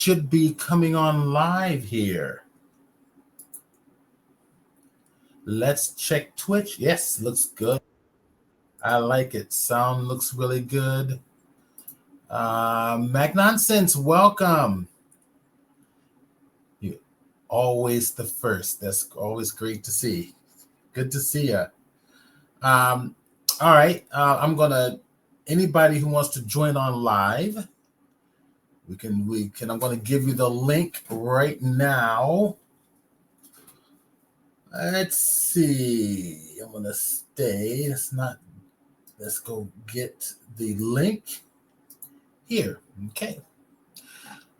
Should be coming on live here. Let's check Twitch. Yes, looks good. I like it. Sound looks really good. Magnonsense, welcome. You always the first. That's always great to see. Good to see you. All right. Anybody who wants to join on live, I'm gonna give you the link right now. Let's see. I'm gonna stay. Let's go get the link here. Okay.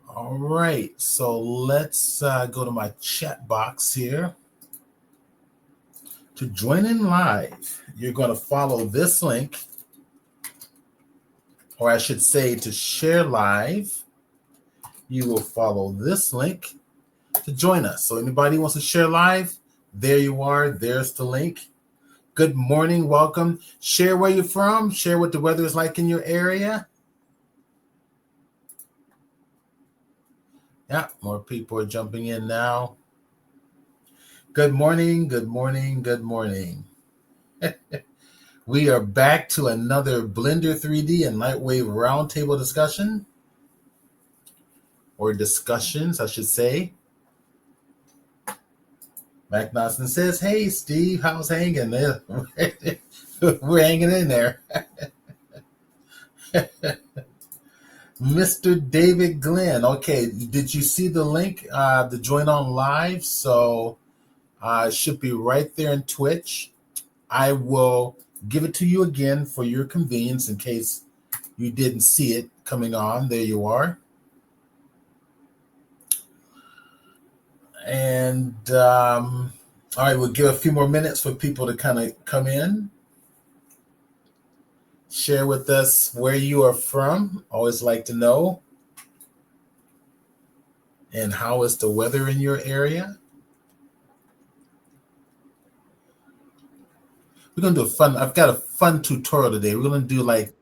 All right. So let's go to my chat box here. To join in live, you're going to follow this link, or I should say to share live, you will follow this link to join us. So anybody who wants to share live, there you are. There's the link. Good morning. Welcome. Share where you're from. Share what the weather is like in your area. Yeah, more people are jumping in now. Good morning. Good morning. Good morning. We are back to another Blender 3D and LightWave roundtable discussion. Or discussions, I should say. Mac Nelson says, hey, Steve, how's hanging there? We're hanging in there. Mr. David Glenn. Okay, did you see the link to join on live? So it should be right there in Twitch. I will give it to you again for your convenience in case you didn't see it coming on. There you are. And all right, we'll give a few more minutes for people to kind of come in. Share with us where you are from. Always like to know. And how is the weather in your area? We're gonna do I've got a fun tutorial today. We're gonna do like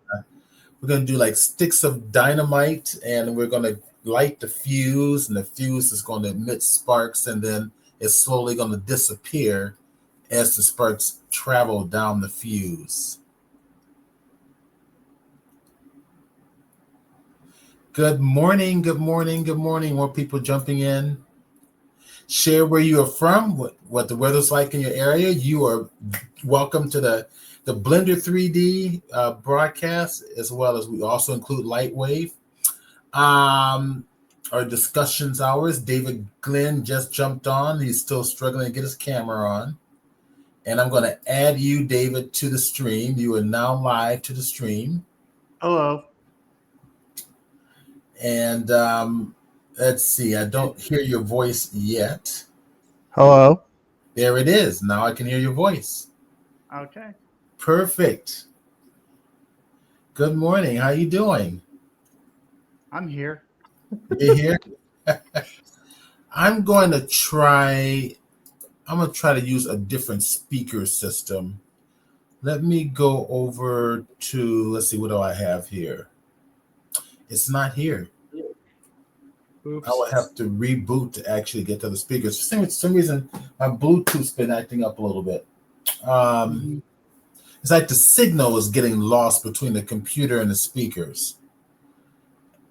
sticks of dynamite, and we're gonna light the fuse, and the fuse is going to emit sparks, and then it's slowly going to disappear as the sparks travel down the fuse. Good morning, good morning, good morning. More people jumping in. Share where you are from, what the weather's like in your area. You are welcome to the Blender 3D broadcast, as well as we also include LightWave. Our discussions hours. David Glenn just jumped on. He's still struggling to get his camera on. And I'm going to add you, David, to the stream. You are now live to the stream. Hello. And let's see. I don't hear your voice yet. Hello. There it is. Now I can hear your voice. Okay. Perfect. Good morning. How you doing? I'm here. You're here? I'm going to try to use a different speaker system. Let me go over to, let's see, what do I have here? It's not here. Oops. I will have to reboot to actually get to the speakers. For some reason, my Bluetooth's been acting up a little bit. It's like the signal is getting lost between the computer and the speakers.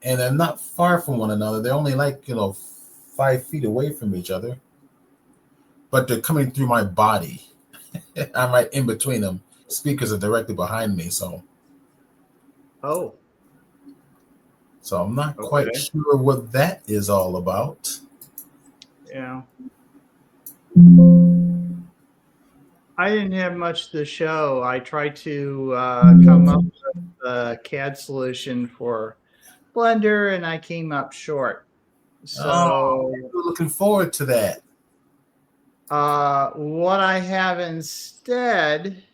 And they're not far from one another. They're only 5 feet away from each other. But they're coming through my body. I'm right in between them. Speakers are directly behind me, so. Oh. So I'm not quite sure what that is all about. Yeah. I didn't have much to show. I tried to come up with a CAD solution for Blender, and I came up short. So we're looking forward to that. What I have instead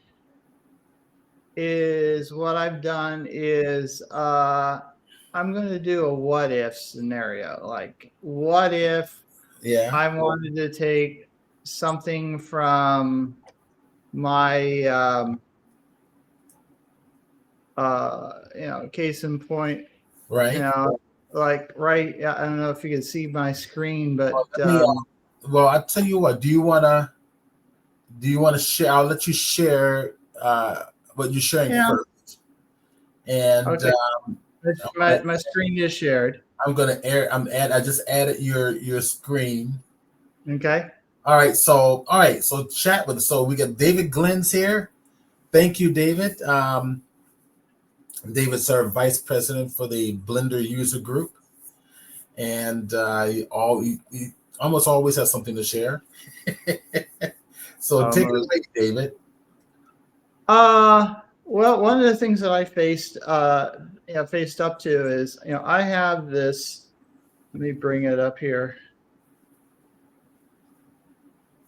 is what I've done is I'm going to do a what if scenario. Like, what if I wanted to take something from my case in point, right? like right. I don't know if you can see my screen, but well, I tell you what. Do you wanna share? I'll let you share what you're sharing first. And okay. My screen is shared. I'm gonna I just added your screen. Okay. All right. So chat with us. So we got David Glenn's here. Thank you, David. David's our vice president for the Blender user group, and he almost always has something to share. So take it away, David. Well, one of the things that I faced up to is, I have this. Let me bring it up here.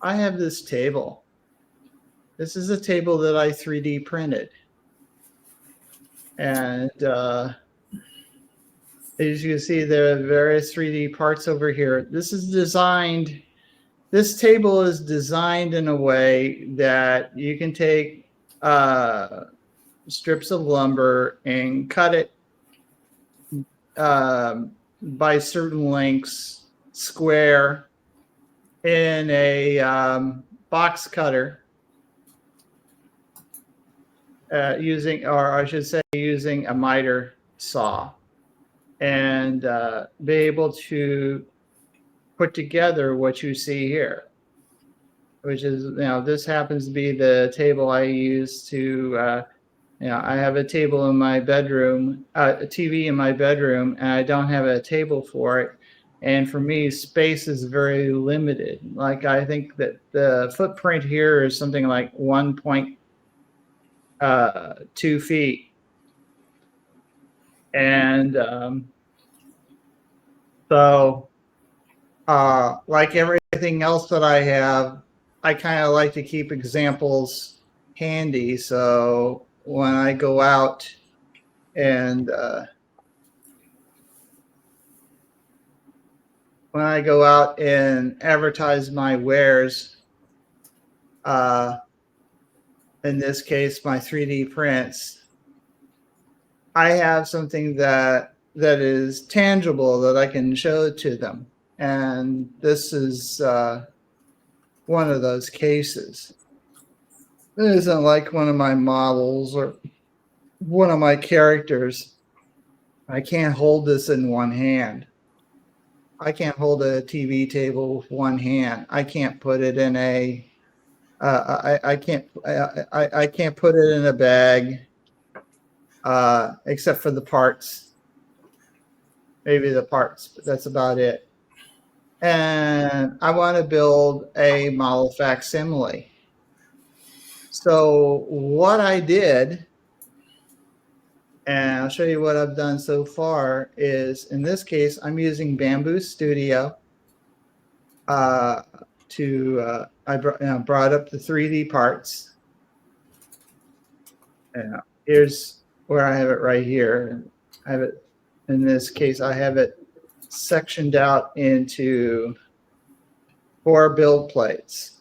I have this table. This is a table that I 3D printed. And as you can see, there are various 3D parts over here. This table is designed in a way that you can take strips of lumber and cut it by certain lengths, square, in a box cutter, using a miter saw, and be able to put together what you see here, which is, this happens to be the table I use to, I have a table in my bedroom, a TV in my bedroom, and I don't have a table for it. And for me, space is very limited. Like, I think that the footprint here is something like 1.2 feet. And so, like everything else that I have, I kind of like to keep examples handy. So when I go out and advertise my wares, in this case, my 3D prints, I have something that is tangible that I can show to them. And this is one of those cases. It isn't like one of my models or one of my characters. I can't hold this in one hand. I can't hold a TV table with one hand. I can't put it in a I can't put it in a bag, except for the parts. Maybe the parts, but that's about it. And I want to build a model facsimile. So what I did, and I'll show you what I've done so far, is in this case, I'm using Bamboo Studio I brought up the 3D parts. And here's where I have it right here. I have it, in this case, I have it sectioned out into 4 build plates.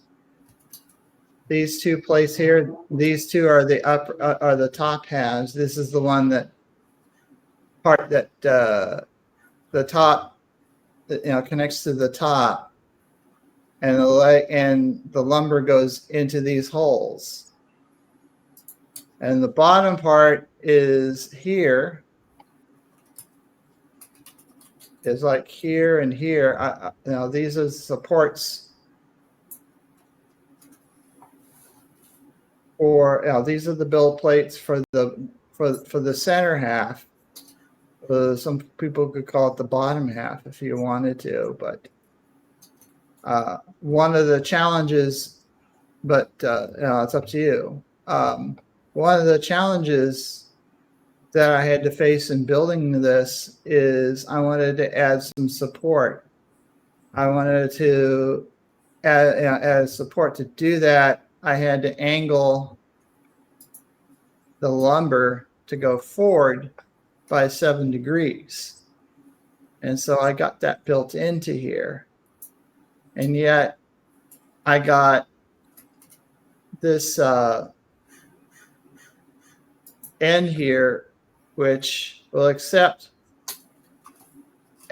These 2 plates here, these 2 are the top halves. This is the one the top connects to the top, and the lumber goes into these holes. And the bottom part is here. Is like here and here. These are supports. Or these are the build plates for the center half. Some people could call it the bottom half if you wanted to, but one of the challenges, but it's up to you. One of the challenges that I had to face in building this is I wanted to add some support. I wanted to add support. To do that, I had to angle the lumber to go forward by 7 degrees. And so I got that built into here. And yet I got this end here, which will accept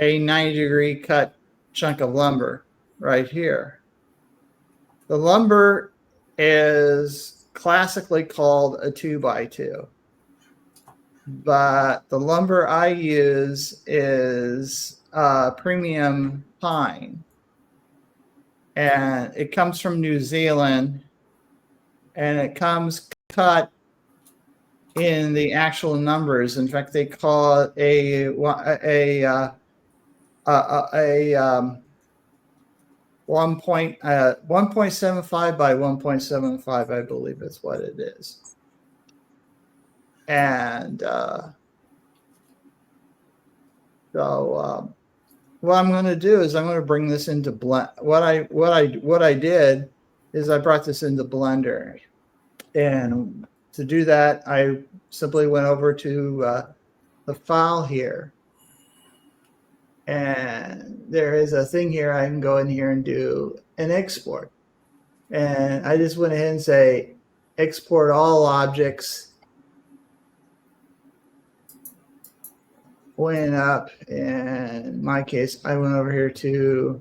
a 90-degree cut chunk of lumber right here. The lumber is classically called a 2x2, but the lumber I use is premium pine, and it comes from New Zealand, and it comes cut in the actual numbers. In fact, they call it a 1.75 by 1.75, I believe is what it is. And so what I'm going to do is I'm going to bring this into blend. What I did is I brought this into Blender, and to do that, I simply went over to the file here, and there is a thing here. I can go in here and do an export, and I just went ahead and say export all objects. Went up, and in my case, I went over here to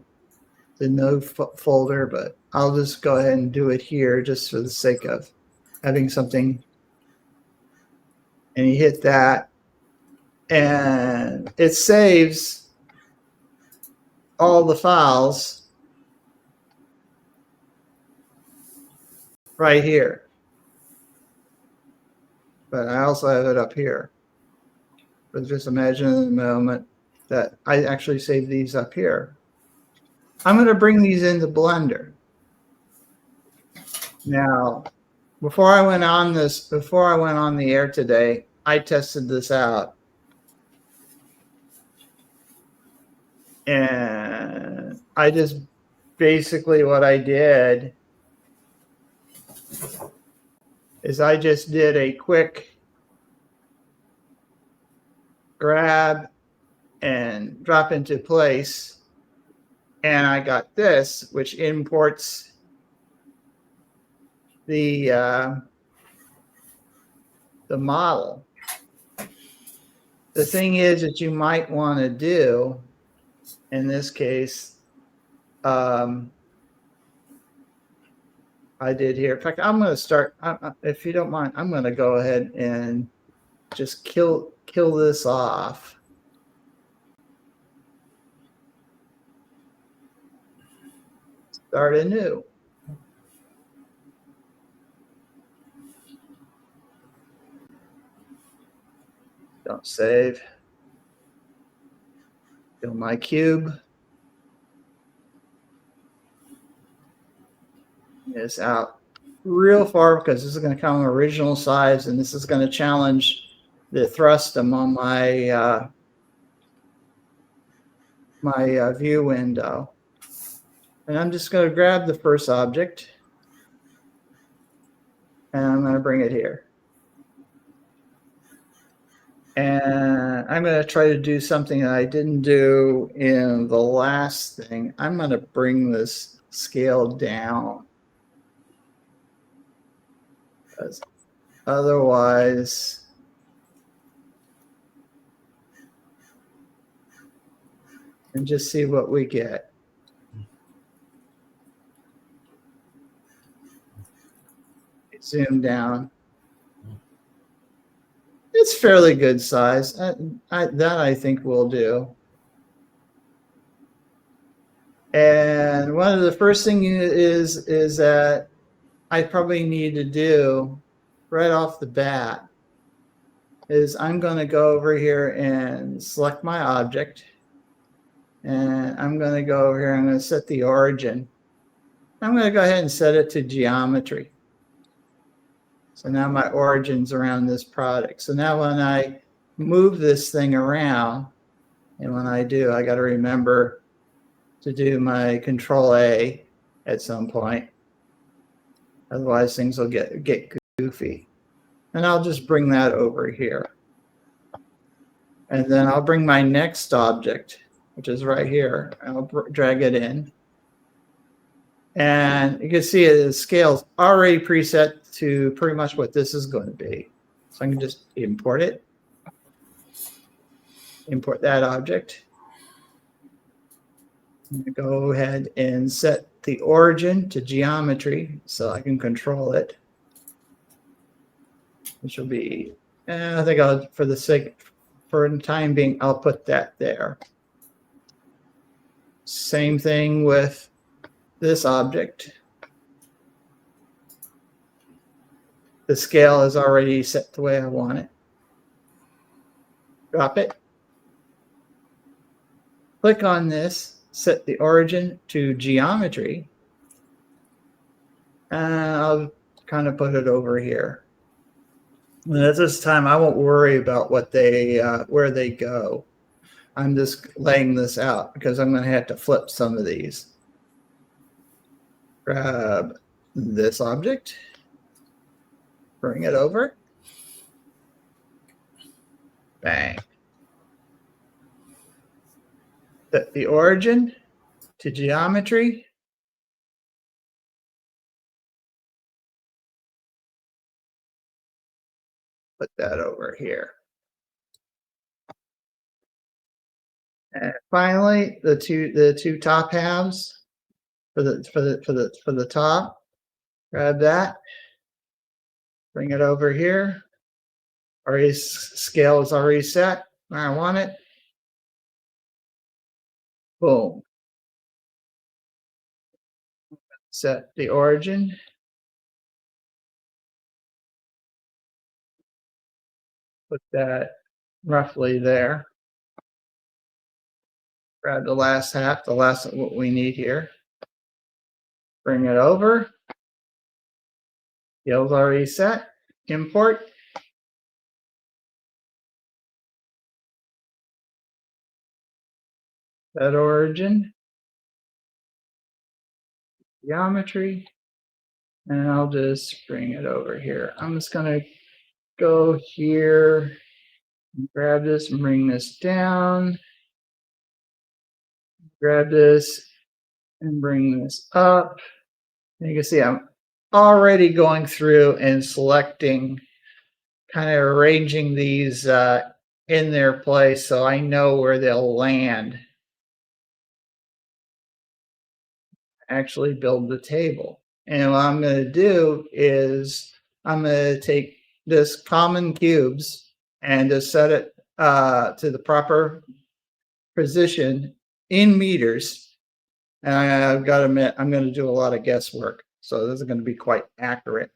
the node folder, but I'll just go ahead and do it here just for the sake of having something. And you hit that, and it saves all the files right here. But I also have it up here. But just imagine in the moment that I actually save these up here. I'm going to bring these into Blender. Now, before I went on the air today, I tested this out. And I just basically what I did is I just did a quick grab and drop into place, and I got this, which imports the model. The thing is that you might want to do in this case, I did here. In fact, I'm going to start, if you don't mind, I'm going to go ahead and just kill this off. Start anew. Don't save. Kill my cube. It's out real far because this is going to come original size, and this is going to challenge the thrust among my view window. And I'm just going to grab the first object, and I'm going to bring it here. And I'm going to try to do something that I didn't do in the last thing. I'm going to bring this scale down, because otherwise and just see what we get. Zoom down. It's fairly good size. That I think will do. And one of the first things is that I probably need to do right off the bat is I'm going to go over here and select my object. And I'm going to go over here. I'm going to set the origin. I'm going to go ahead and set it to geometry. So now my origin's around this product. So now when I move this thing around, and when I do, I got to remember to do my Control A at some point. Otherwise, things will get goofy. And I'll just bring that over here. And then I'll bring my next object, which is right here. I'll drag it in. And you can see the scale's already preset to pretty much what this is going to be. So I can just import it. Import that object. I'm going to go ahead and set the origin to geometry so I can control it, which will be, I think I'll, for the time being, I'll put that there. Same thing with this object. The scale is already set the way I want it. Drop it. Click on this, set the origin to geometry. And I'll kind of put it over here. And at this time, I won't worry about what they where they go. I'm just laying this out because I'm going to have to flip some of these. Grab this object, bring it over. Bang. Set the origin to geometry. Put that over here. And finally, the two top halves for the top. Grab that, bring it over here. Already scale is already set where I want it. Boom. Set the origin. Put that roughly there. Grab the last half, the last of what we need here. Bring it over. Scale's already set. Import. Set origin. Geometry. And I'll just bring it over here. I'm just going to go here, grab this and bring this down. Grab this and bring this up. And you can see I'm already going through and selecting, kind of arranging these in their place so I know where they'll land. Actually build the table. And what I'm going to do is I'm going to take this common cubes and just set it to the proper position in meters. And I've got to admit, I'm going to do a lot of guesswork. So this is going to be quite accurate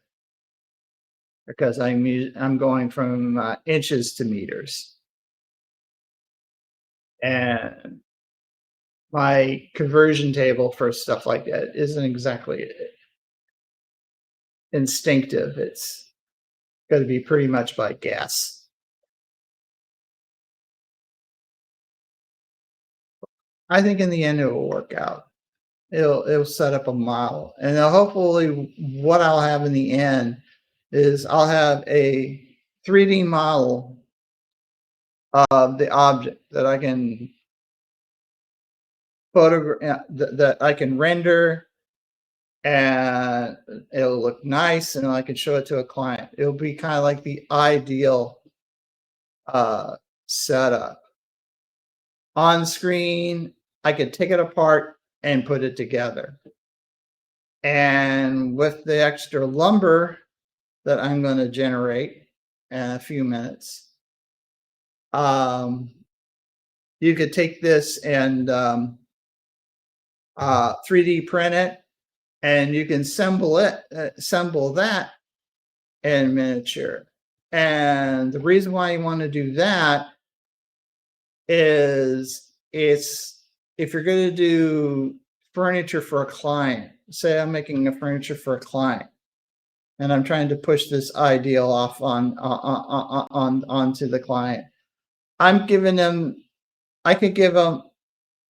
because I'm going from inches to meters. And my conversion table for stuff like that isn't exactly instinctive. It's got to be pretty much by guess. I think in the end it will work out. It'll set up a model, and hopefully what I'll have in the end is I'll have a 3D model of the object that I can photograph, that I can render, and it'll look nice, and I can show it to a client. It'll be kind of like the ideal setup. On screen, I could take it apart and put it together. And with the extra lumber that I'm going to generate in a few minutes, you could take this and 3D print it, and you can assemble that in miniature. And the reason why you want to do that is if you're going to do furniture for a client, say I'm making a furniture for a client, and I'm trying to push this ideal off onto the client. I'm giving them, I could give them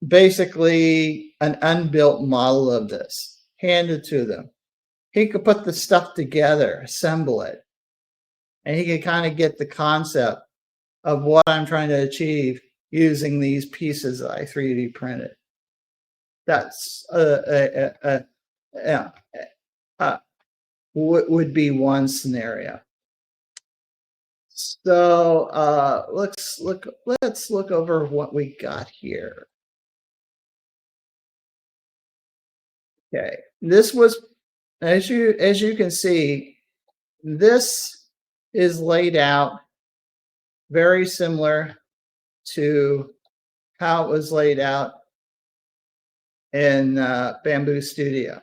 basically an unbuilt model of this, hand it to them. He could put the stuff together, assemble it, and he could kind of get the concept of what I'm trying to achieve using these pieces that I 3D printed. That's would be one scenario. So let's look over what we got here. Okay, this was, as you can see, this is laid out very similar to how it was laid out in Bamboo Studio.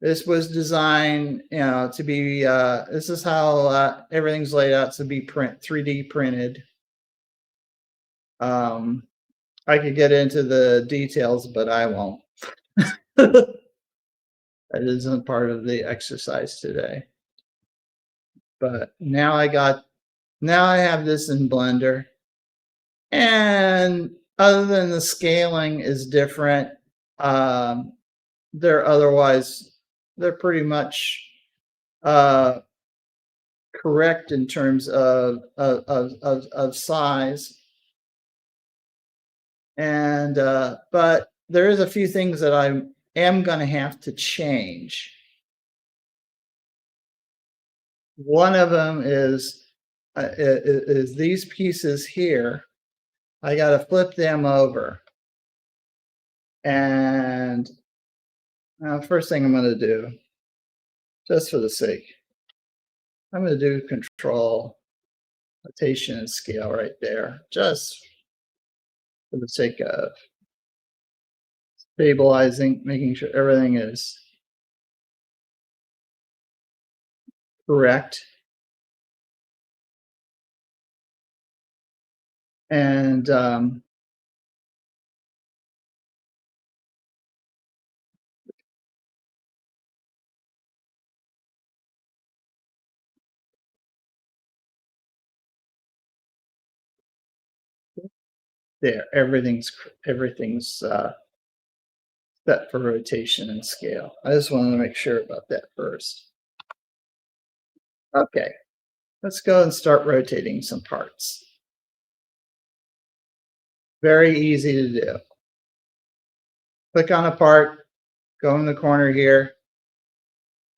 This was designed, to be. This is how everything's laid out to be 3D printed. I could get into the details, but I won't. That isn't part of the exercise today. But now I have this in Blender. And other than the scaling is different, they're pretty much correct in terms of size. And but there is a few things that I am going to have to change. One of them is these pieces here. I got to flip them over. And first thing I'm going to do, just for the sake, I'm going to do control, rotation, and scale right there, just for the sake of stabilizing, making sure everything is correct. And there, everything's set for rotation and scale. I just wanted to make sure about that first. Okay, let's go and start rotating some parts. Very easy to do. Click on a part, go in the corner here,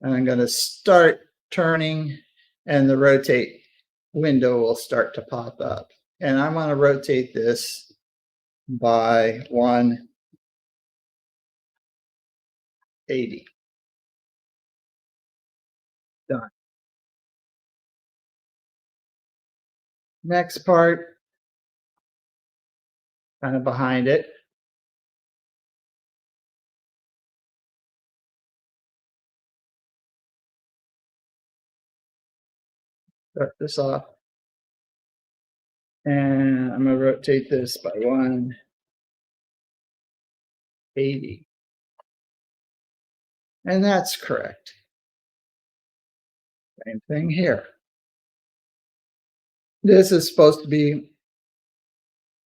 and I'm going to start turning, and the rotate window will start to pop up. And I'm going to rotate this by 180. Done. Next part, kind of behind it. Start this off. And I'm going to rotate this by 180. And that's correct. Same thing here. This is supposed to be,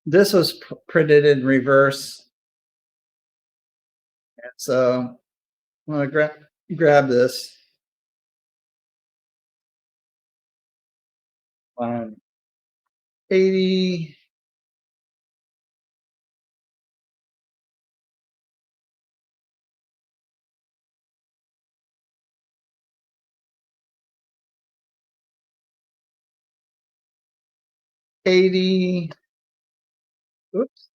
this was printed in reverse. And so I'm going to grab this. 180. Oops.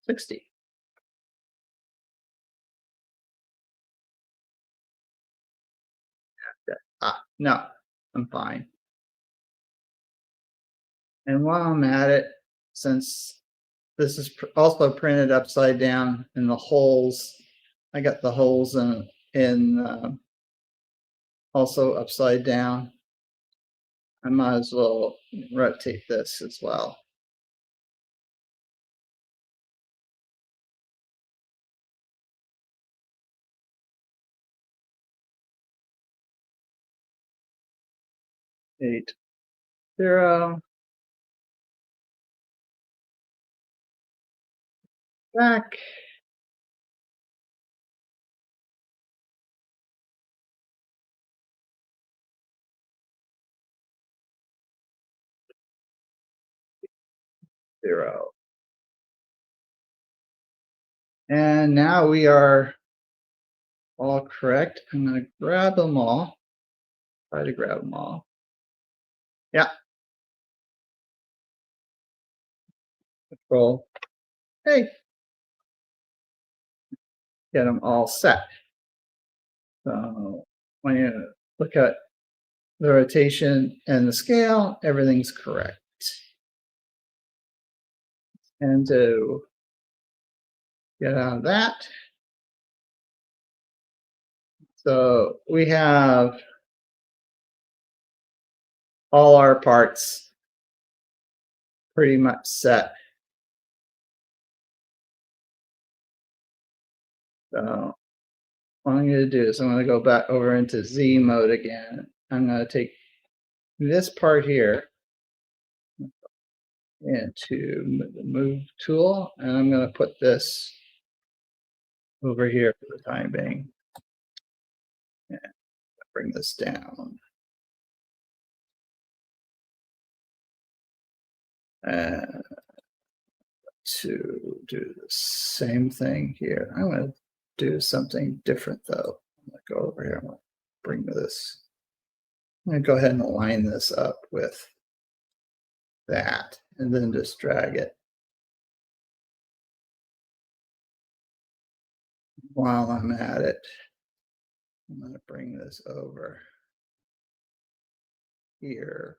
60. No, I'm fine. And while I'm at it, since this is also printed upside down and the holes, I got the holes in also upside down. I might as well rotate this as well. Eight, 0. Back. Zero. And now we are all correct. I'm going to grab them all. Try to grab them all. Yeah. Control A. Get them all set. So when you look at the rotation and the scale, everything's correct. And to get out of that, so we have all our parts pretty much set. So what I'm going to do is I'm going to go back over into Z mode again. I'm going to take this part here into the move tool, and I'm going to put this over here for the time being. And bring this down. And to do the same thing here. I'm going to do something different though. I'm going to go over here. I'm going to bring this. I'm going to go ahead and align this up with that and then just drag it. While I'm at it, I'm going to bring this over here.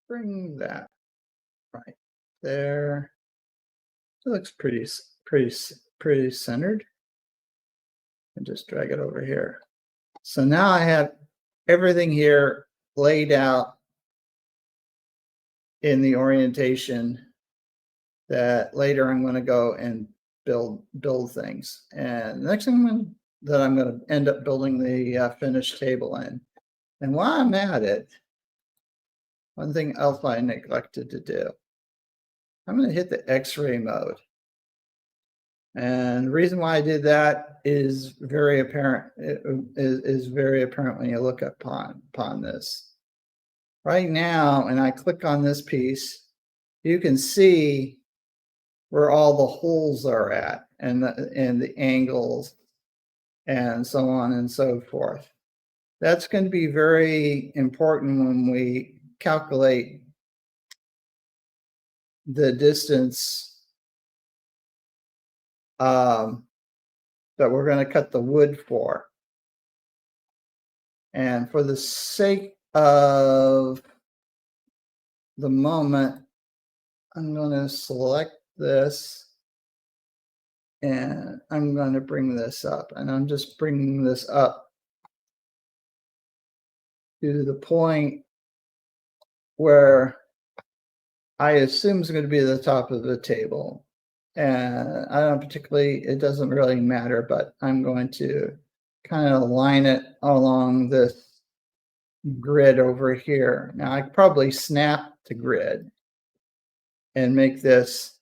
Bring that right there. It looks pretty centered. And just drag it over here. So now I have everything here laid out in the orientation that later I'm going to go and build things. And the next thing that I'm going to end up building the finished table in. And while I'm at it, one thing else I neglected to do, I'm going to hit the X-ray mode. And the reason why I did that is very apparent. It is very apparent when you look upon this. Right now, and I click on this piece, you can see where all the holes are at and the angles and so on and so forth. That's going to be very important when we calculate the distance that we're going to cut the wood for. And for the sake of the moment, I'm going to select this and I'm going to bring this up, and I'm just bringing this up to the point where I assume is going to be the top of the table. And I don't particularly, it doesn't really matter, but I'm going to kind of line it along this grid over here. Now I could probably snap the grid and make this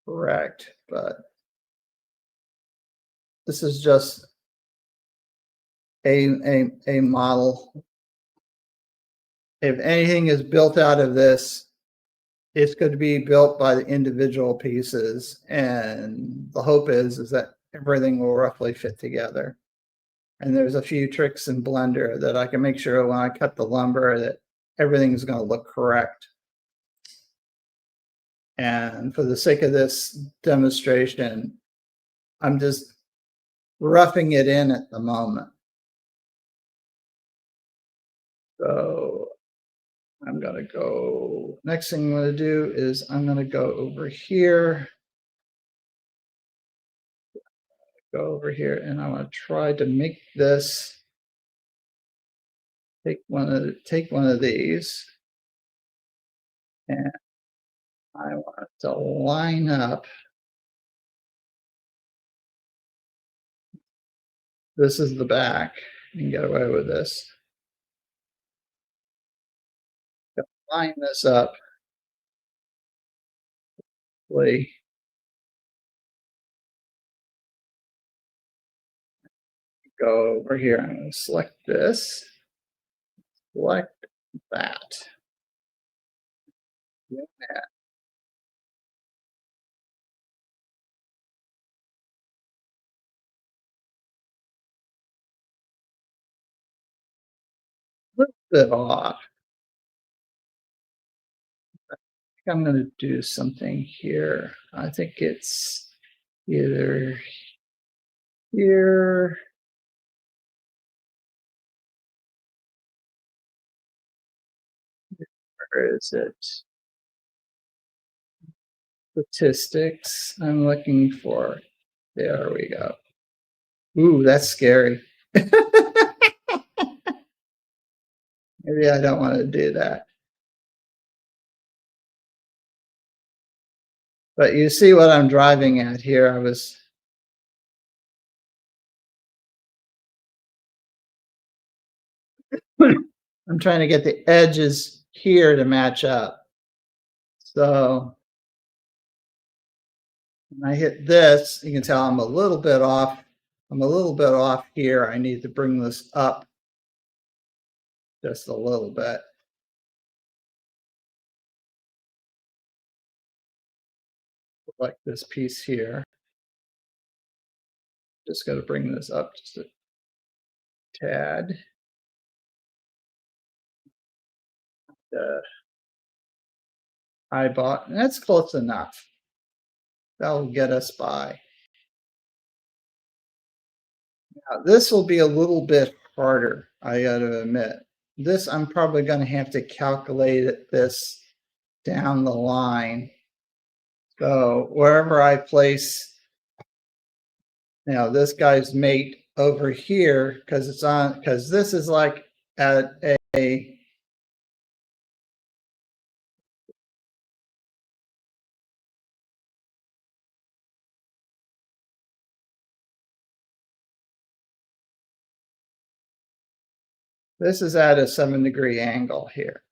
correct, but this is just a model. If anything is built out of this, it's going to be built by the individual pieces, and the hope is that everything will roughly fit together. And there's a few tricks in Blender that I can make sure when I cut the lumber that everything's going to look correct. And for the sake of this demonstration, I'm just roughing it in at the moment. So I'm going to go, next thing I'm going to do is I'm going to go over here. Go over here and I want to try to make this, take one of these, and I want to line up. This is the back. You can get away with this. Line this up. Go over here. I'm going to select this. Select that. Yeah. bit off. I think I'm going to do something here. I think it's either here. Where is it? Statistics. I'm looking for. There we go. Ooh, that's scary. Maybe I don't want to do that. But you see what I'm driving at here. I'm trying to get the edges here to match up. So when I hit this, you can tell I'm a little bit off. I'm a little bit off here. I need to bring this up just a little bit. Like this piece here. Just got to bring this up just a tad. Eyeball, and that's close enough. That'll get us by. Now, this will be a little bit harder, I got to admit. This, I'm probably going to have to calculate this down the line. So wherever I place, this guy's mate over here, because this is like at a this is at a 7-degree angle here.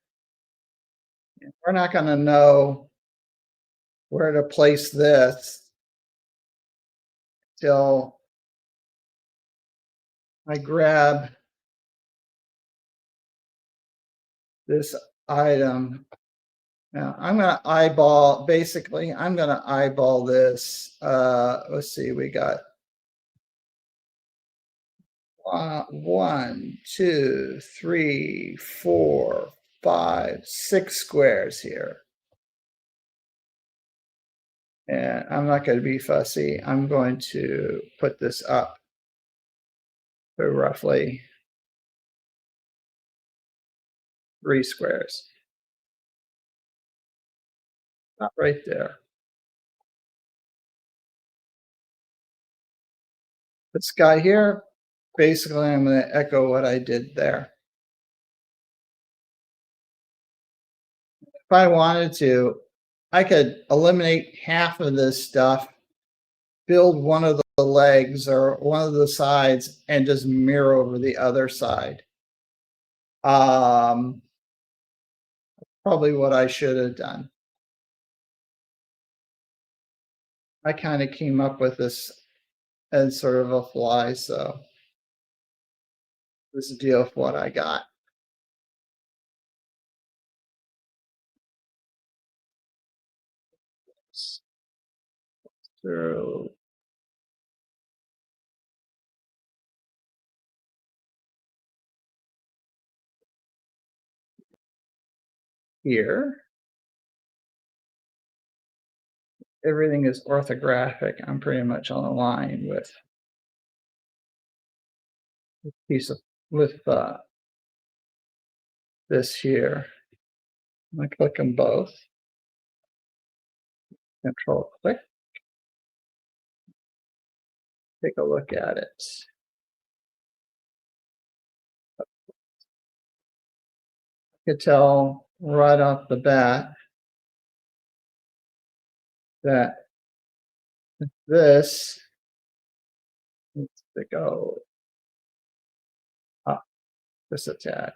We're not going to know where to place this till I grab this item. Now I'm going to eyeball, basically, I'm going to eyeball this. Let's see, we got 1, 2, 3, 4, 5, 6 squares here. And I'm not going to be fussy. I'm going to put this up to roughly 3 squares. Not right there. This guy here, basically I'm going to echo what I did there. If I wanted to, I could eliminate half of this stuff, build one of the legs or one of the sides, and just mirror over the other side. Probably what I should have done. I kind of came up with this as sort of a fly, so this is the deal with what I got. So here, everything is orthographic. I'm pretty much on a line with a piece of this here. I'm going to click them both. Control click. Take a look at it. I could tell right off the bat that this needs to go up just a tad.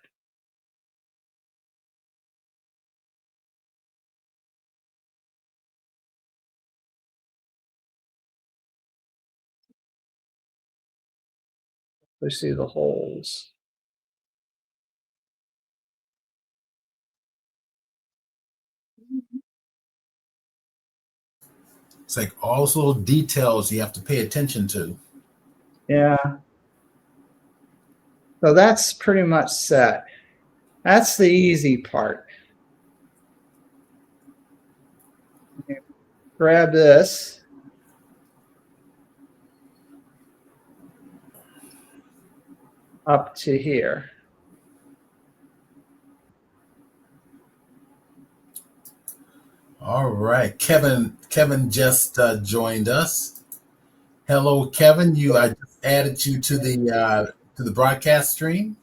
We see the holes. It's like all those little details you have to pay attention to. Yeah. So that's pretty much set. That's the easy part. Grab this. Up to here. All right, Kevin just joined us. Hello, Kevin. I just added you to the broadcast stream.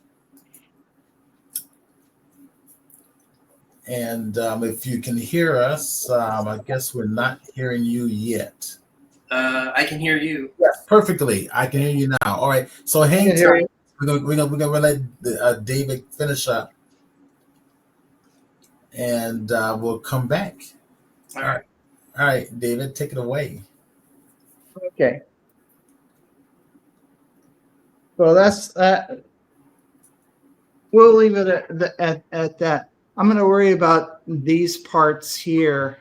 And if you can hear us, I guess we're not hearing you yet. I can hear you. Yes, perfectly. I can hear you now. All right. So hang tight. We're gonna let David finish up, and we'll come back. All right. All right, David, take it away. Okay. So that's that. We'll leave it at that. I'm going to worry about these parts here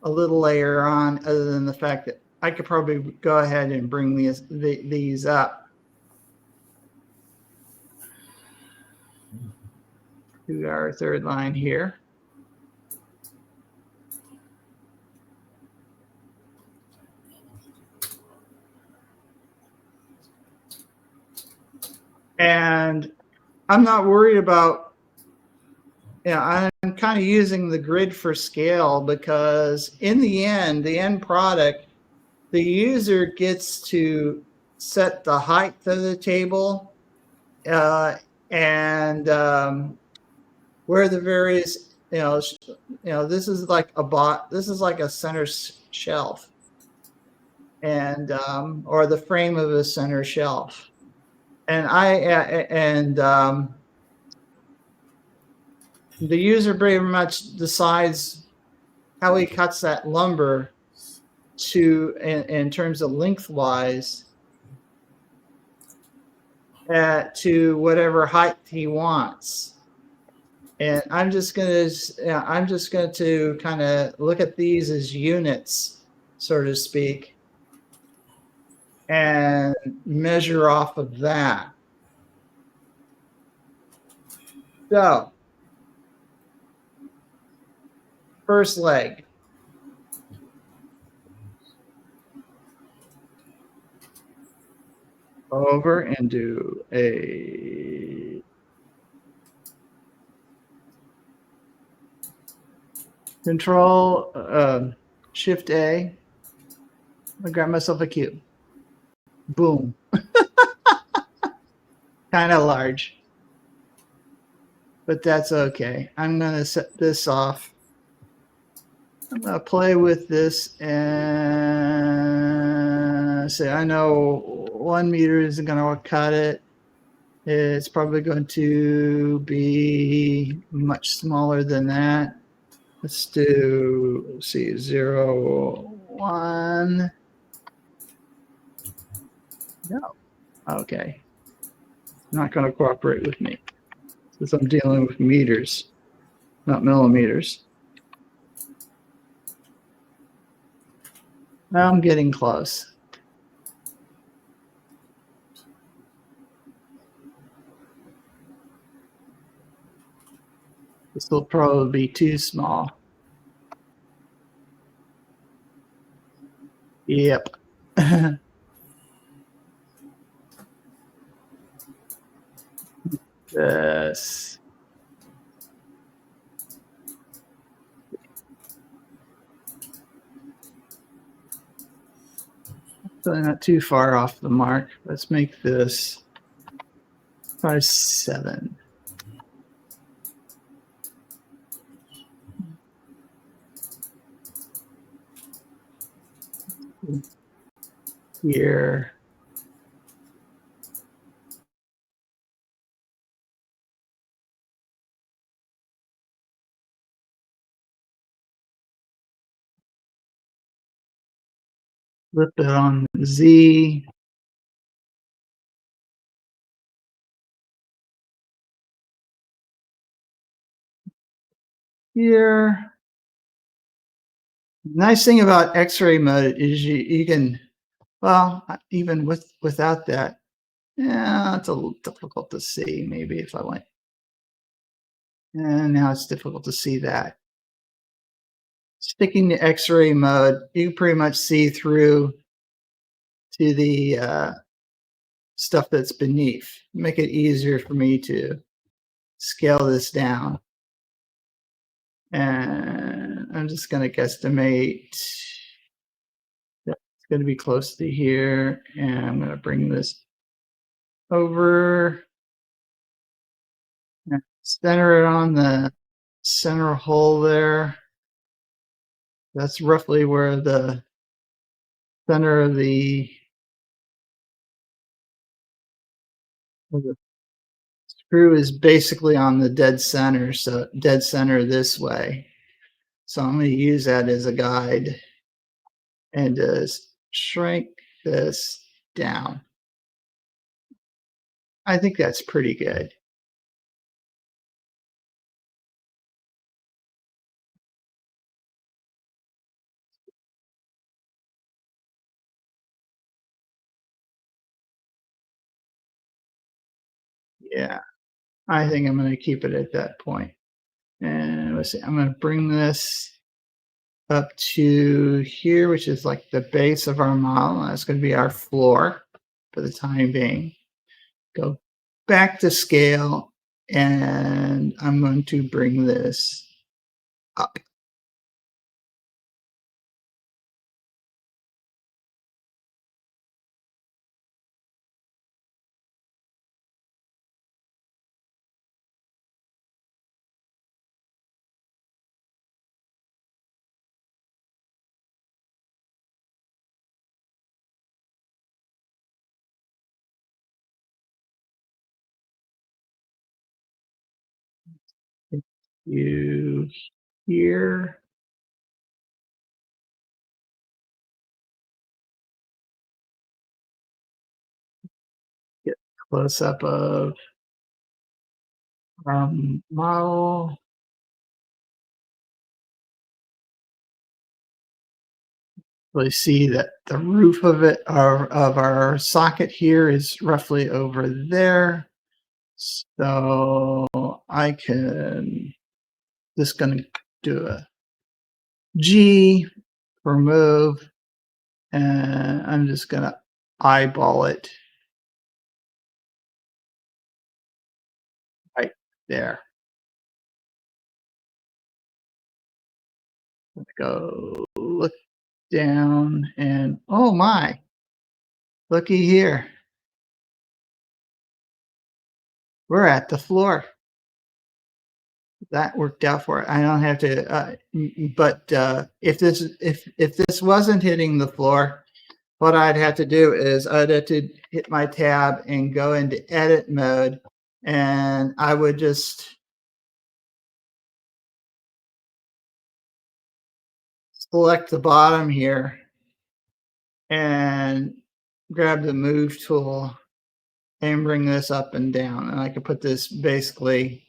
a little later on, other than the fact that I could probably go ahead and bring these up to our third line here. And I'm not worried about, I'm kind of using the grid for scale, because in the end product, the user gets to set the height of the table and where the various, this is like a center shelf, and or the frame of a center shelf. And the user pretty much decides how he cuts that lumber in terms of lengthwise to whatever height he wants. And I'm just going to kind of look at these as units, so to speak, and measure off of that. So, first leg. Over and do a Control Shift A. I grab myself a cube. Boom. Kind of large, but that's okay. I'm going to set this off. I'm going to play with this and say, I know 1 meter isn't going to cut it. It's probably going to be much smaller than that. Let's do, let's see, 0, 1. No. Okay. Not going to cooperate with me, since I'm dealing with meters, not millimeters. Now I'm getting close. This will probably be too small. Yep. This. So not too far off the mark. Let's make this 7. Here. Flip it on Z. Here. Nice thing about X-ray mode is you can, well, even without that, yeah, it's a little difficult to see. Maybe if I went And now it's difficult to see that. Sticking to X-ray mode, you pretty much see through to the stuff that's beneath. Make it easier for me to scale this down. And I'm just going to guesstimate that's going to be close to here. And I'm going to bring this over. Center it on the center hole there. That's roughly where the center of the screw is basically on the dead center, so dead center this way. So I'm going to use that as a guide and just shrink this down. I think that's pretty good. Yeah, I think I'm going to keep it at that point. And let's see, I'm going to bring this up to here, which is like the base of our model. That's going to be our floor for the time being. Go back to scale, and I'm going to bring this up. You here. Get close up of our model. We see that the roof of it, of our socket here, is roughly over there. So I can just going to do a G for move, and I'm just going to eyeball it right there. Go look down, and oh my, looky here. We're at the floor. That worked out for it. I don't have to, but if this wasn't hitting the floor, what I'd have to do is I'd have to hit my tab and go into edit mode, and I would just select the bottom here and grab the move tool and bring this up and down. And I could put this basically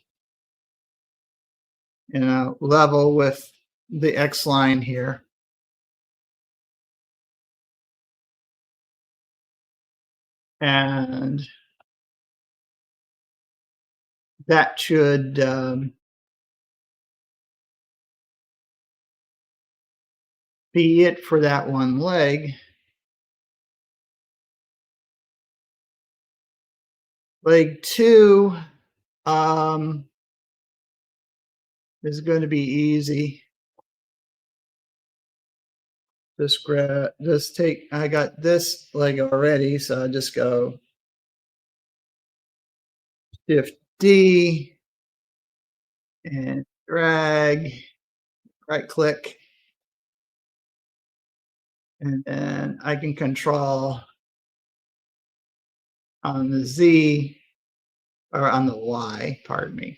in a level with the X line here. And that should be it for that one leg. Leg 2 is going to be easy. Just take, I got this leg already, so I just go Shift D and drag, right click, and then I can control on the Z, or on the Y, pardon me,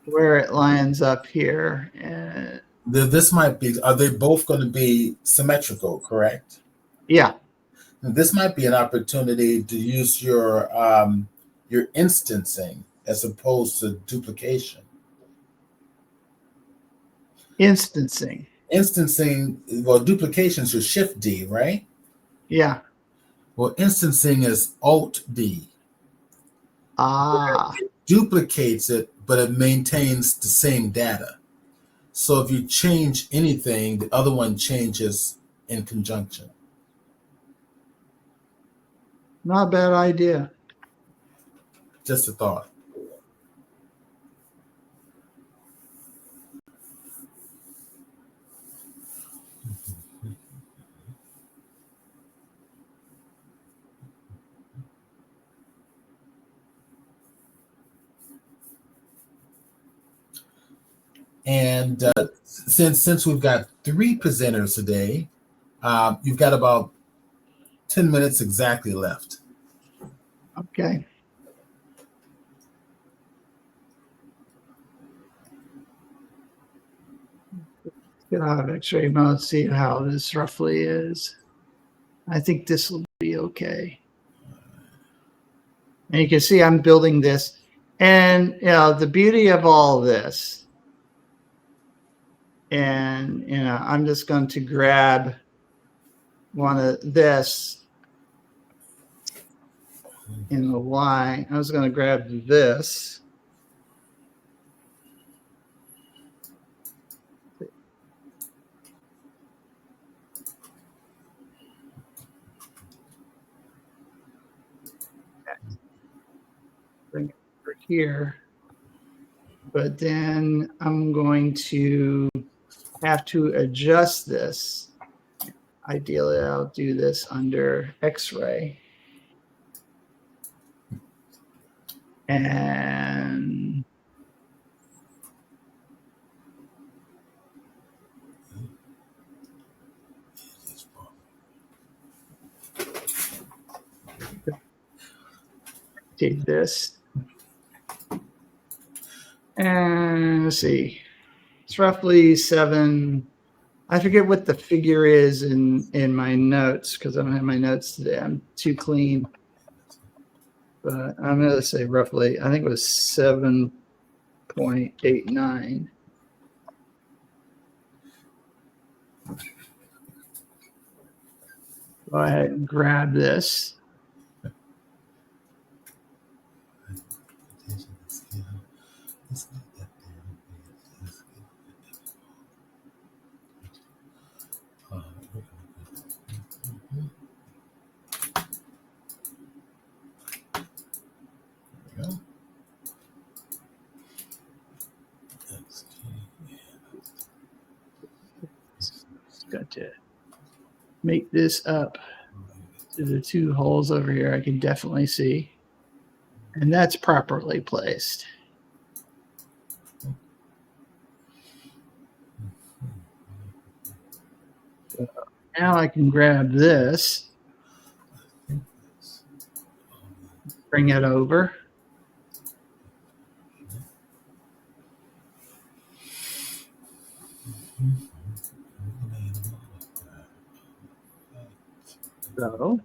where it lines up here. And this might be, are they both going to be symmetrical, correct? Yeah. This might be an opportunity to use your instancing as opposed to duplication. Instancing. Well, duplication is your Shift D, right? Yeah. Well, instancing is Alt D. It duplicates it, but it maintains the same data. So if you change anything, the other one changes in conjunction. Not a bad idea. Just a thought. And since we've got 3 presenters today, you've got about 10 minutes exactly left. Okay. Get out of X-ray mode, see how this roughly is. I think this will be okay. And you can see I'm building this. And the beauty of all this, and I'm just going to grab one of this in the Y. I was going to grab this. Bring it over here. But then I'm going to have to adjust this. Ideally, I'll do this under X-ray. And take this. And let's see. It's roughly 7. I forget what the figure is in my notes because I don't have my notes today. I'm too clean. But I'm going to say roughly, I think it was 7.89. Go ahead and grab this. Got to make this up to the 2 holes over here. I can definitely see. And that's properly placed. So now I can grab this, bring it over. So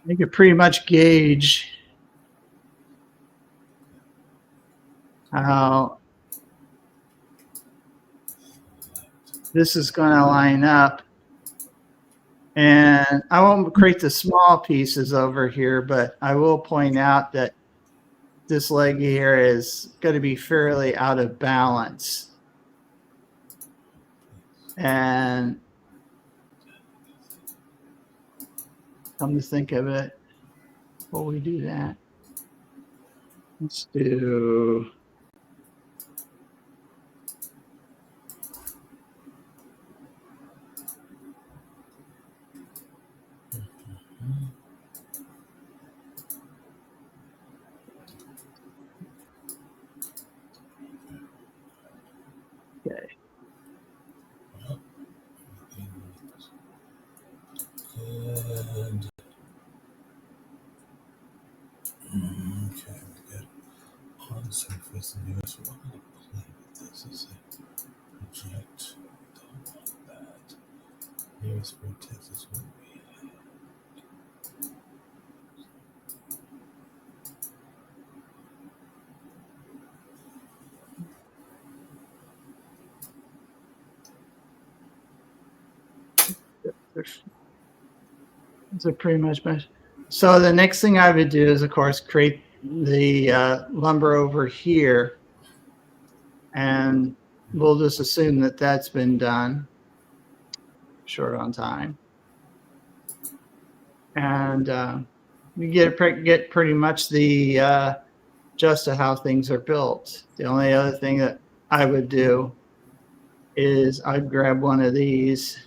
you can pretty much gauge how this is going to line up. And I won't create the small pieces over here, but I will point out that this leg here is going to be fairly out of balance. And come to think of it, before we do that, let's do okay. Good. Okay, we got on surface, and here's what I'm going to play with this. Is a project. Don't want that. Here's vertex is what we have. Those are pretty much. So the next thing I would do is, of course, create the lumber over here, and we'll just assume that that's been done. Short on time, and you get pretty much the just to how things are built. The only other thing that I would do is I'd grab one of these.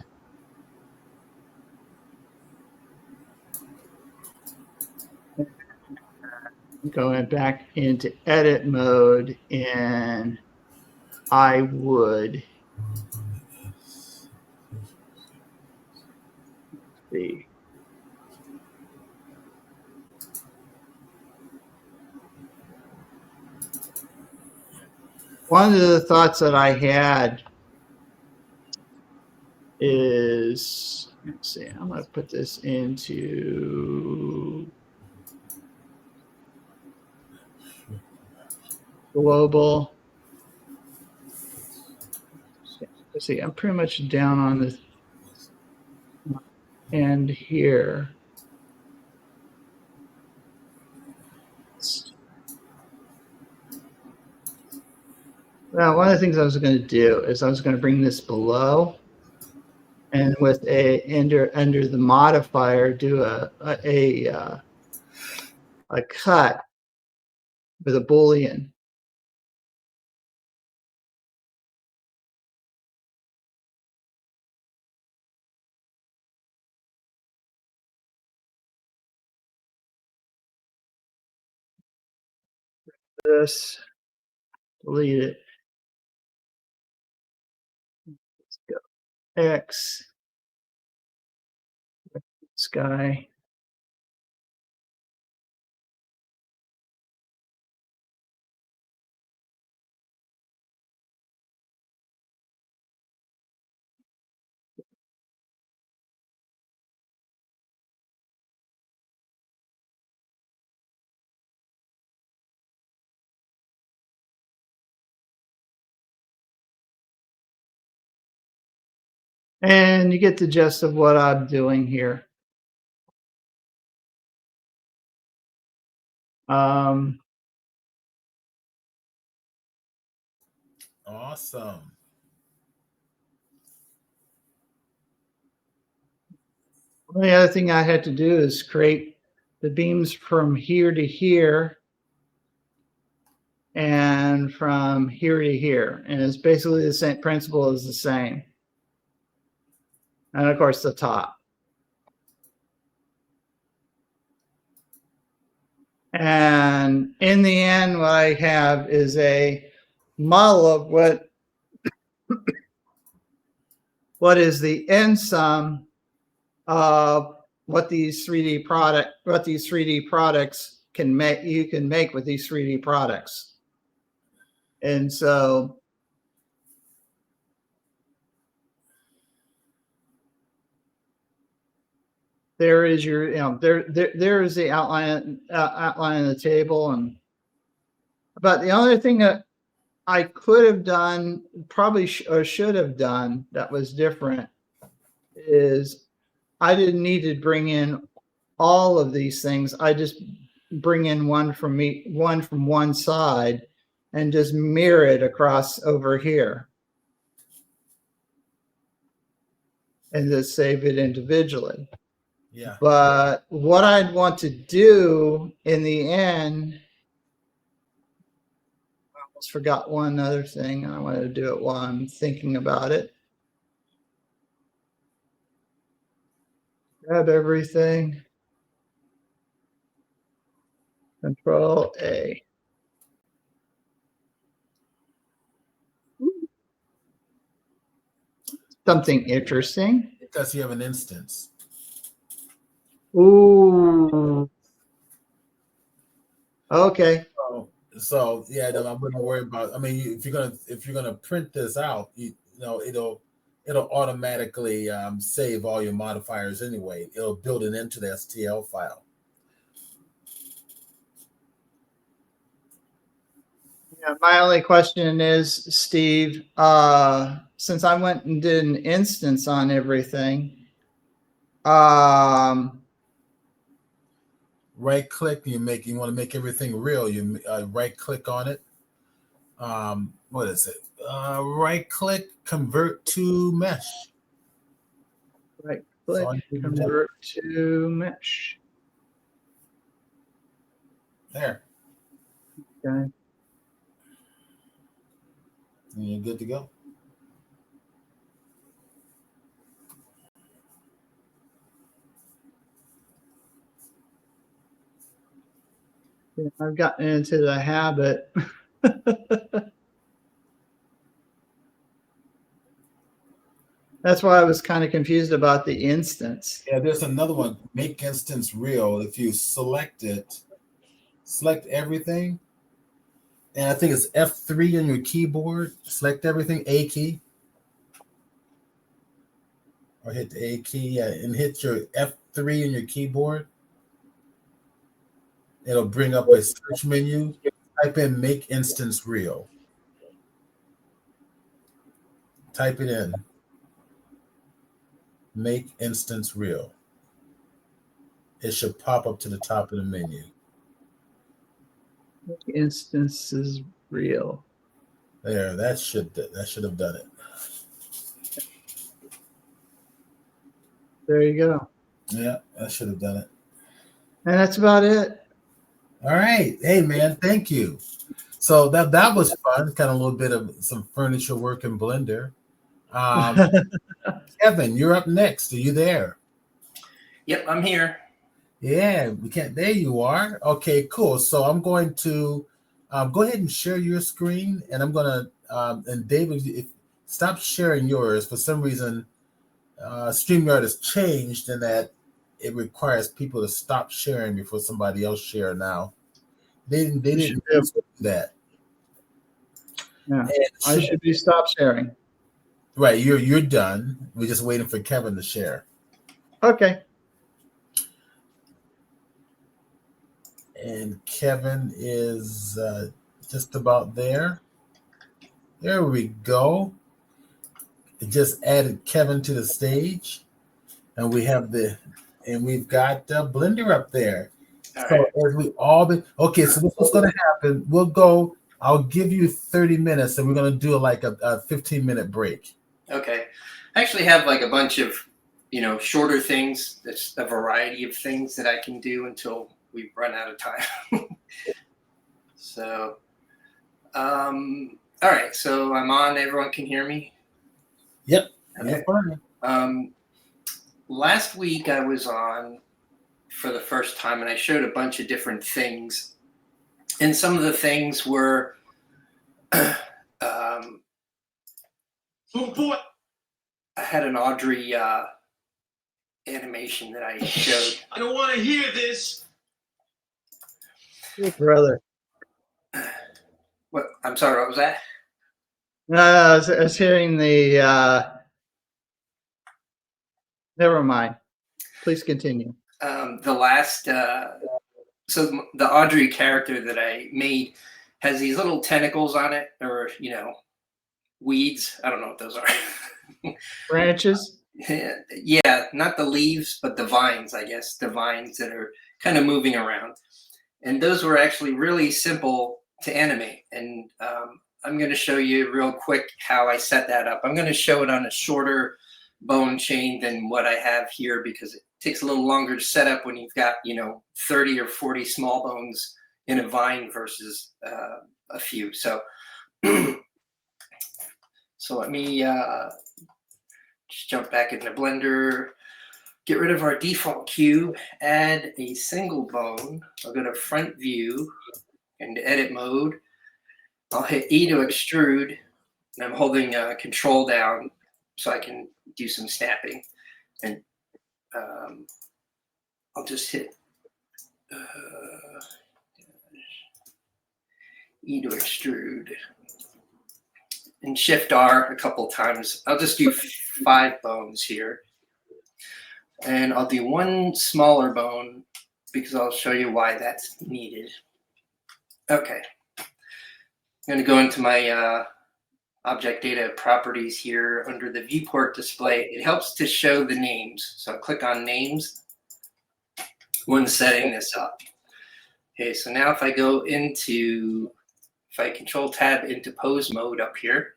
Going back into edit mode, and I would see. One of the thoughts that I had is, let's see, I'm going to put this into global. Let's see, I'm pretty much down on this end here. Well, one of the things I was going to do is I was going to bring this below, and with a under the modifier, do a cut with a Boolean. This, delete it. Let's go X, sky. And you get the gist of what I'm doing here. Awesome. The other thing I had to do is create the beams from here to here and from here to here. And it's basically the same principle is the same. And of course the top. And in the end, what I have is a model of what is the end sum of what these 3D products can make. You can make with these 3D products. And so there is your, there is the outline of the table. And but the only thing that I could have done, probably or should have done, that was different, is I didn't need to bring in all of these things. I just bring in one from one side, and just mirror it across over here, and just save it individually. Yeah. But what I'd want to do in the end, I almost forgot one other thing. I wanted to do it while I'm thinking about it. Grab everything. Control A. Something interesting. Because you have an instance. Ooh. Okay. So yeah, I wouldn't worry about. I mean, if you're gonna print this out, it'll automatically save all your modifiers anyway. It'll build it into the STL file. Yeah, my only question is, Steve, since I went and did an instance on everything, Right click. You want to make everything real. You right click on it. What is it? Right click, convert to mesh. Right click, convert to mesh. There. Okay. And you're good to go. Yeah, I've gotten into the habit. That's why I was kind of confused about the instance. Yeah, there's another one. Make instance real. If you select it, select everything. And I think it's F3 on your keyboard. Select everything, A key. Or hit the A key, and hit your F3 on your keyboard. It'll bring up a search menu. Type in make instance real. Type it in. Make instance real. It should pop up to the top of the menu. Make instances real. There, that should have done it. There you go. Yeah, that should have done it. And that's about it. All right. Hey, man, thank you. So that was fun. Kind of a little bit of some furniture work in Blender. Kevin, you're up next. Are you there? Yep, I'm here. Yeah, we can't. There you are. Okay, cool. So I'm going to go ahead and share your screen, and I'm going to and David, stop sharing yours. For some reason, StreamYard has changed in that it requires people to stop sharing before somebody else share now. They didn't do that. Yeah, I should be stop sharing. Right, you're done. We're just waiting for Kevin to share. Okay. And Kevin is just about there. There we go. It just added Kevin to the stage, and we've got Blender up there. All so right. as we all been okay, so this is what's going to happen. We'll go. I'll give you 30 minutes, and we're going to do like a 15-minute break. Okay. I actually have like a bunch of, shorter things. That's a variety of things that I can do until we run out of time. So, all right. So I'm on. Everyone can hear me? Yep. Okay. Last week I was on for the first time, and I showed a bunch of different things. And some of the things were oh boy. I had an Audrey animation that I showed. I don't want to hear this. Hey, brother. What? I'm sorry, what was that? I was hearing the never mind. Please continue. The last so the Audrey character that I made has these little tentacles on it, or weeds. I don't know what those are. Branches? Yeah, not the leaves, but the vines, I guess. The vines that are kind of moving around. And those were actually really simple to animate. And I'm going to show you real quick how I set that up. I'm going to show it on a shorter bone chain than what I have here, because it takes a little longer to set up when you've got 30 or 40 small bones in a vine versus a few. So so let me just jump back into Blender, get rid of our default cube, add a single bone. I'll go to front view and edit mode. I'll hit E to extrude, and I'm holding control down so I can do some snapping. And I'll just hit E to extrude and Shift R a couple times. I'll just do 5 bones here. And I'll do one smaller bone because I'll show you why that's needed. Okay. I'm going to go into my object data properties here under the viewport display, it helps to show the names. So click on names when setting this up. Okay, so now if I go into, if I control tab into pose mode up here,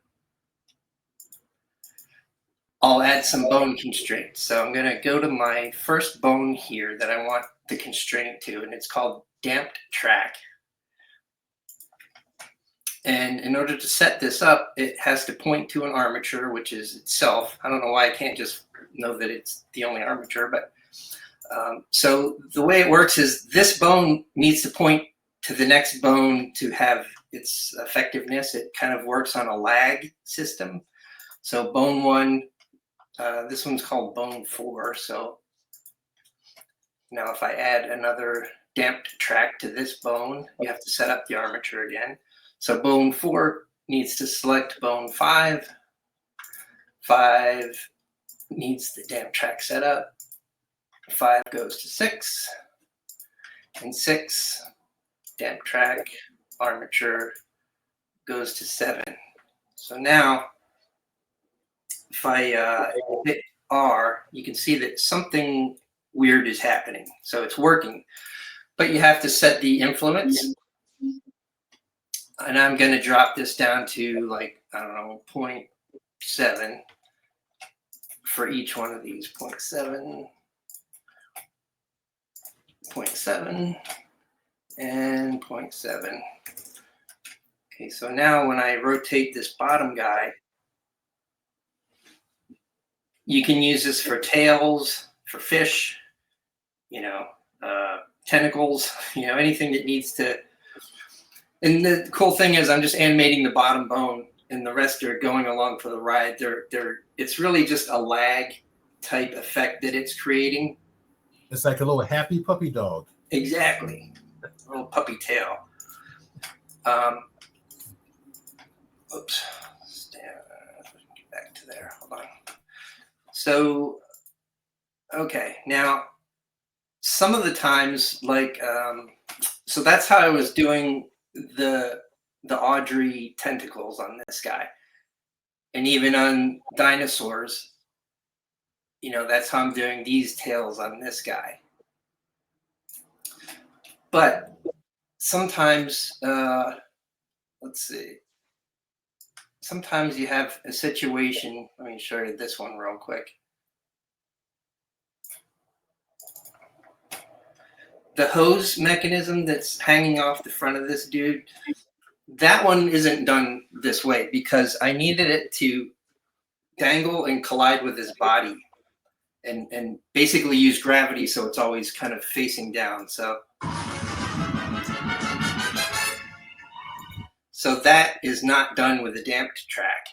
I'll add some bone constraints. So I'm going to go to my first bone here that I want the constraint to, and it's called damped track. And in order to set this up, it has to point to an armature, which is itself. I don't know why I can't just know that it's the only armature, but so the way it works is this bone needs to point to the next bone to have its effectiveness. It kind of works on a lag system. So bone 1, this one's called bone 4. So now if I add another damped track to this bone, you have to set up the armature again. So bone 4 needs to select bone 5. 5 needs the damp track setup. 5 goes to 6. And 6, damp track, armature, goes to 7. So now, if I hit R, you can see that something weird is happening. So it's working. But you have to set the influence. And I'm going to drop this down to, like, I don't know, 0.7 for each one of these. 0.7, 0.7, and 0.7. Okay, so now when I rotate this bottom guy, you can use this for tails, for fish, you know, tentacles, you know, anything that needs to. And the cool thing is I'm just animating the bottom bone and the rest are going along for the ride. It's really just a lag type effect that it's creating. It's like a little happy puppy dog. Exactly. A little puppy tail. Oops. Get back to there. Hold on. So, okay. Now, some of the times, like, so that's how I was doing the Audrey tentacles on this guy, and even on dinosaurs, you know, that's how I'm doing these tails on this guy. But sometimes, let's see, sometimes you have a situation. Let me show you this one real quick. The hose mechanism that's hanging off the front of this dude, that one isn't done this way because I needed it to dangle and collide with his body and basically use gravity so it's always kind of facing down. So that is not done with a damped track.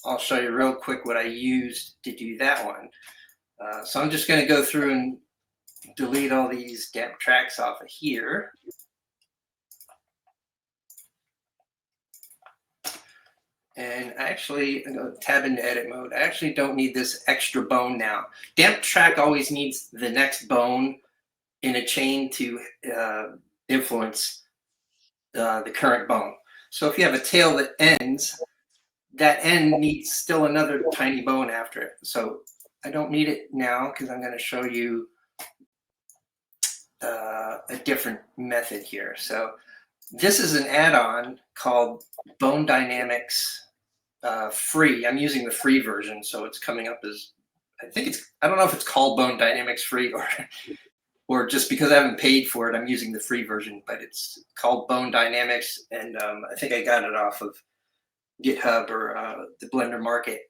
I'll show you real quick what I used to do that one. So I'm just going to go through and delete all these damp tracks off of here. And actually, I'm going to tab into edit mode. I actually don't need this extra bone now. Damp track always needs the next bone in a chain to influence the current bone. So if you have a tail that ends, that end needs still another tiny bone after it. So I don't need it now because I'm going to show you a different method here. So this is an add-on called Bone Dynamics Free. I'm using the free version, so it's coming up as, I don't know if it's called Bone Dynamics Free or just because I haven't paid for it, I'm using the free version, but it's called Bone Dynamics, and I think I got it off of GitHub or the Blender Market.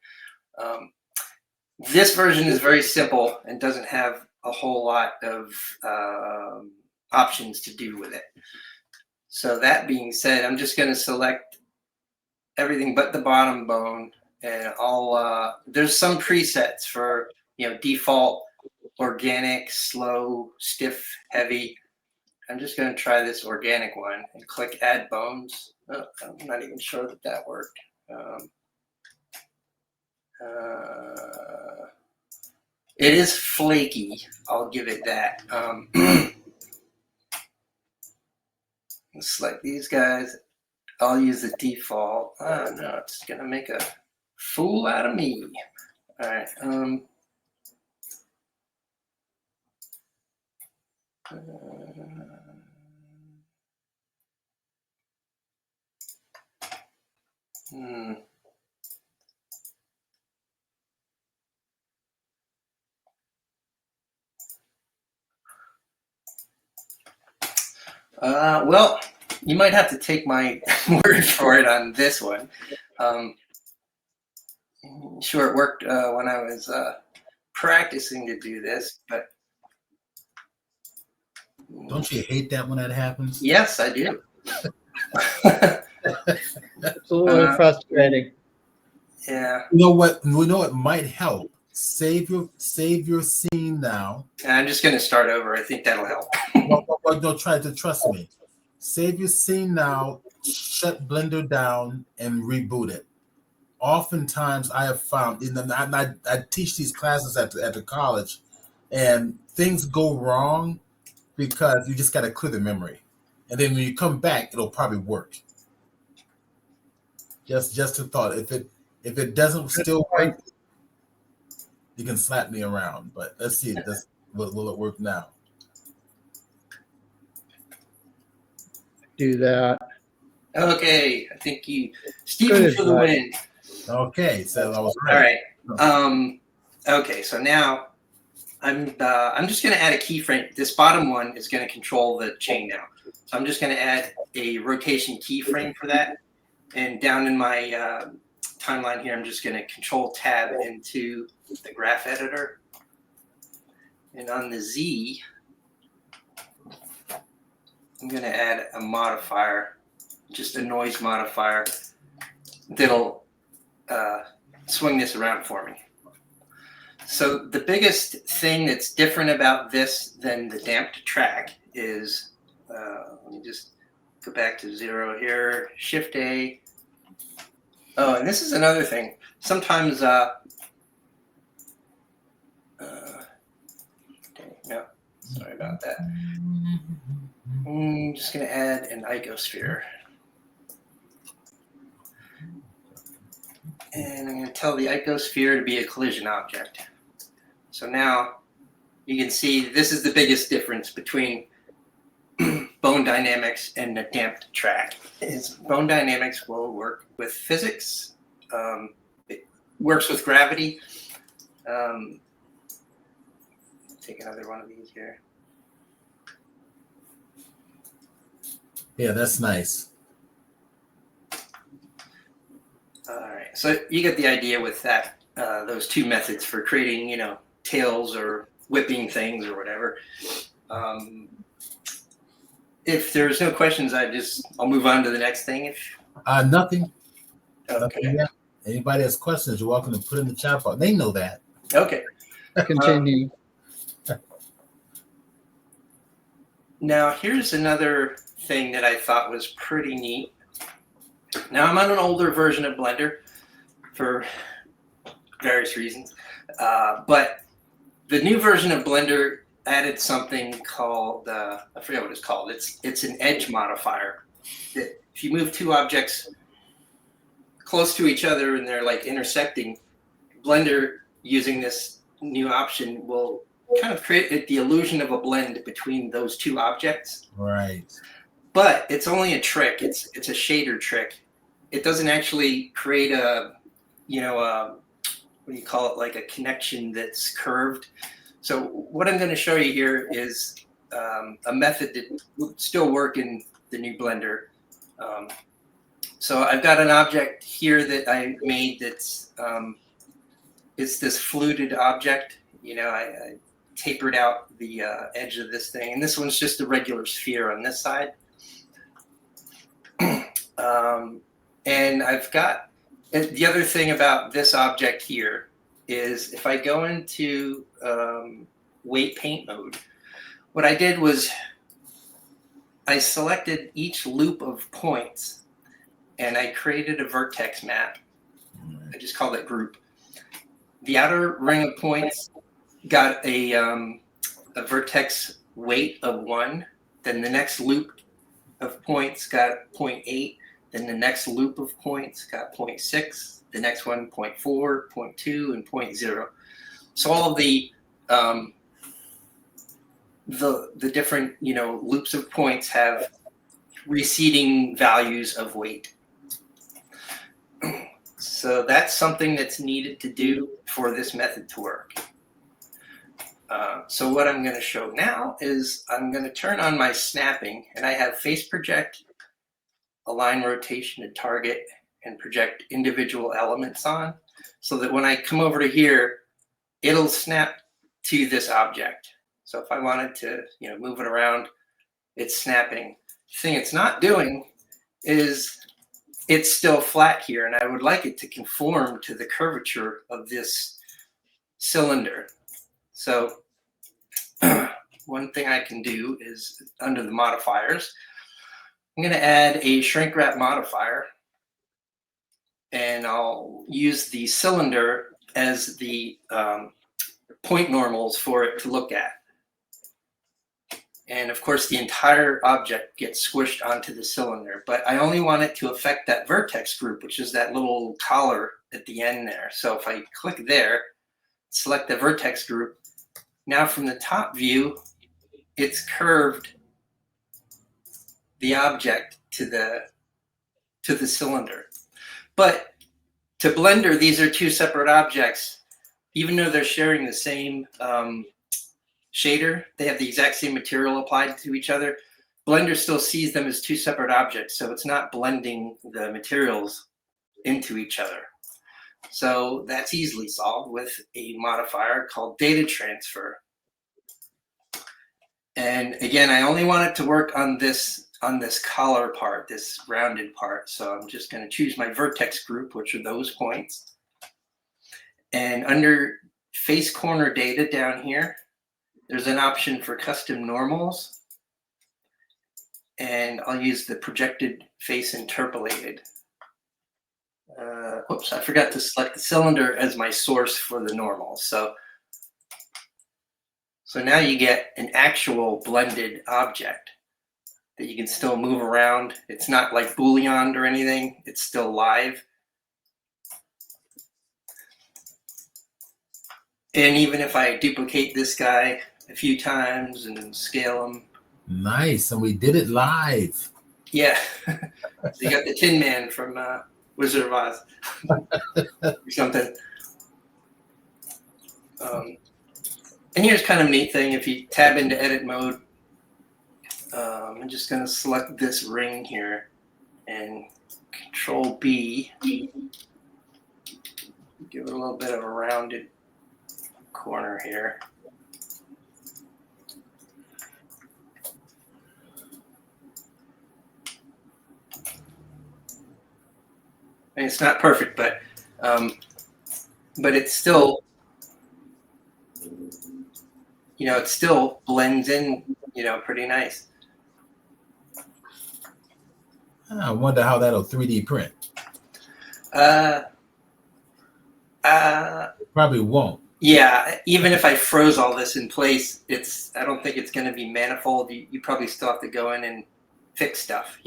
This version is very simple and doesn't have a whole lot of options to do with it. So that being said, I'm just going to select everything but the bottom bone, and I'll there's some presets for, you know, default, organic, slow, stiff, heavy. I'm just going to try this organic one and click add bones. Oh, I'm not even sure that worked. It is flaky, I'll give it that. Let's select these guys. I'll use the default. Oh no, it's gonna make a fool out of me. All right. Well, you might have to take my word for it on this one. Sure, it worked when I was practicing to do this, but don't you hate that when that happens? Yes, I do. It's a little frustrating. Yeah. You know what? We know it might help. Save your scene now. I'm just going to start over. I think that'll help. No, try to trust me. Save your scene now. Shut Blender down and reboot it. Oftentimes, I have found, I teach these classes at the college, and things go wrong because you just got to clear the memory, and then when you come back, it'll probably work. Just a thought. If it doesn't still work, you can slap me around. But let's see. Will it work now? Do that. Okay, I think Stephen for the win. Okay, so I was right. All right. Okay, so now I'm just going to add a keyframe. This bottom one is going to control the chain now. So I'm just going to add a rotation keyframe for that. And down in my timeline here, I'm just going to Control Tab into the graph editor. And on the Z, I'm going to add a modifier, just a noise modifier that'll swing this around for me. So the biggest thing that's different about this than the damped track is, let me just go back to 0 here, Shift A. Oh, and this is another thing. Sometimes, okay, no, sorry about that. I'm just going to add an icosphere. And I'm going to tell the icosphere to be a collision object. So now you can see this is the biggest difference between bone dynamics and the damped track. Bone dynamics will work with physics. It works with gravity. Take another one of these here. Yeah, that's nice. All right, so you get the idea with that. Those two methods for creating, tails or whipping things or whatever. If there's no questions, I'll move on to the next thing. Nothing. Okay. Yeah. Anybody has questions, you're welcome to put in the chat box. They know that. Okay. Continue. Now, here's another thing that I thought was pretty neat. Now, I'm on an older version of Blender for various reasons, but the new version of Blender added something called, I forget what it's called. It's an edge modifier. That if you move two objects close to each other and they're like intersecting, Blender using this new option will kind of create the illusion of a blend between those two objects. Right. But it's only a trick. It's a shader trick. It doesn't actually create a, what do you call it, like a connection that's curved. So what I'm going to show you here is a method that will still work in the new Blender. So I've got an object here that I made that's it's this fluted object. I tapered out the edge of this thing, and this one's just a regular sphere on this side. And I've got the other thing about this object here is if I go into weight paint mode, what I did was I selected each loop of points and I created a vertex map. I just called it group. The outer ring of points got a vertex weight of 1. Then the next loop of points got 0.8. Then the next loop of points got 0.6, the next one 0.4, 0.2, and 0.0. So all of the different loops of points have receding values of weight. So that's something that's needed to do for this method to work. So what I'm going to show now is I'm going to turn on my snapping, and I have face project, align rotation to target, and project individual elements on, so that when I come over to here, it'll snap to this object. So if I wanted to move it around, it's snapping. The thing it's not doing is it's still flat here, and I would like it to conform to the curvature of this cylinder. So one thing I can do is, under the modifiers, I'm going to add a shrink wrap modifier, and I'll use the cylinder as the point normals for it to look at. And of course, the entire object gets squished onto the cylinder, but I only want it to affect that vertex group, which is that little collar at the end there. So if I click there, select the vertex group, now from the top view, it's curved the object to the cylinder. But to Blender, these are two separate objects. Even though they're sharing the same shader, they have the exact same material applied to each other, Blender still sees them as two separate objects, so it's not blending the materials into each other. So that's easily solved with a modifier called data transfer. And again, I only want it to work on this collar part, this rounded part. So I'm just going to choose my vertex group, which are those points. And under face corner data down here, there's an option for custom normals. And I'll use the projected face interpolated. Whoops, I forgot to select the cylinder as my source for the normals. So now you get an actual blended object that you can still move around. It's not like Booleaned or anything. It's still live. And even if I duplicate this guy a few times and scale him. Nice, and we did it live. Yeah, you got the Tin Man from Wizard of Oz or something. And here's kind of a neat thing. If you tab into edit mode, I'm just going to select this ring here and Control B. Give it a little bit of a rounded corner here. And it's not perfect, but it's still, it still blends in, pretty nice. I wonder how that'll 3D print. Probably won't. Yeah, even if I froze all this in place, I don't think it's going to be manifold. You probably still have to go in and fix stuff,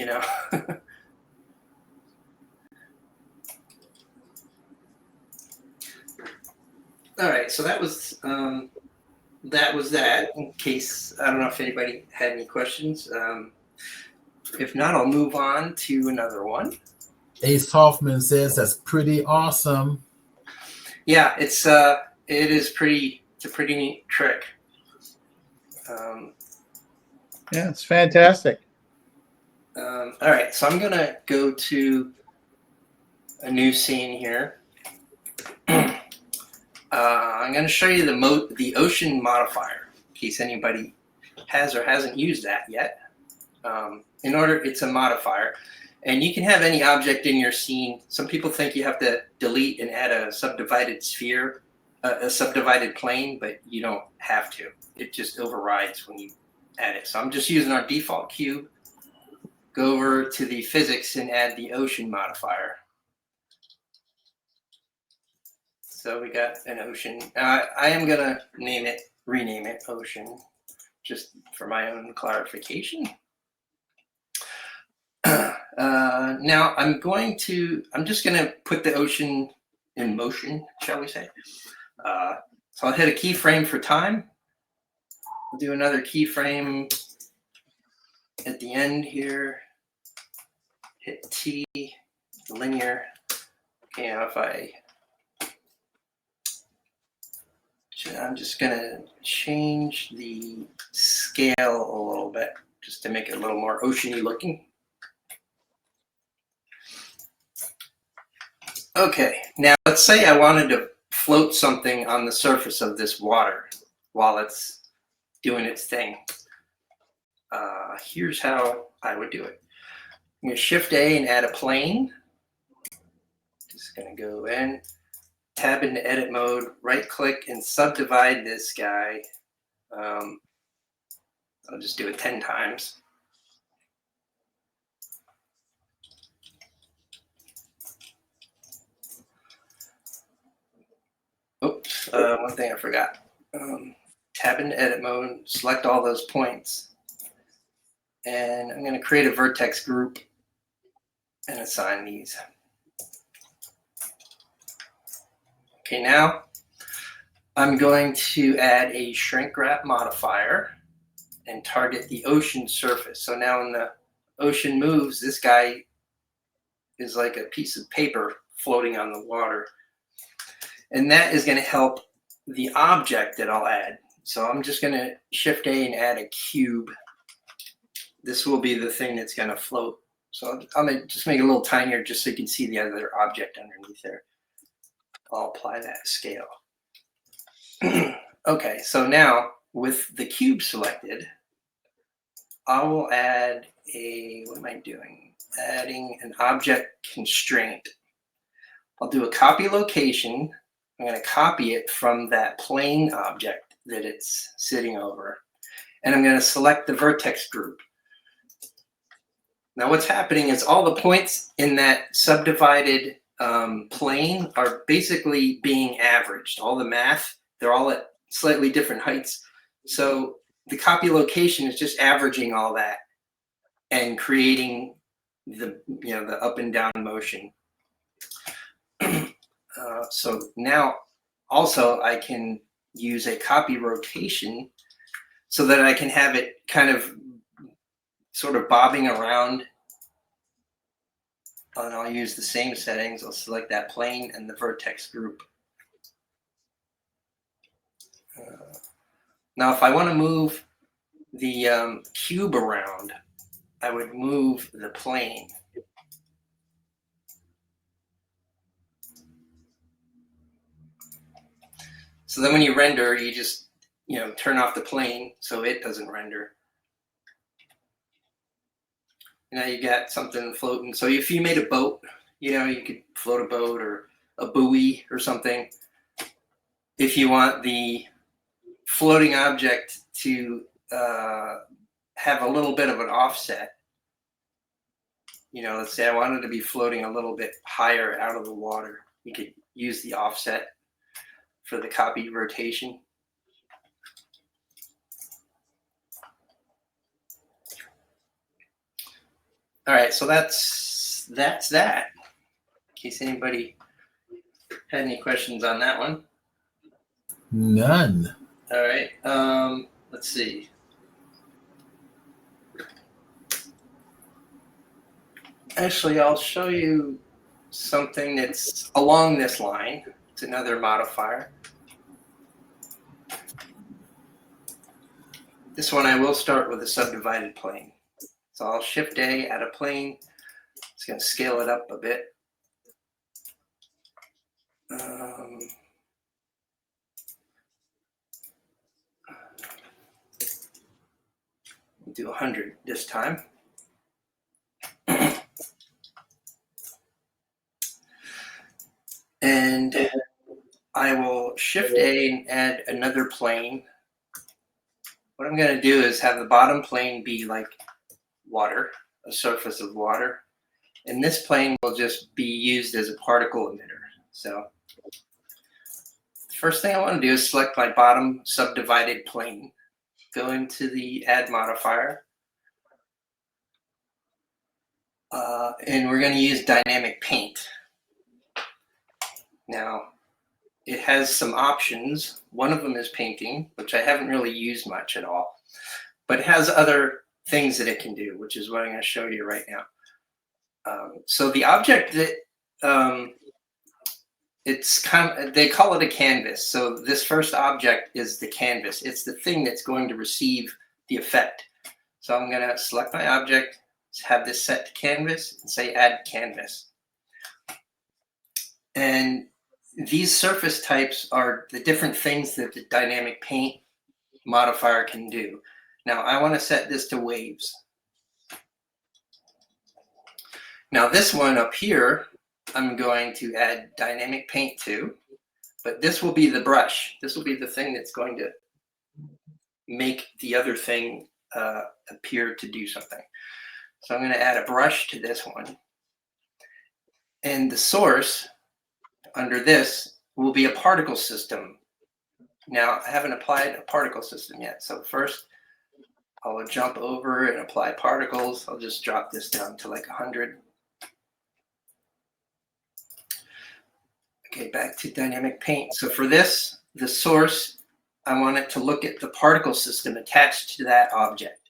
All right, so that was that. In case, I don't know if anybody had any questions. If not, I'll move on to another one. Ace Hoffman says that's pretty awesome. Yeah, it's a pretty neat trick. Yeah, it's fantastic. All right, so I'm gonna go to a new scene here. I'm going to show you the ocean modifier, in case anybody has or hasn't used that yet. It's a modifier, and you can have any object in your scene. Some people think you have to delete and add a subdivided sphere, a subdivided plane, but you don't have to. It just overrides when you add it. So I'm just using our default cube. Go over to the physics and add the ocean modifier. So we got an ocean. I am going to rename it ocean, just for my own clarification. Now I'm just going to put the ocean in motion, shall we say. So I'll hit a keyframe for time. I'll do another keyframe at the end here. Hit T, linear. Okay, now I'm just going to change the scale a little bit just to make it a little more oceany looking. Okay, now let's say I wanted to float something on the surface of this water while it's doing its thing. Here's how I would do it. I'm going to Shift A and add a plane. Just going to go in, tab into edit mode, right click and subdivide this guy. I'll just do it 10 times. Oops, one thing I forgot. Tab into edit mode, select all those points. And I'm going to create a vertex group and assign these. Okay, now I'm going to add a shrink wrap modifier and target the ocean surface. So now when the ocean moves, this guy is like a piece of paper floating on the water. And that is going to help the object that I'll add. So I'm just going to Shift A and add a cube. This will be the thing that's going to float. So I'm going to just make it a little tinier just so you can see the other object underneath there. I'll apply that scale. Okay, so now with the cube selected, I will add what am I doing? Adding an object constraint. I'll do a copy location. I'm going to copy it from that plane object that it's sitting over. And I'm going to select the vertex group. Now what's happening is all the points in that subdivided plane are basically being averaged. All the math, they're all at slightly different heights. So the copy location is just averaging all that and creating the up and down motion. So now also I can use a copy rotation so that I can have it kind of sort of bobbing around. And I'll use the same settings. I'll select that plane and the vertex group. Now, if I want to move the cube around, I would move the plane. So then when you render, you just turn off the plane so it doesn't render. Now you got something floating. So if you made a boat, you could float a boat or a buoy or something. If you want the floating object to have a little bit of an offset, let's say I wanted to be floating a little bit higher out of the water, you could use the offset for the copy rotation. All right, so that's that. In case anybody had any questions on that one. None. All right, let's see. Actually, I'll show you something that's along this line. It's another modifier. This one I will start with a subdivided plane. So I'll Shift A, add a plane. It's going to scale it up a bit. We'll do 100 this time. And I will Shift A and add another plane. What I'm going to do is have the bottom plane be like water, a surface of water. And this plane will just be used as a particle emitter. So the first thing I want to do is select my bottom subdivided plane. Go into the add modifier. and we're going to use dynamic paint. Now, it has some options. One of them is painting, which I haven't really used much at all, but it has other things that it can do, which is what I'm going to show you right now. So the object that they call it a canvas. So this first object is the canvas. It's the thing that's going to receive the effect. So I'm going to select my object, have this set to canvas, and say add canvas. And these surface types are the different things that the dynamic paint modifier can do. Now I want to set this to waves. Now this one up here, I'm going to add dynamic paint to, but this will be the brush. This will be the thing that's going to make the other thing appear to do something. So I'm going to add a brush to this one. And the source under this will be a particle system. Now I haven't applied a particle system yet. So first I'll jump over and apply particles. I'll just drop this down to like 100. Okay, back to dynamic paint. So for this, the source, I want it to look at the particle system attached to that object.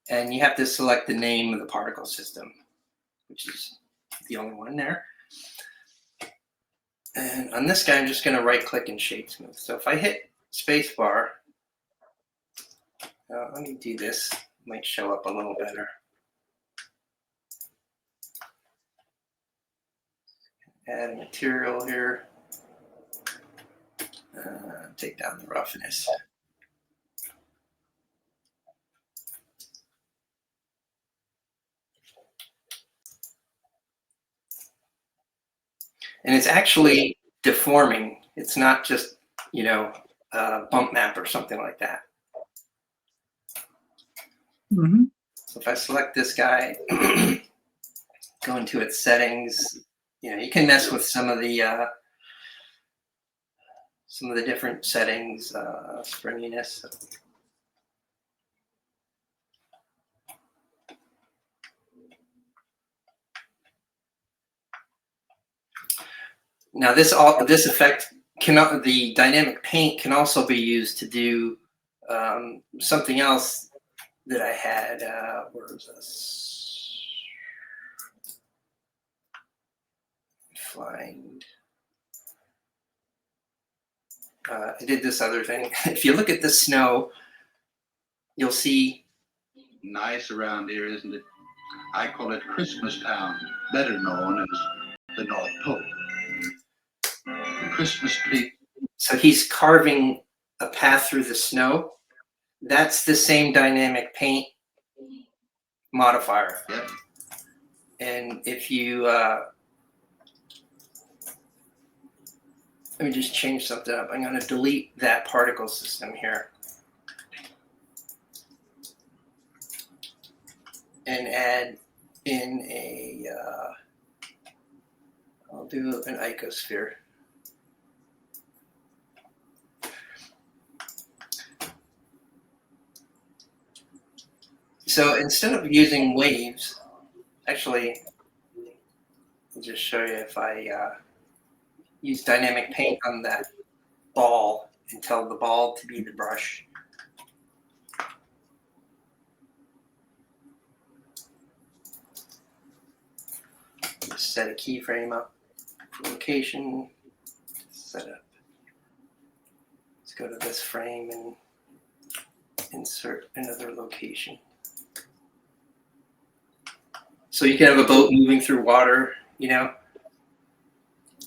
And you have to select the name of the particle system, which is the only one there. And on this guy, I'm just going to right click and shade smooth. So if I hit spacebar, let me do this, it might show up a little better. Add a material here, take down the roughness. And it's actually deforming. It's not just, you know, bump map or something like that. Mm-hmm. So if I select this guy, go into its settings, you know, you can mess with some of the different settings, springiness. Now this effect cannot, the dynamic paint can also be used to do something else that I had. Where is this? Find. I did this other thing. If you look at the snow, you'll see. Nice around here, isn't it? I call it Christmas Town, better known as the North Pole. The Christmas tree. So he's carving a path through the snow. That's the same dynamic paint modifier. Yep. And if you let me just change something up. I'm going to delete that particle system here and add in a, I'll do an icosphere. So instead of using waves, actually, I'll just show you if I use dynamic paint on that ball and tell the ball to be the brush. Just set a keyframe up for location, set up. Let's go to this frame and insert another location. So you can have a boat moving through water, you know,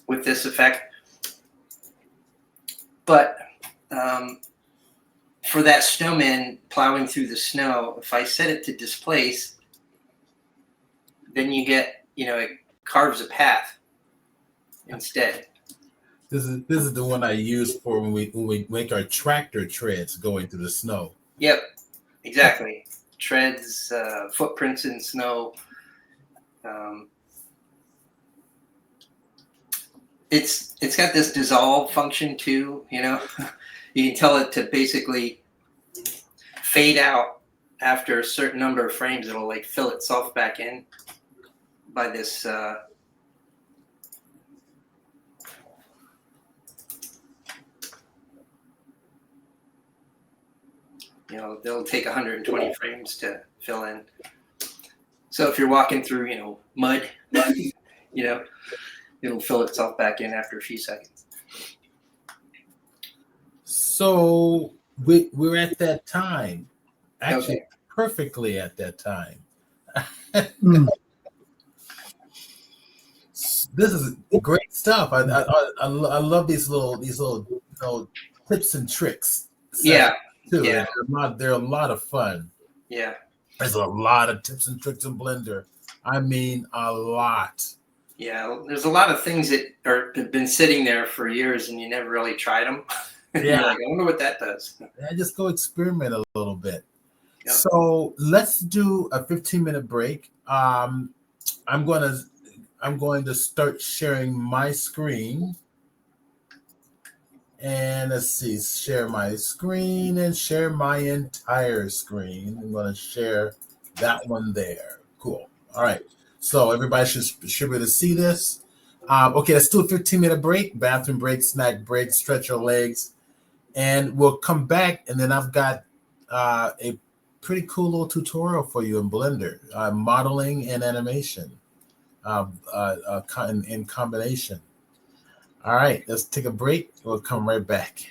with this effect. But for that snowman plowing through the snow, if I set it to displace, then you get, you know, it carves a path instead. This is the one I use for when we make our tractor treads going through the snow. Yep, exactly. Treads, footprints in snow. It's got this dissolve function too, you know. You can tell it to basically fade out after a certain number of frames. It'll like fill itself back in. by this. They'll take 120 frames to fill in. So if you're walking through, mud, it'll fill itself back in after a few seconds. So we're at that time, actually perfectly at that time. This is great stuff. I love these little tips and tricks. Yeah, too. Yeah. They're a lot of fun. Yeah, there's a lot of tips and tricks in Blender. I mean, a lot. Yeah, there's a lot of things that have been sitting there for years, and you never really tried them. Yeah, You're like, I wonder what that does. Yeah, just go experiment a little bit. Yep. So let's do a 15-minute break. I'm going to start sharing my screen. And let's see, share my screen and share my entire screen. I'm going to share that one there. Cool. All right. So everybody should be able to see this. Okay, let's do a 15-minute break, bathroom break, snack break, stretch your legs. And we'll come back, and then I've got a pretty cool little tutorial for you in Blender, modeling and animation in combination. All right, let's take a break. We'll come right back.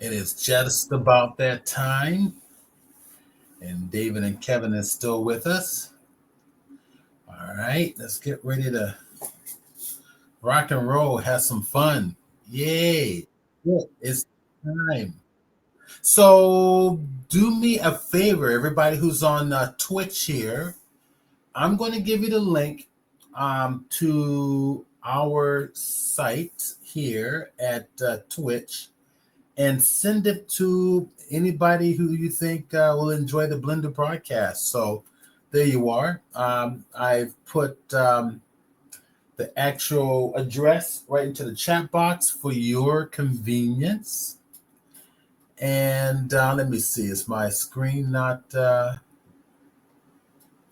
It is just about that time. And David and Kevin is still with us. All right, let's get ready to rock and roll, have some fun. Yay. It's time. So do me a favor, everybody who's on Twitch here. I'm going to give you the link to our site here at Twitch and send it to anybody who you think will enjoy the Blender broadcast. So there you are. I've put the actual address right into the chat box for your convenience. And let me see, is my screen not, for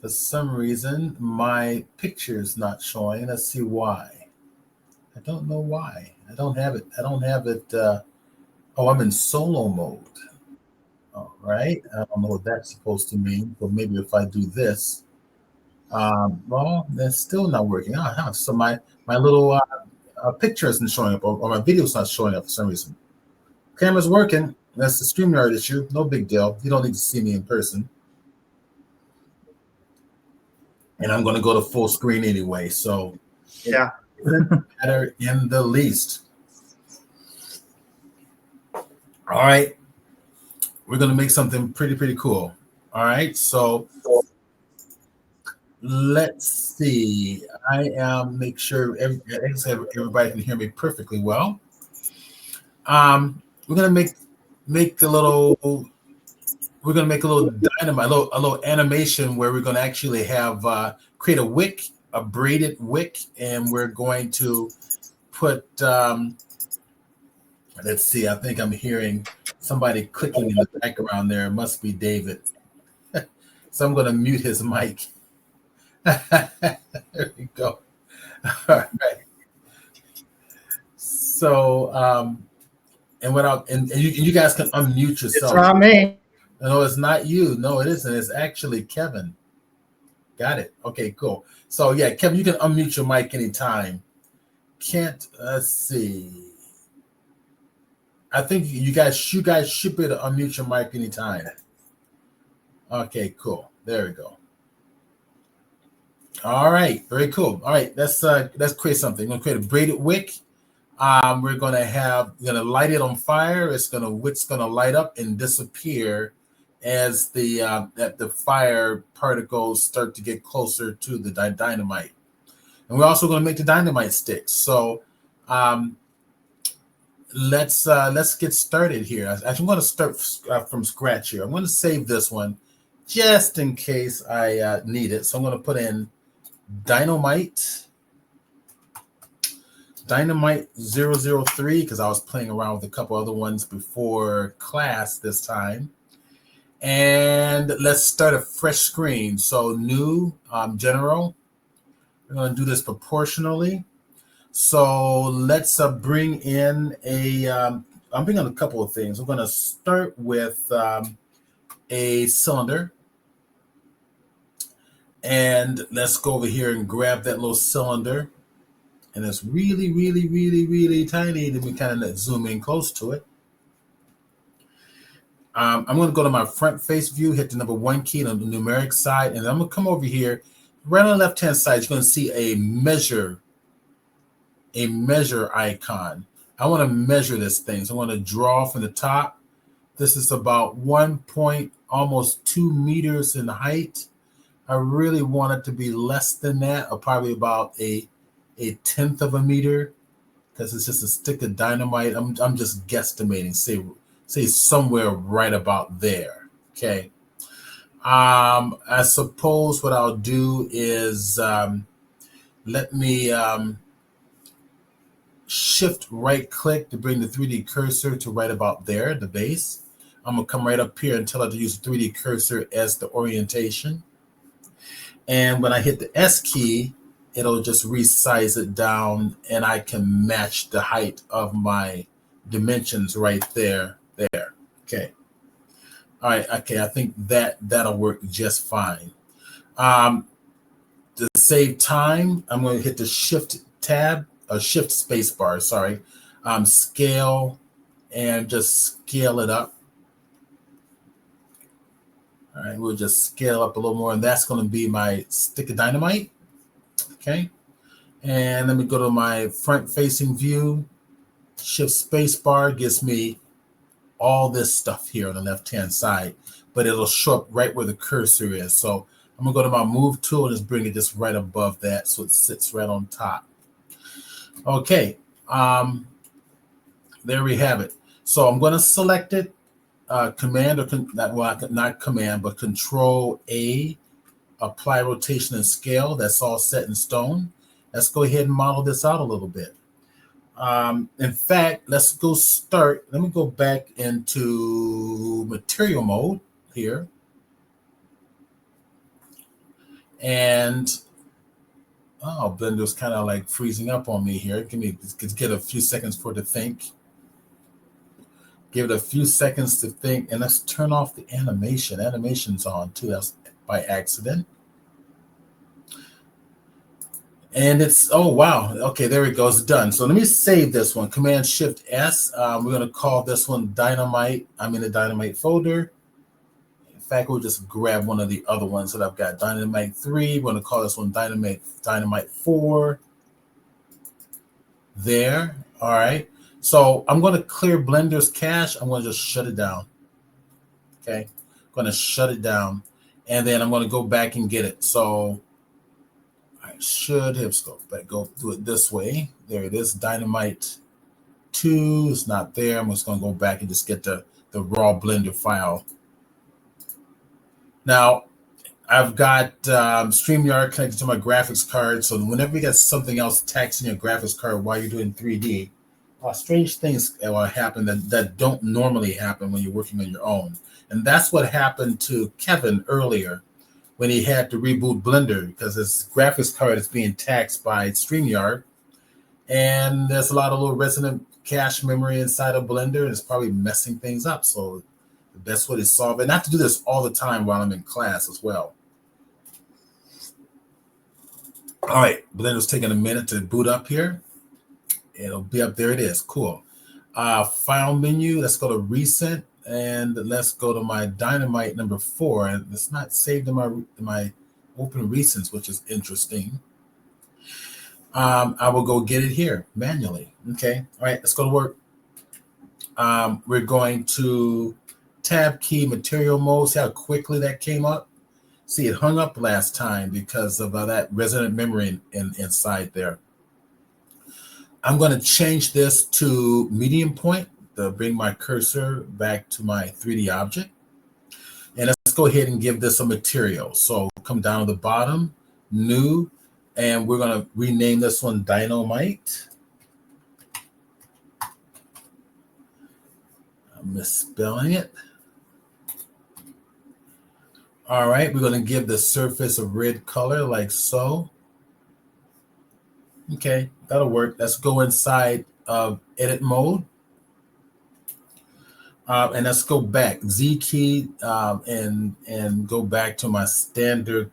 some reason, my picture is not showing. Let's see why. I don't know why. I don't have it. Oh, I'm in solo mode. All right. I don't know what that's supposed to mean, but maybe if I do this, well, that's still not working. So my little picture isn't showing up, or my video's not showing up for some reason. Camera's working. That's the StreamYard issue. No big deal. You don't need to see me in person. And I'm going to go to full screen anyway. So yeah, it doesn't matter in the least. All right. We're going to make something pretty cool. All right. So let's see. Make sure everybody can hear me perfectly well. We're going to make a little dynamite, a little animation where we're going to actually have create a wick, a braided wick, and we're going to put. Let's see. I think I'm hearing somebody clicking in the background there. It must be David. So I'm going to mute his mic. There we go. All right. So, and you guys can unmute yourself. It's not me. No, it's not you. No, it isn't. It's actually Kevin. Got it. Okay, cool. So yeah, Kevin, you can unmute your mic anytime. Let's see. I think you guys should be able to unmute your mic anytime. Okay, cool. There we go. All right, very cool. All right, let's create something. We're gonna create a braided wick. We're gonna light it on fire. It's gonna light up and disappear as the fire particles start to get closer to the dynamite. And we're also going to make the dynamite sticks. So let's get started here. I'm going to start from scratch here. I'm going to save this one just in case I need it. So I'm going to put in Dynamite 003 because I was playing around with a couple other ones before class this time. And let's start a fresh screen. So new, general. We're going to do this proportionally. So let's bring in I'm bringing a couple of things. We're going to start with a cylinder. And let's go over here and grab that little cylinder. And it's really, really, really, really tiny. Let me kind of zoom in close to it. I'm going to go to my front face view, hit the number 1 key on the numeric side, and I'm going to come over here. Right on the left-hand side, you're going to see a measure icon. I want to measure this thing. So I want to draw from the top. This is about almost 2 meters in height. I really want it to be less than that, or probably about a tenth of a meter, because it's just a stick of dynamite. I'm just guesstimating, say somewhere right about there. Okay. I suppose what I'll do is let me shift right click to bring the 3D cursor to right about there, the base. I'm gonna come right up here and tell it to use the 3D cursor as the orientation. And when I hit the S key, it'll just resize it down and I can match the height of my dimensions right there. Okay. All right. Okay. I think that'll work just fine. To save time, I'm going to hit the shift tab, or shift space bar, sorry. Scale and just scale it up. All right, we'll just scale up a little more, and that's going to be my stick of dynamite. Okay, and let me go to my front-facing view. Shift space bar gives me all this stuff here on the left-hand side, but it'll show up right where the cursor is. So I'm going to go to my move tool and just bring it just right above that so it sits right on top. Okay, there we have it. So I'm going to select it. Command or not command, but Control A, apply rotation and scale. That's all set in stone. Let's go ahead and model this out a little bit. In fact, let's go start. Let me go back into material mode here. And Blender's kind of like freezing up on me here. Get a few seconds for it to think. Give it a few seconds to think, and let's turn off the animation. Animation's on too. That's by accident. And it's, oh, wow. Okay, there it goes. Done. So let me save this one. Command Shift S. We're going to call this one Dynamite. I'm in the Dynamite folder. In fact, we'll just grab one of the other ones that I've got. Dynamite 3. We're going to call this one Dynamite 4. There. All right. So I'm going to clear Blender's cache. I'm going to just shut it down. Okay. I'm going to shut it down. And then I'm going to go back and get it. So I should have go do it this way. There it is. Dynamite 2 is not there. I'm just going to go back and just get the raw Blender file. Now, I've got StreamYard connected to my graphics card. So whenever you get something else taxing your graphics card while you're doing 3D, strange things happen that don't normally happen when you're working on your own. And that's what happened to Kevin earlier when he had to reboot Blender because his graphics card is being taxed by StreamYard. And there's a lot of little resident cache memory inside of Blender, and it's probably messing things up. So the best way to solve it, and I have to do this all the time while I'm in class as well. All right, Blender's taking a minute to boot up here. It'll be up there. It is cool. File menu. Let's go to recent and let's go to my Dynamite number 4. And it's not saved in my open recents, which is interesting. I will go get it here manually. Okay. All right. Let's go to work. We're going to tab key material mode. See how quickly that came up. See, it hung up last time because of that resident memory inside there. I'm going to change this to medium point to bring my cursor back to my 3D object. And let's go ahead and give this a material. So come down to the bottom, new, and we're going to rename this one Dynamite. I'm misspelling it. All right, we're going to give the surface a red color like so. Okay, that'll work. Let's go inside of edit mode. And let's go back, Z key, and go back to my standard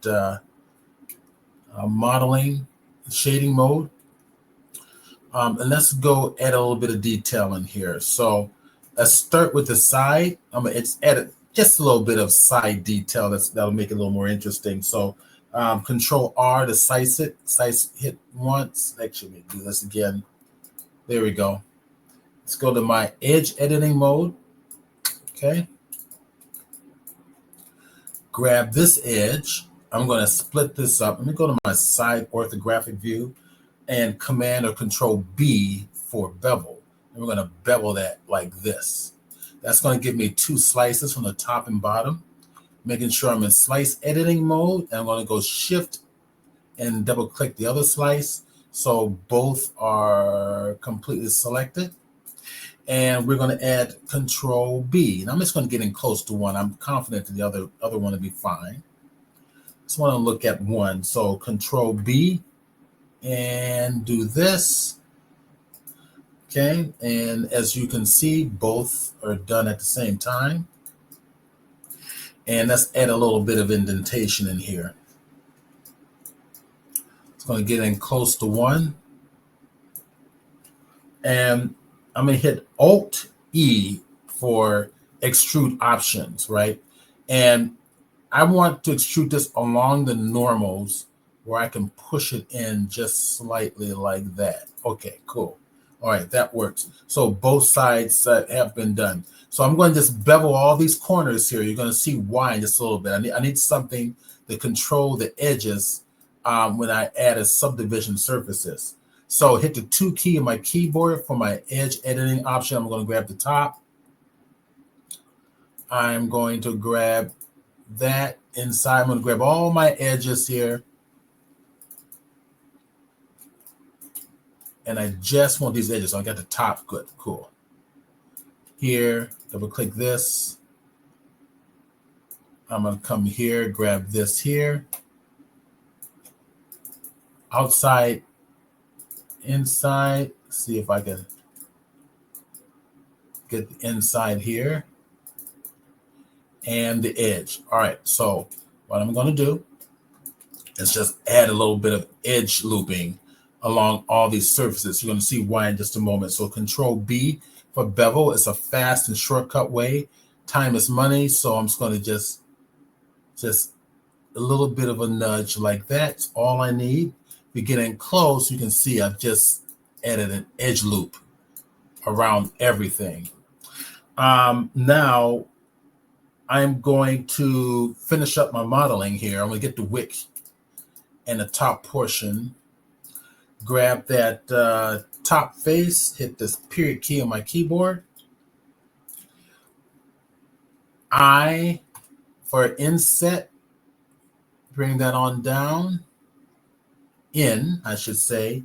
modeling, shading mode. And let's go add a little bit of detail in here. So let's start with the side. It's edit just a little bit of side detail. That'll make it a little more interesting. So Control R to size it. Size hit once. Actually, do this again. There we go. Let's go to my edge editing mode. Okay. Grab this edge. I'm going to split this up. Let me go to my side orthographic view and Command or Control B for bevel. And we're going to bevel that like this. That's going to give me 2 slices from the top and bottom. Making sure I'm in slice editing mode. And I'm going to go Shift and double click the other slice. So both are completely selected. And we're going to add Control B. And I'm just going to get in close to one. I'm confident that the other one will be fine. Just want to look at one. So Control B and do this. Okay. And as you can see, both are done at the same time. And let's add a little bit of indentation in here. It's going to get in close to one. And I'm going to hit Alt E for extrude options, right? And I want to extrude this along the normals where I can push it in just slightly like that. Okay, cool. All right, that works. So both sides have been done. So I'm going to just bevel all these corners here. You're going to see why in just a little bit. I need something to control the edges when I add a subdivision surfaces. So hit the 2 key on my keyboard for my edge editing option. I'm going to grab the top. I'm going to grab that inside. I'm going to grab all my edges here. And I just want these edges. So I got the top. Good. Cool. Here, double click this. I'm going to come here, grab this here. Outside, inside. See if I can get the inside here. And the edge. All right. So what I'm going to do is just add a little bit of edge looping along all these surfaces. You're going to see why in just a moment. So Control B for bevel. It's a fast and shortcut way. Time is money. So I'm just going to just a little bit of a nudge like that. That's all I need. If you're getting close, you can see I've just added an edge loop around everything. Now I'm going to finish up my modeling here. I'm going to get the wick and the top portion. Grab that top face, hit this period key on my keyboard. I for inset, bring that on down. In, I should say.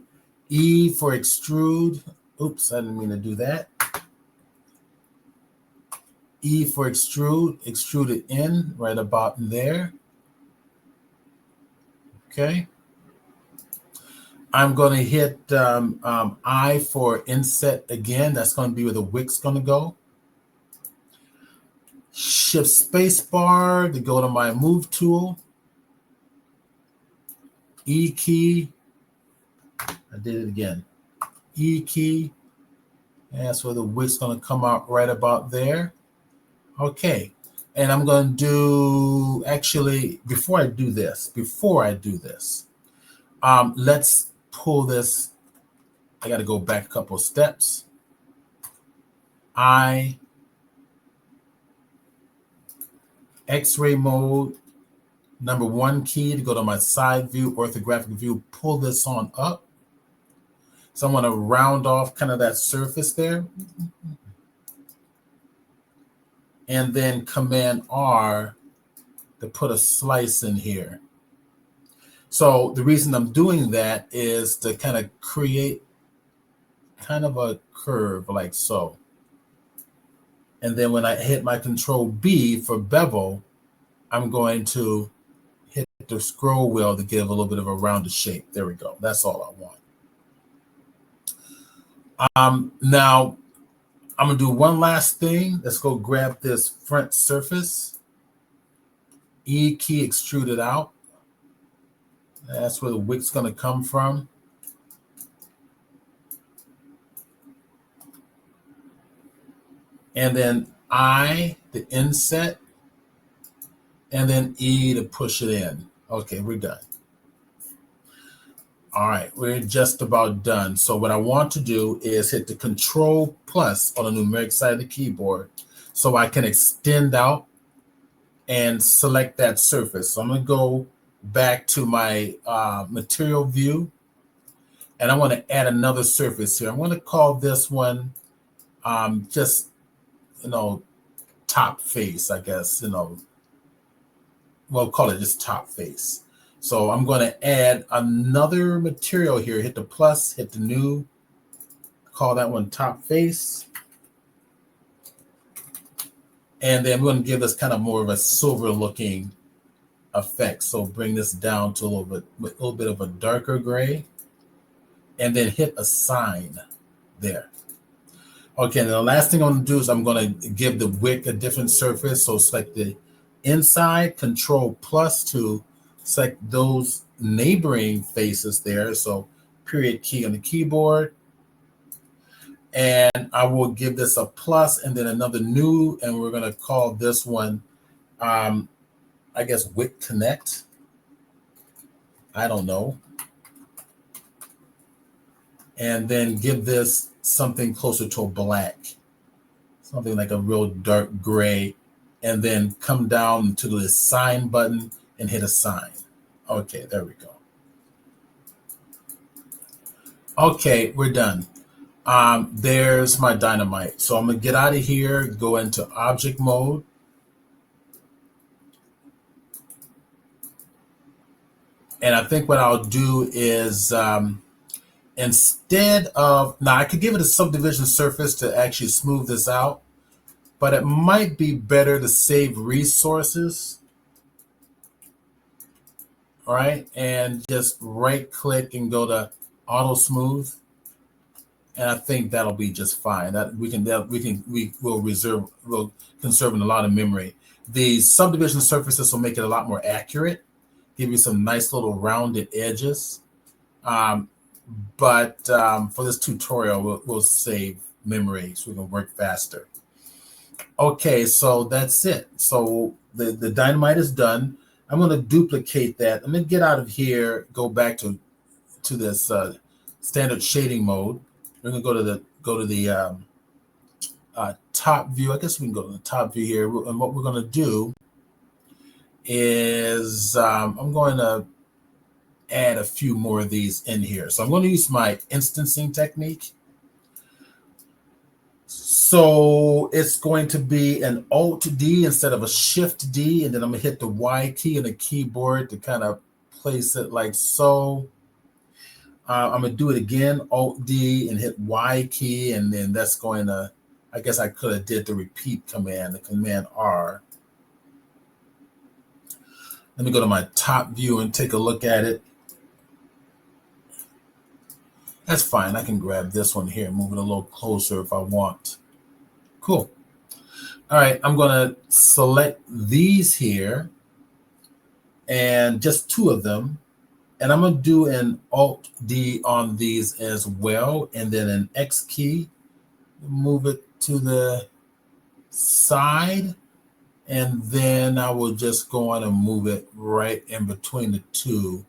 E for extrude. Oops, I didn't mean to do that. E for extrude, extrude it in right about in there. Okay. I'm going to hit I for inset again. That's going to be where the wick's going to go. Shift space bar to go to my move tool. E key. I did it again. E key. That's where the wick's going to come out right about there. Okay. And I'm going to do, actually, before I do this, let's pull this. I got to go back a couple of steps. X-ray mode, number 1 key to go to my side view, orthographic view, pull this on up. So I'm going to round off kind of that surface there. And then Command R to put a slice in here. So the reason I'm doing that is to kind of create kind of a curve like so. And then when I hit my Control B for bevel, I'm going to hit the scroll wheel to give a little bit of a rounded shape. There we go. That's all I want. Now, I'm going to do one last thing. Let's go grab this front surface. E key, extrude it out. That's where the wick's going to come from. And then I, the inset, and then E to push it in. Okay, we're done. All right, we're just about done. So what I want to do is hit the Control plus on the numeric side of the keyboard so I can extend out and select that surface. So I'm going to go back to my material view, and I want to add another surface here. I'm going to call this one just, top face, I guess, we'll call it just top face. So I'm going to add another material here. Hit the plus, hit the new, call that one top face. And then we're going to give this kind of more of a silver looking effect. So bring this down to a little bit of a darker gray. And then hit assign there. Okay, and the last thing I'm going to do is I'm going to give the wick a different surface. So select the inside, Control plus to select those neighboring faces there. So period key on the keyboard. And I will give this a plus and then another new, and we're going to call this one, I guess, Wick Connect. I don't know. And then give this something closer to a black, something like a real dark gray, and then come down to the sign button and hit assign. Okay, there we go. Okay, we're done. There's my dynamite. So I'm gonna get out of here, go into object mode. And I think what I'll do is instead of, now I could give it a subdivision surface to actually smooth this out, but it might be better to save resources. All right, and just right click and go to auto smooth. And I think that'll be just fine. That we will conserve a lot of memory. The subdivision surfaces will make it a lot more accurate, give you some nice little rounded edges. But for this tutorial, we'll save memory so we can work faster. Okay, so that's it. So the dynamite is done. I'm going to duplicate that. I'm going to get out of here, go back to this standard shading mode. We're going to go to the top view. I guess we can go to the top view here. And what we're going to do is I'm going to add a few more of these in here. So I'm going to use my instancing technique. So it's going to be an Alt D instead of a Shift D, and then I'm going to hit the Y key on the keyboard to kind of place it like so. I'm going to do it again, Alt D, and hit Y key, and then that's going to, I guess I could have did the repeat command, the Command R. Let me go to my top view and take a look at it. That's fine. I can grab this one here and move it a little closer if I want. Cool. All right, I'm going to select these here and just two of them. And I'm going to do an Alt D on these as well. And then an X key, move it to the side. And then I will just go on and move it right in between the two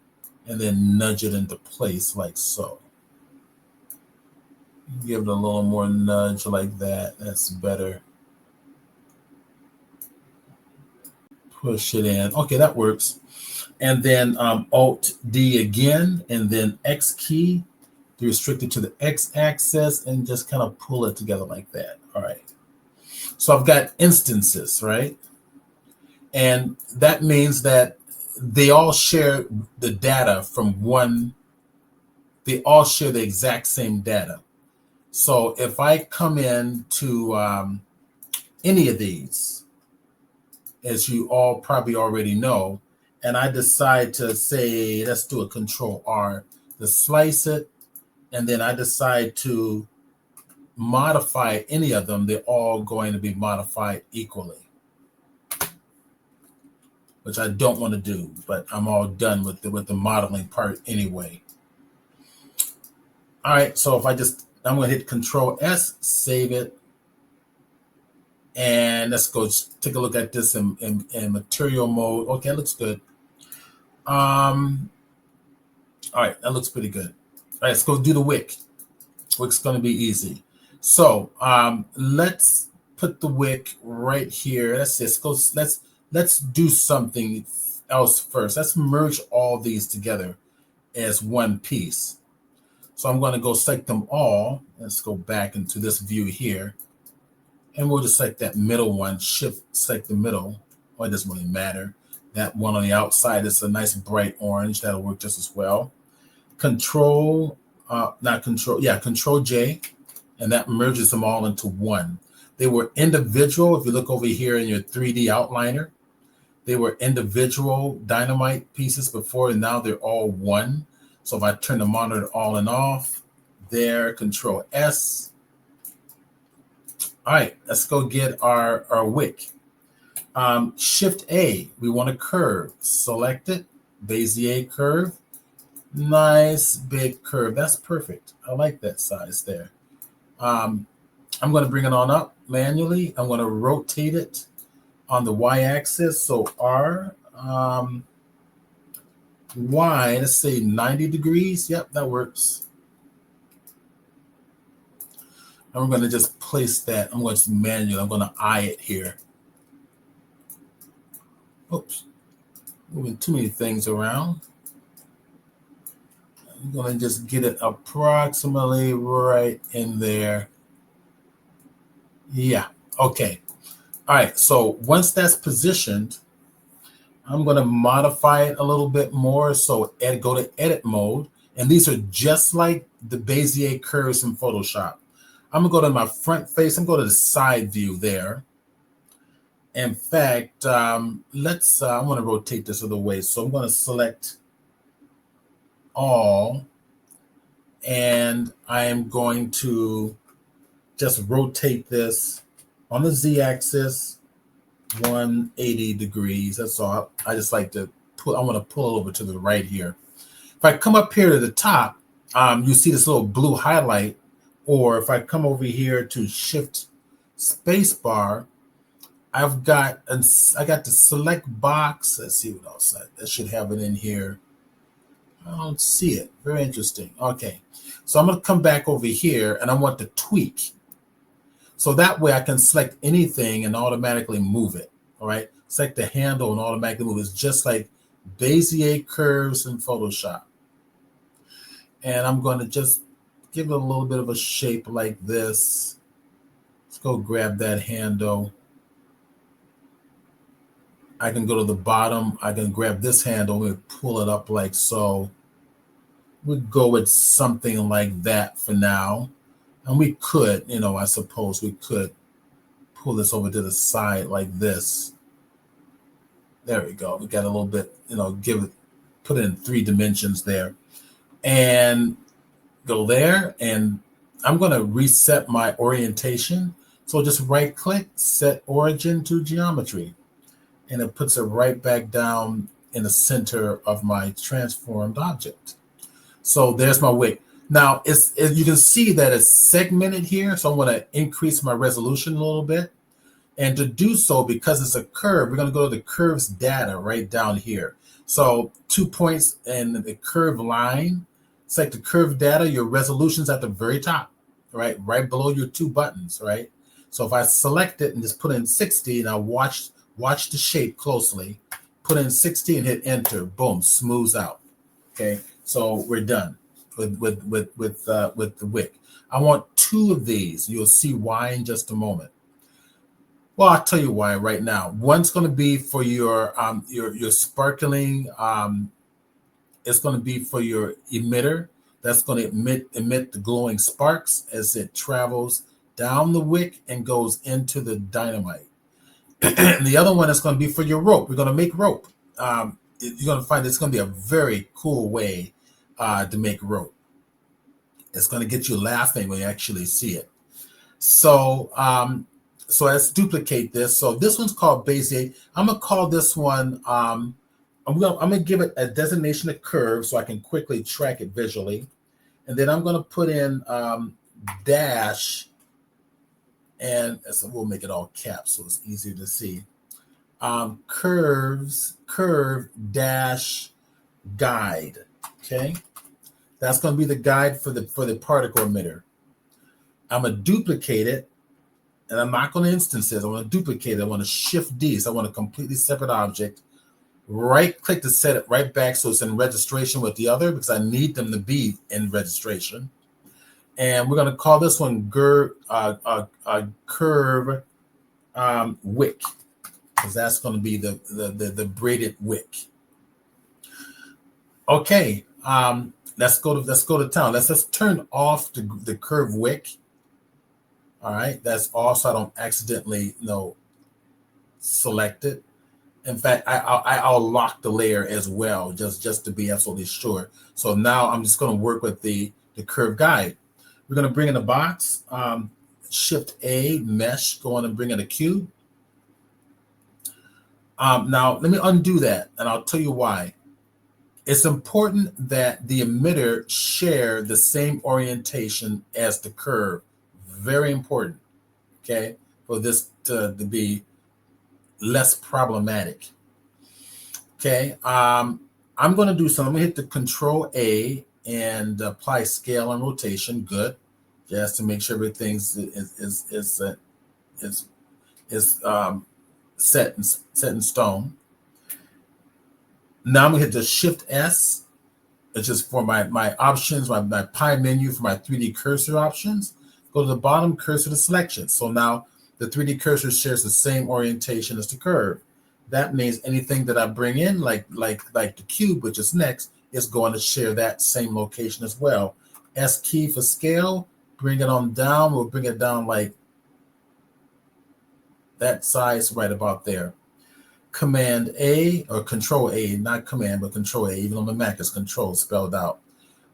and then nudge it into place like so. Give it a little more nudge like that. That's better. Push it in. Okay, that works. And then Alt D again, and then X key to restrict it to the X axis and just kind of pull it together like that. All right. So I've got instances, right? And that means that they all share the data from one, they all share the exact same data. So if I come in to any of these, as you all probably already know, and I decide to say, let's do a Control R to slice it, and then I decide to modify any of them, they're all going to be modified equally, which I don't want to do, but I'm all done with the modeling part anyway. All right, so if I'm going to hit Control S, save it. And let's go take a look at this in material mode. Okay, it looks good. All right, that looks pretty good. All right, let's go do the wick. Wick's going to be easy. So let's put the wick right here. Let's do something else first. Let's merge all these together as one piece. So I'm going to go select them all. Let's go back into this view here. And we'll just select that middle one, shift, select the middle. Well, it doesn't really matter. That one on the outside is a nice bright orange. That'll work just as well. Control J, and that merges them all into one. They were individual. If you look over here in your 3D outliner, they were individual dynamite pieces before, and now they're all one. So if I turn the monitor on and off, there, Control S. All right, let's go get our wick. Shift A, we want a curve. Select it, Bezier curve. Nice big curve. That's perfect. I like that size there. I'm going to bring it on up manually. I'm going to rotate it on the y-axis. So R, Y, let's say 90 degrees. Yep, that works. And we're going to just place that. I'm going to manually, I'm going to eye it here. Oops, moving too many things around. I'm going to just get it approximately right in there. Yeah, okay. All right, so once that's positioned, I'm going to modify it a little bit more. So go to edit mode. And these are just like the Bezier curves in Photoshop. I'm going to go to my front face. I'm going to go to the side view there. In fact, I want to rotate this other way. So I'm going to select all. And I am going to just rotate this on the Z-axis 180 degrees. That's all. I just like to I want to pull over to the right here. If I come up here to the top, you see this little blue highlight. Or if I come over here to Shift Spacebar, I got the select box. Let's see what else. I should have it in here. I don't see it. Very interesting. Okay. So I'm going to come back over here and I want to tweak. So that way I can select anything and automatically move it. All right. Select the handle and automatically move it. It's just like Bezier curves in Photoshop. And I'm going to just give it a little bit of a shape like this. Let's go grab that handle. I can go to the bottom. I can grab this handle and pull it up like so. We'll go with something like that for now. And we could, I suppose we could pull this over to the side like this. There we go. We got a little bit, put it in 3 dimensions there. And go there. And I'm going to reset my orientation. So just right click, set origin to geometry. And it puts it right back down in the center of my transformed object. So there's my wick. Now, you can see that it's segmented here. So I'm going to increase my resolution a little bit. And to do so, because it's a curve, we're going to go to the curves data right down here. So 2 points in the curve line. Select the curve data. Your resolution's at the very top, right? Right below your 2 buttons, right? So if I select it and just put in 60, and I watch the shape closely, put in 60 and hit enter, boom, smooths out. Okay, so we're done with the wick. I want 2 of these. You'll see why in just a moment. Well, I'll tell you why right now. One's going to be for your sparkling. It's going to be for your emitter. That's going to emit the glowing sparks as it travels down the wick and goes into the dynamite. And the other one is going to be for your rope. We're going to make rope. You're going to find it's going to be a very cool way to make rope. It's going to get you laughing when you actually see it. So let's duplicate this. So this one's called Bezier. I'm going to call this one, I'm going to give it a designation of curve so I can quickly track it visually. And then I'm going to put in dash, and so we'll make it all caps so it's easier to see. Curve dash guide. Okay, that's going to be the guide for the particle emitter. I'm going to duplicate it, and I'm not going to instance it. I want to duplicate it. I want to Shift D, so I want a completely separate object. Right click to set it right back so it's in registration with the other, because I need them to be in registration. And we're going to call this one curve wick, because that's going to be the braided wick. Okay, let's go to town. Let's just turn off the curve wick. All right, that's off so I don't accidentally select it. In fact, I'll lock the layer as well, just to be absolutely sure. So now I'm just going to work with the curve guide. We're going to bring in a box, Shift A, mesh, go on and bring in a cube. Now, let me undo that, and I'll tell you why. It's important that the emitter share the same orientation as the curve. very important, okay, for this to be less problematic. Okay, I'm going to do something. I'm going to hit the Control A and apply scale and rotation. Good, just to make sure everything's set in stone. Now I'm going to hit the Shift S, which is for my options, my pie menu for my 3D cursor options. Go to the bottom, cursor to selection. So now the 3D cursor shares the same orientation as the curve. That means anything that I bring in, like the cube, which is next, is going to share that same location as well. S key for scale, bring it on down. We'll bring it down like that size right about there. Command A, or Control A, not Command, but Control A, even on the Mac is Control spelled out.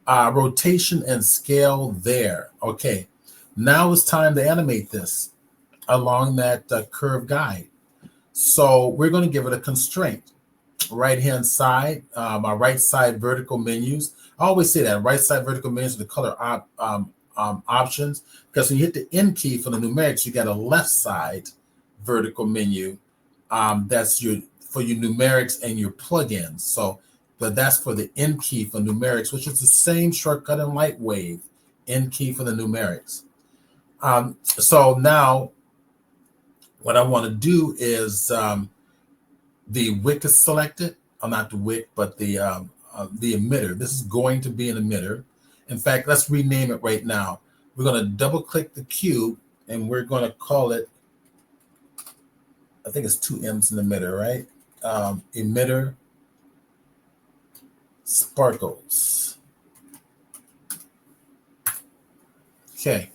Rotation and scale there. Okay, now it's time to animate this along that curve guide. So we're going to give it a constraint. Right-hand side, my right side vertical menus. I always say that, right side vertical menus are the color options, because when you hit the N key for the numerics, you got a left side vertical menu. That's for your numerics and your plugins. So, but that's for the N key for numerics, which is the same shortcut in LightWave, N key for the numerics. So now what I want to do is the wick is selected. Not the wick, but the emitter. This is going to be an emitter. In fact, let's rename it right now. We're going to double click the cube and we're going to call it, I think it's 2 M's in the emitter, right? Emitter sparkles. Okay.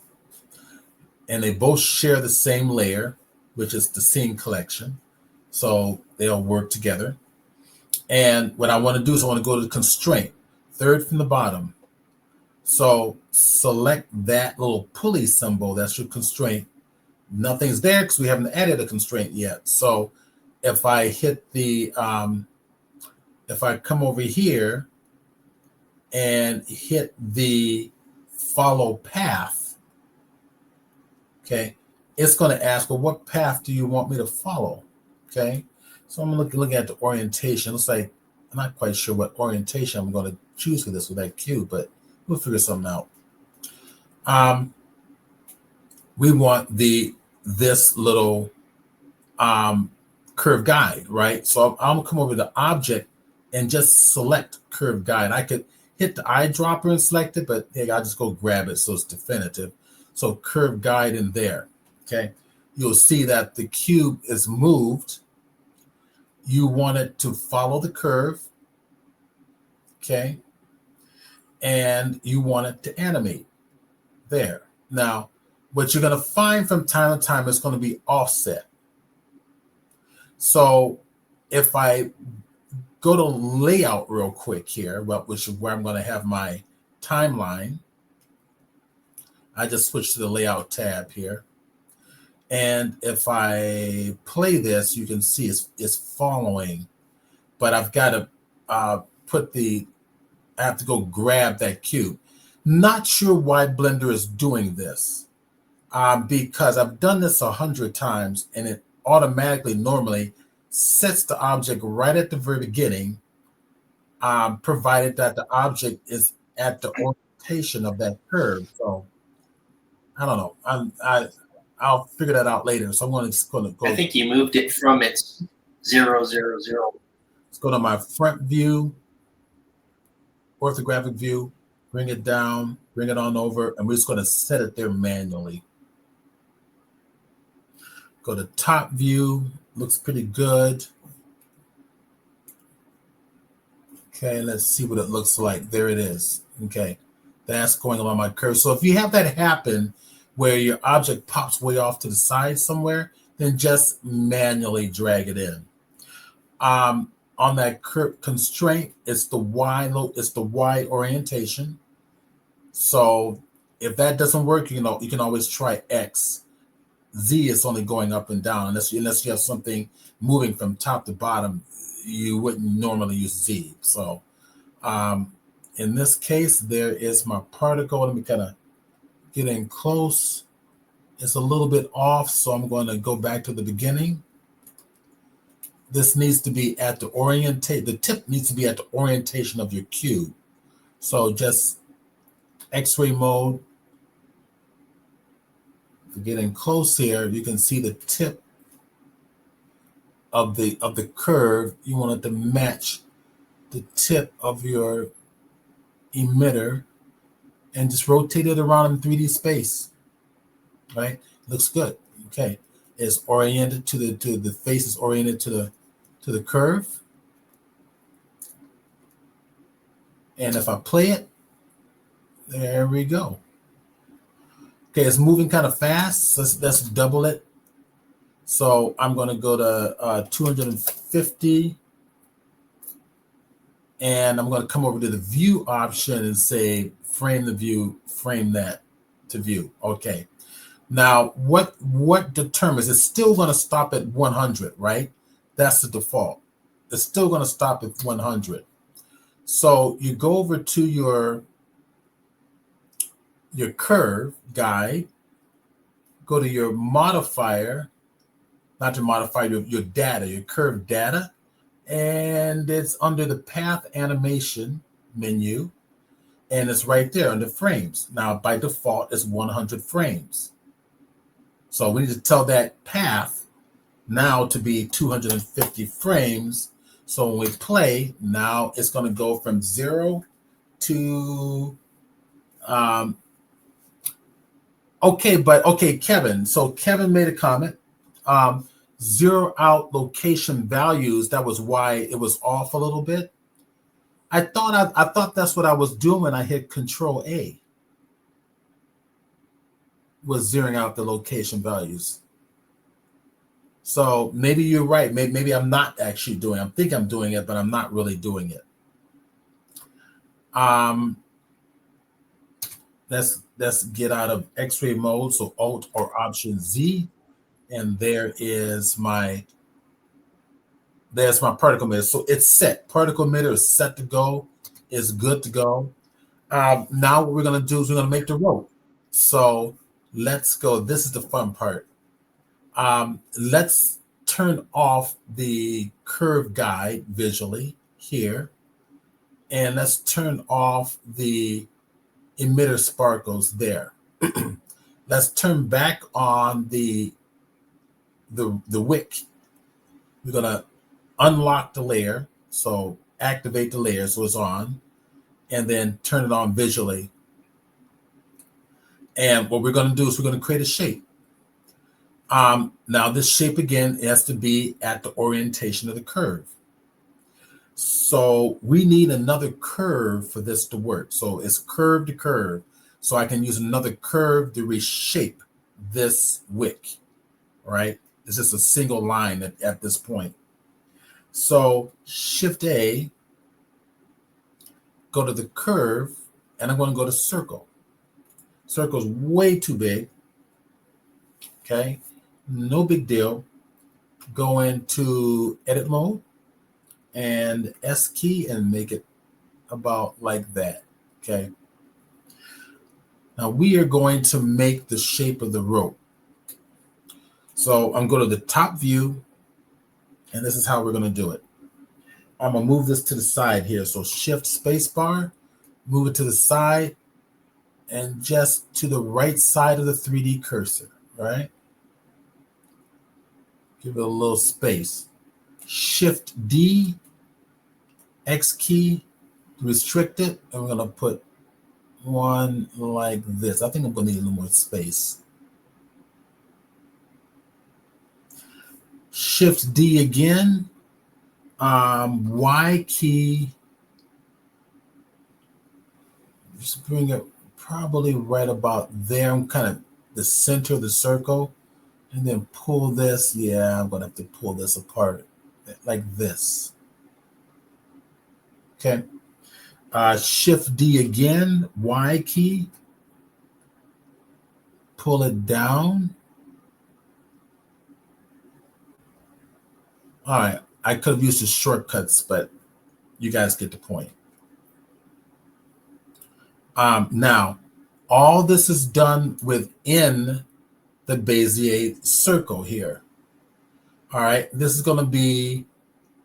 And they both share the same layer, which is the scene collection. So they'll work together. And what I want to do is I want to go to the constraint, third from the bottom. So select that little pulley symbol, that's your constraint. Nothing's there because we haven't added a constraint yet. So if I hit the, if I come over here and hit the follow path, okay, it's going to ask, well, what path do you want me to follow? Okay, so I'm looking at the orientation. It looks like I'm not quite sure what orientation I'm going to choose for this with that cube, but we'll figure something out. We want this little curve guide, right? So I'm gonna come over to object and just select curve guide. I could hit the eyedropper and select it, but hey, I'll just go grab it so it's definitive. So curve guide in there, okay? You'll see that the cube is moved. You want it to follow the curve, okay? And you want it to animate there. Now, what you're going to find from time to time is going to be offset. So if I go to layout real quick here, which is where I'm going to have my timeline, I just switch to the layout tab here. And if I play this, you can see it's following, but I've got to I have to go grab that cube. Not sure why Blender is doing this. Because I've done this 100 times and it automatically normally sets the object right at the very beginning, provided that the object is at the orientation of that curve. So I don't know. I'll figure that out later. So I'm going to go. I think you moved it from its 0, 0, 0. Let's go to my front view, orthographic view, bring it down, bring it on over, and we're just going to set it there manually. Go to top view, looks pretty good. Okay, let's see what it looks like. There it is. Okay, that's going along my curve. So if you have that happen where your object pops way off to the side somewhere, then just manually drag it in. On that curve constraint, it's the Y orientation. So if that doesn't work, you can always try X. Z is only going up and down. Unless you have something moving from top to bottom, you wouldn't normally use Z. So in this case, there is my particle. Let me kind of get in close. It's a little bit off, so I'm going to go back to the beginning. This needs to be at the the tip needs to be at the orientation of your cube. So just X-ray mode. If we're getting close here, you can see the tip of the curve. You want it to match the tip of your emitter and just rotate it around in 3D space. Right? Looks good. Okay. It's oriented to the face is oriented to the curve. And if I play it, there we go. Okay, it's moving kind of fast. So let's double it. So I'm going to go to 250. And I'm going to come over to the view option and say frame the view, frame that to view. Okay. Now, what determines it's still going to stop at 100, right? That's the default. It's still going to stop at 100. So you go over to your curve guide, go to your modifier, not your modifier, your data, your curve data, and it's under the path animation menu, and it's right there under frames. Now, by default, it's 100 frames. So we need to tell that path now to be 250 frames. So when we play, now it's going to go from 0 to, okay, Kevin. So Kevin made a comment. Zero out location values. That was why it was off a little bit. I thought that's what I was doing when I hit Control A. Was zeroing out the location values. So maybe you're right. Maybe I'm not actually doing it. I think I'm doing it, but I'm not really doing it. Let's get out of X-ray mode. So Alt or Option Z. And there's my particle emitter. So it's set. Particle emitter is set to go. It's good to go. Now what we're going to do is we're going to make the rope. So let's go. This is the fun part. Let's turn off the curve guide visually here. And let's turn off the emitter sparkles there. Let's turn back on the wick. We're going to unlock the layer. So activate the layer so it's on. And then turn it on visually. And what we're going to do is we're going to create a shape. Now this shape again has to be at the orientation of the curve. So we need another curve for this to work. So it's curve to curve. So I can use another curve to reshape this wick, right? It's just a single line at this point. So Shift A, go to the curve, and I'm going to go to circle. Circle's way too big. Okay, no big deal. Go into edit mode and S key and make it about like that. Okay. Now we are going to make the shape of the rope. So I'm going to the top view, and this is how we're going to do it. I'm going to move this to the side here. So Shift Spacebar, move it to the side, and just to the right side of the 3D cursor, right? Give it a little space. Shift D, X key, restrict it, and we're going to put one like this. I think I'm going to need a little more space. Shift D again, Y key, just bring it probably right about there. I'm kind of the center of the circle, and then pull this. Yeah, I'm gonna have to pull this apart like this. Okay. Shift D again, Y key, pull it down. All right, I could have used the shortcuts, but you guys get the point. Now, all this is done within the Bezier circle here. All right, this is going to be,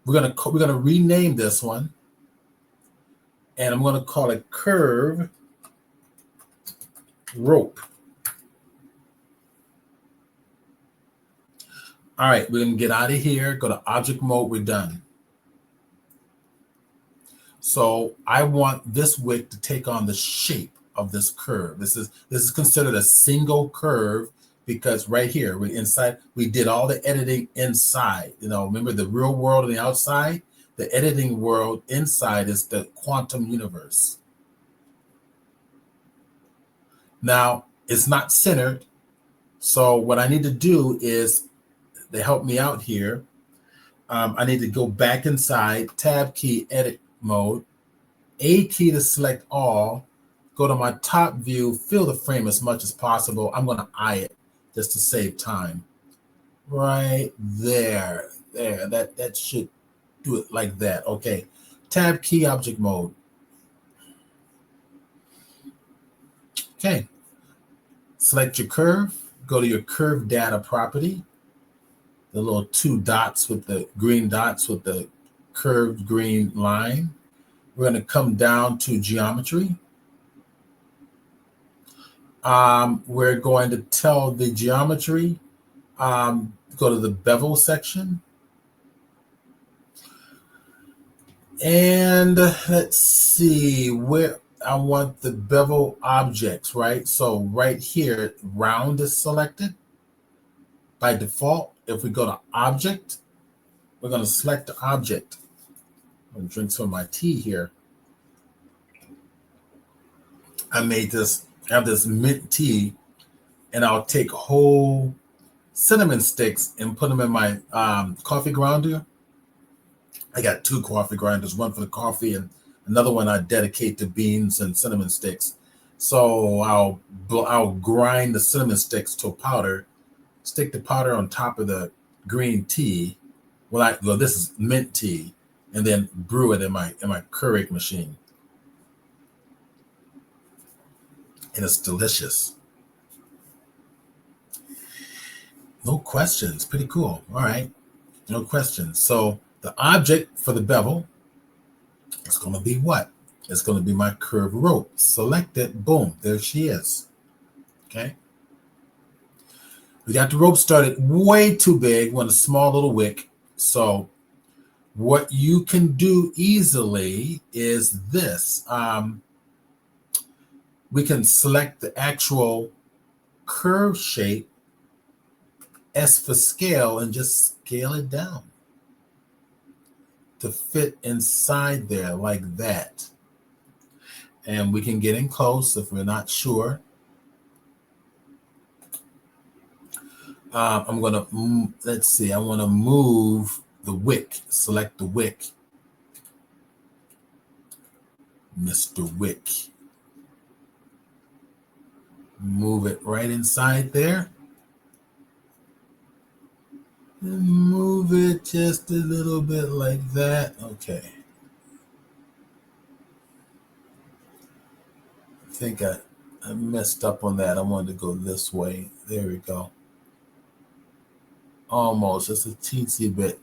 we're going to rename this one, and I'm going to call it curve rope. All right, we're going to get out of here, go to object mode, we're done. So I want this wick to take on the shape of this curve. This is considered a single curve because right here, we did all the editing inside. You know, remember the real world on the outside? The editing world inside is the quantum universe. Now, it's not centered. So what I need to do is, to help me out here, I need to go back inside, tab key, edit mode, A key to select all, go to my top view, fill the frame as much as possible. I'm going to eye it just to save time. Right there, that should do it like that. Okay, tab key, object mode. Okay, select your curve, go to your curve data property, the little two dots with the green dots with the curved green line. We're going to come down to geometry. We're going to tell the geometry, go to the bevel section. And let's see where I want the bevel objects, right? So right here, round is selected by default. If we go to object, we're going to select the object. I'm going to drink some of my tea here. I have this mint tea, and I'll take whole cinnamon sticks and put them in my coffee grinder. I got 2 coffee grinders, one for the coffee and another one I dedicate to beans and cinnamon sticks. So I'll grind the cinnamon sticks to a powder, stick the powder on top of the green tea. Well, this is mint tea, and then brew it in my Keurig machine. And it's delicious. No questions. Pretty cool. All right. No questions. So the object for the bevel is going to be what? It's going to be my curved rope. Select it. Boom. There she is. Okay. We got the rope started way too big. We want a small little wick. So what you can do easily is this. We can select the actual curve shape, S for scale, and just scale it down to fit inside there like that. And we can get in close if we're not sure. I'm going to, let's see, I want to move the wick, select the wick. Mr. Wick. Move it right inside there. And move it just a little bit like that. Okay. I think I messed up on that. I wanted to go this way. There we go. Almost, just a teensy bit.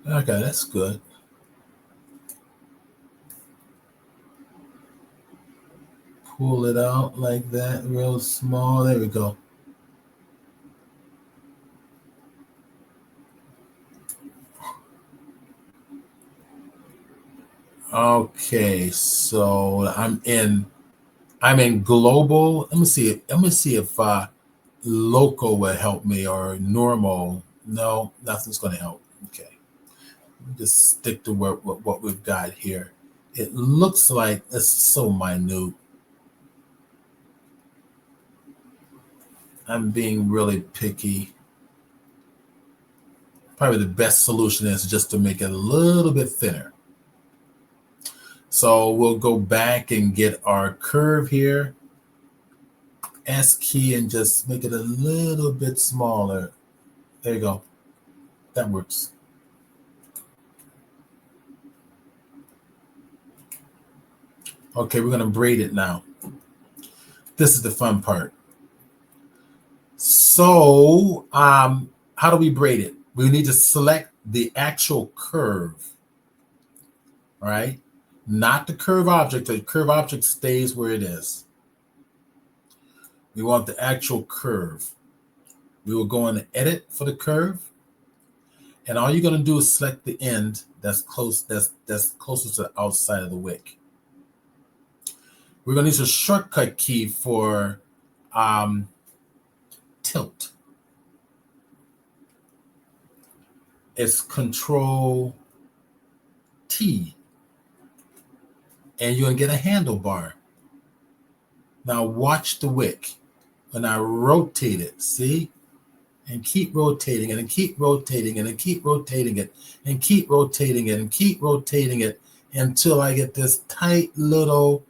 Okay, that's good. Pull it out like that, real small. There we go. Okay, so I'm in global. Let me see if local will help me or normal. No, nothing's going to help. Okay, just stick to what we've got here. It looks like it's so minute. I'm being really picky. Probably the best solution is just to make it a little bit thinner. So we'll go back and get our curve here. S key and just make it a little bit smaller. There you go. That works. Okay, we're going to braid it now. This is the fun part. So how do we braid it? We need to select the actual curve, right? Not the curve object. The curve object stays where it is. We want the actual curve. We will go into edit for the curve. And all you're going to do is select the end that's close, that's closest to the outside of the wick. We're going to use a shortcut key for tilt. It's Control T. And you're going to get a handlebar. Now watch the wick. When I rotate it, see? And keep rotating it, and keep rotating it, and keep rotating it, and keep rotating it, and keep rotating it until I get this tight little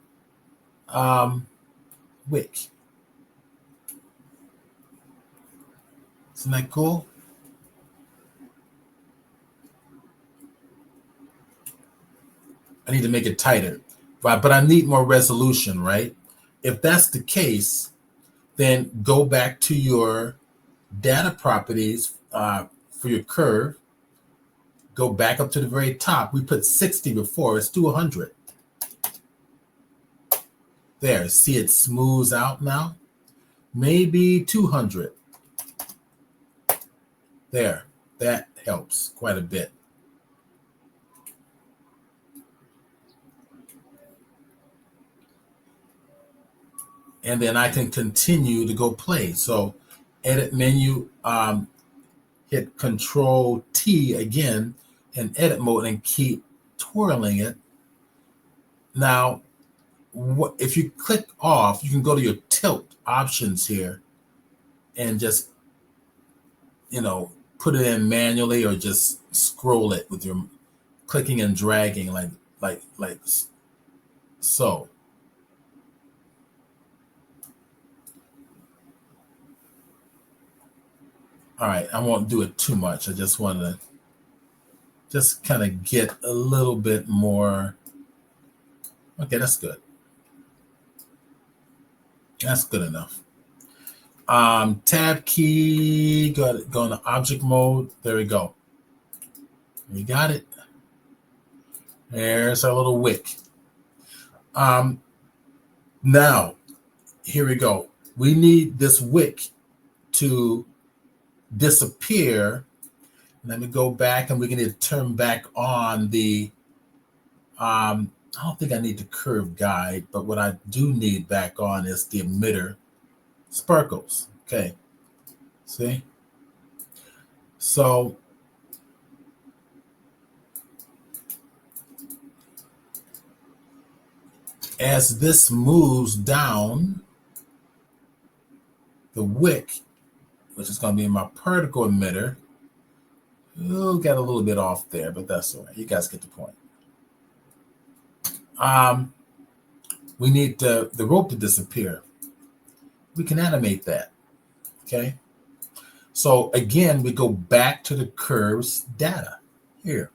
wick. Isn't that cool? I need to make it tighter, but I need more resolution, right? If that's the case, then go back to your data properties for your curve. Go back up to the very top. We put 60 before. Let's do 100. There. See, it smooths out now. Maybe 200. There. That helps quite a bit. And then I can continue to go play. So edit menu, hit Control T again in edit mode and keep twirling it. Now, if you click off, you can go to your tilt options here and just, put it in manually or just scroll it with your clicking and dragging like so. All right, I won't do it too much. I just want to just kind of get a little bit more. Okay, that's good. That's good enough. Tab key, go into object mode. There we go. We got it. There's our little wick. Now, here we go. We need this wick to disappear. Let me go back and we can need to turn back on the I don't think I need the curve guide, but what I do need back on is the emitter sparkles. Okay, see? So as this moves down, the wick, which is going to be my particle emitter, got a little bit off there, but that's all right. You guys get the point. We need the rope to disappear. We can animate that. Okay. So again, we go back to the curves data here.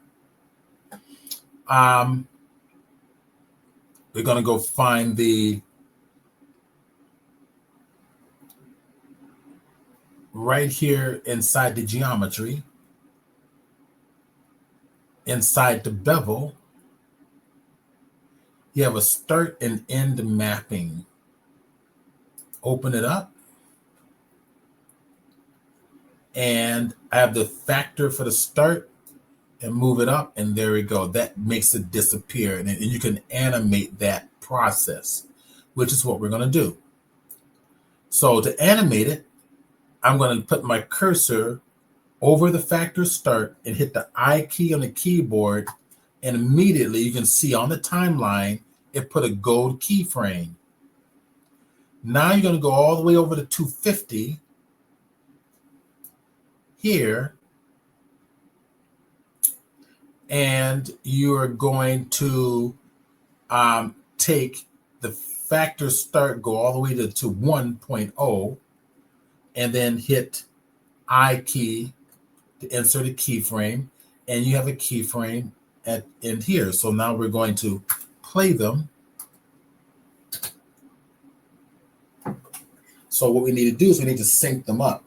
We're going to go find the right here inside the geometry, inside the bevel. You have a start and end mapping. Open it up. And I have the factor for the start and move it up. And there we go. That makes it disappear. And you can animate that process, which is what we're going to do. So to animate it, I'm going to put my cursor over the factor start and hit the I key on the keyboard. And immediately you can see on the timeline, it put a gold keyframe. Now you're going to go all the way over to 250 here. And you're going to take the factor start, go all the way to 1.0, and then hit I key to insert a keyframe. And you have a keyframe in here. So now we're going to play them. So what we need to do is we need to sync them up.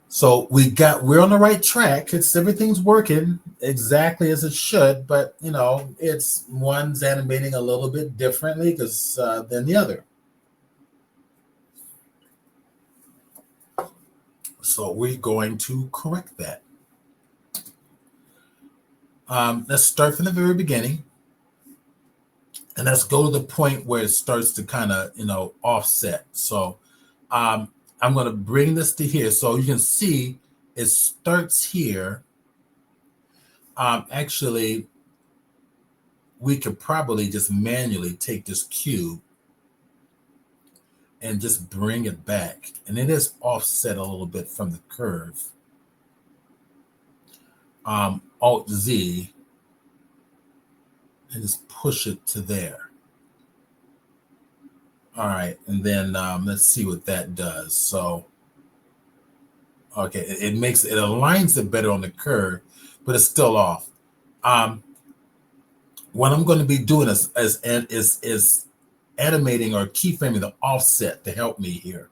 So we're on the right track. Everything's working exactly as it should, but it's one's animating a little bit differently than the other. So we're going to correct that. Let's start from the very beginning, and let's go to the point where it starts to kind of offset. So I'm going to bring this to here, so you can see it starts here. Actually, we could probably just manually take this cube and just bring it back, and it is offset a little bit from the curve. Alt Z, and just push it to there. All right, and then let's see what that does. So, okay, it aligns it better on the curve, but it's still off. What I'm going to be doing is animating or keyframing the offset to help me here.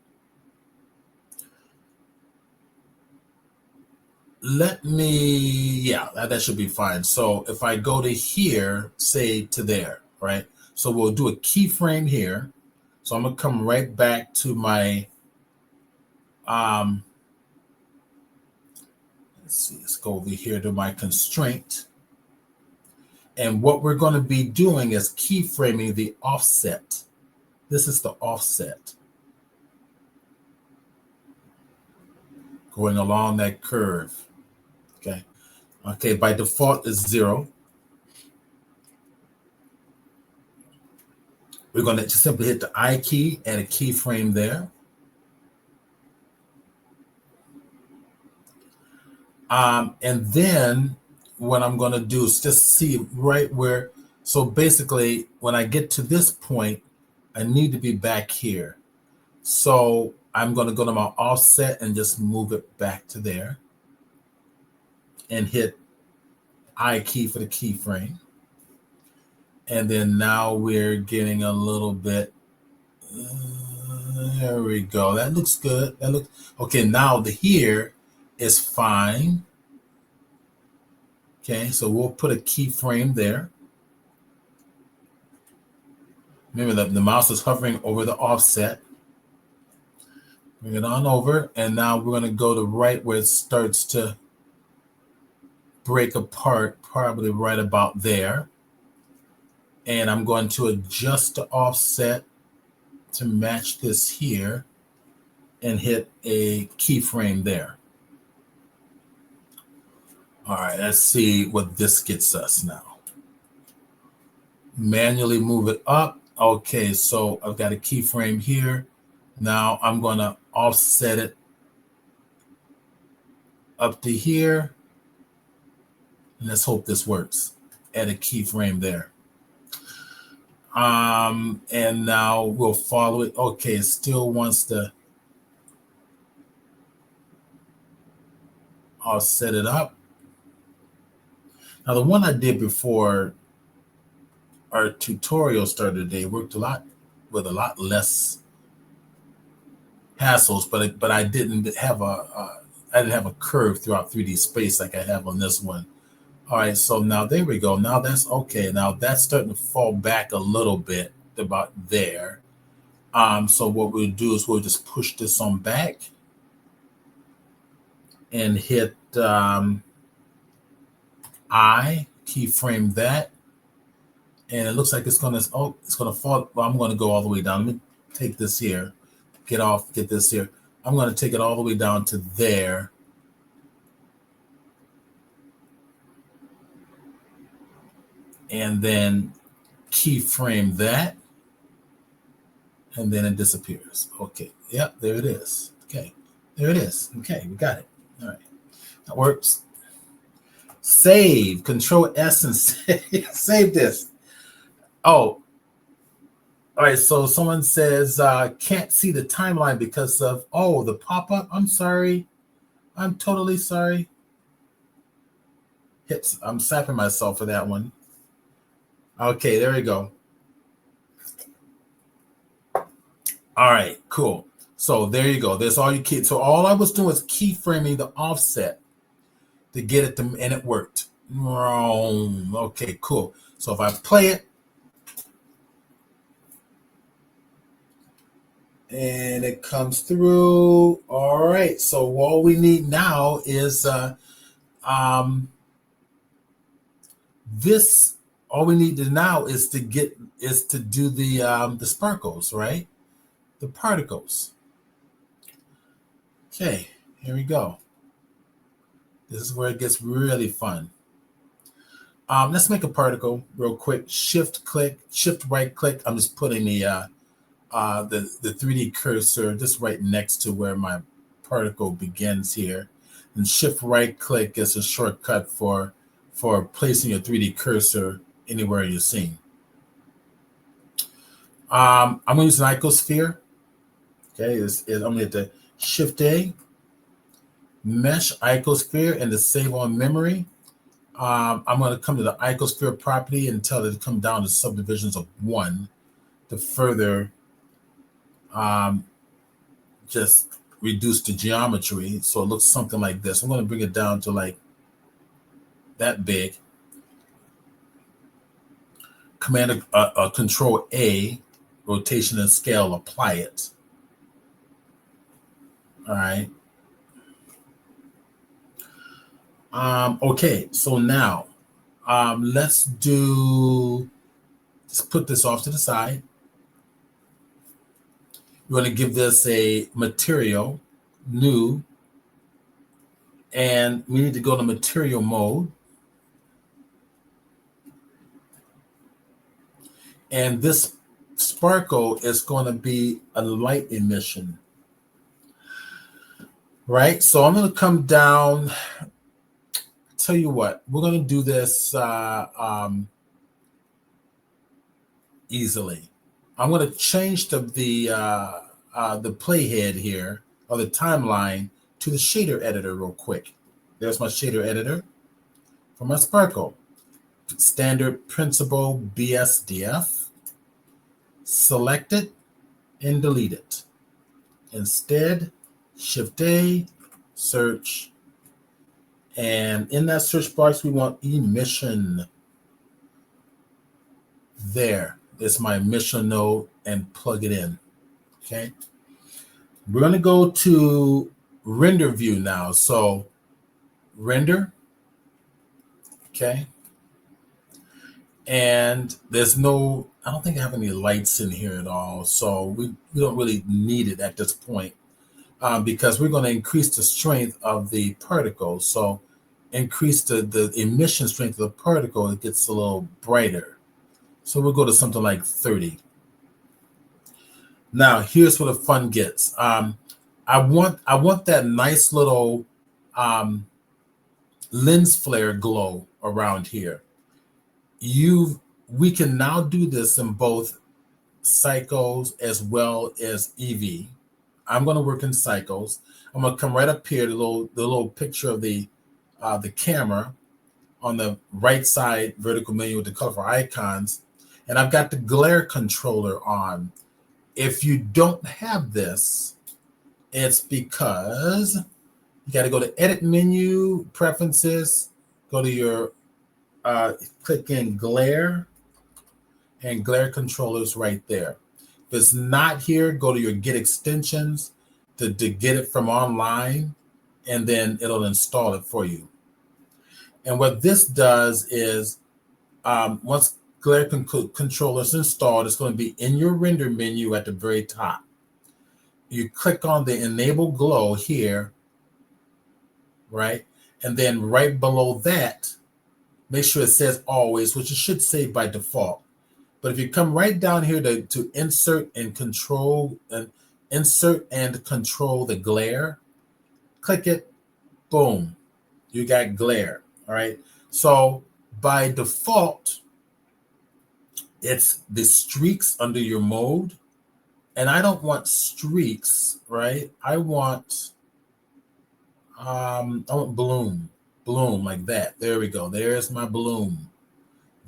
That should be fine. So if I go to here, say to there, right? So we'll do a keyframe here. So I'm going to come right back to my, let's go over here to my constraint. And what we're going to be doing is keyframing the offset. This is the offset. Going along that curve. Okay, by default is 0. We're going to just simply hit the I key and a keyframe there. And then what I'm going to do is just see right where, so basically when I get to this point, I need to be back here. So I'm going to go to my offset and just move it back to there and hit I key for the keyframe. And then now we're getting a little bit, there we go. That looks good. That looks, okay, now the here is fine. Okay, so we'll put a keyframe there. Remember that the mouse is hovering over the offset. Bring it on over, and now we're going to go to right where it starts to break apart, probably right about there. And I'm going to adjust the offset to match this here and hit a keyframe there. All right, let's see what this gets us now. Manually move it up. Okay, so I've got a keyframe here. Now I'm going to offset it up to here. And let's hope this works. Add a keyframe there. And now we'll follow it. Okay, it still wants to. I'll set it up. Now the one I did before our tutorial started today worked with a lot less hassles, but I didn't have a curve throughout 3D space like I have on this one. All right, so now there we go. Now that's okay. Now that's starting to fall back a little bit about there. So what we'll do is we'll just push this on back and hit I, keyframe that. And it looks like it's gonna fall. Well, I'm gonna go all the way down. Let me take this here, get this here. I'm gonna take it all the way down to there. And then keyframe that, and then it disappears. Okay, yep, there it is. Okay, there it is. Okay, we got it. All right, that works. Save, Control S and save this. Oh, all right, so someone says, can't see the timeline because of, the pop-up. I'm sorry. I'm totally sorry. I'm slapping myself for that one. Okay, there we go. All right, cool. So there you go. There's all you key. So all I was doing was keyframing the offset to get it to, and it worked. Okay, cool. So if I play it, and it comes through. All right. So all we need now is this. All we need to now is to do the sparkles, right? The particles. Okay, here we go. This is where it gets really fun. Let's make a particle real quick. Shift right click. I'm just putting the 3D cursor just right next to where my particle begins here. And shift right click is a shortcut for placing your 3D cursor anywhere in your scene. I'm going to use an icosphere. Okay, I'm going to hit the Shift A, Mesh Icosphere, and the Save on Memory. I'm going to come to the icosphere property and tell it to come down to subdivisions of 1 to further just reduce the geometry. So it looks something like this. I'm going to bring it down to like that big. Command Control A, rotation and scale, apply it. All right. Okay, so now let's put this off to the side. We're going to give this a material, new, and we need to go to material mode. And this sparkle is going to be a light emission. Right? So I'm going to come down. Tell you what, we're going to do this easily. I'm going to change the playhead here, or the timeline, to the shader editor real quick. There's my shader editor for my sparkle. Standard principle BSDF. Select it and delete it. Instead, Shift A, search. And in that search box, we want emission. There is my emission node, and plug it in. Okay. We're going to go to render view now. So render. Okay. And there's no, I don't think I have any lights in here at all. So we don't really need it at this point because we're going to increase the strength of the particle. So increase the emission strength of the particle, it gets a little brighter. So we'll go to something like 30. Now, here's where the fun gets. I want that nice little lens flare glow around here. We can now do this in both cycles as well as EV. I'm going to work in cycles. I'm going to come right up here, the little picture of the camera on the right side vertical menu with the colorful icons, and I've got the glare controller on. If you don't have this, it's because you got to go to edit menu, preferences, go to your click in glare, and glare controllers right there. If it's not here, go to your get extensions to get it from online, and then it'll install it for you. And what this does is once glare controller is installed, it's going to be in your render menu at the very top. You click on the enable glow here, right? And then right below that, make sure it says always, which it should say by default. But if you come right down here to insert and control the glare, click it, boom, you got glare. All right. So by default, it's the streaks under your mode. And I don't want streaks, right? I want bloom like that. There we go. There's my bloom.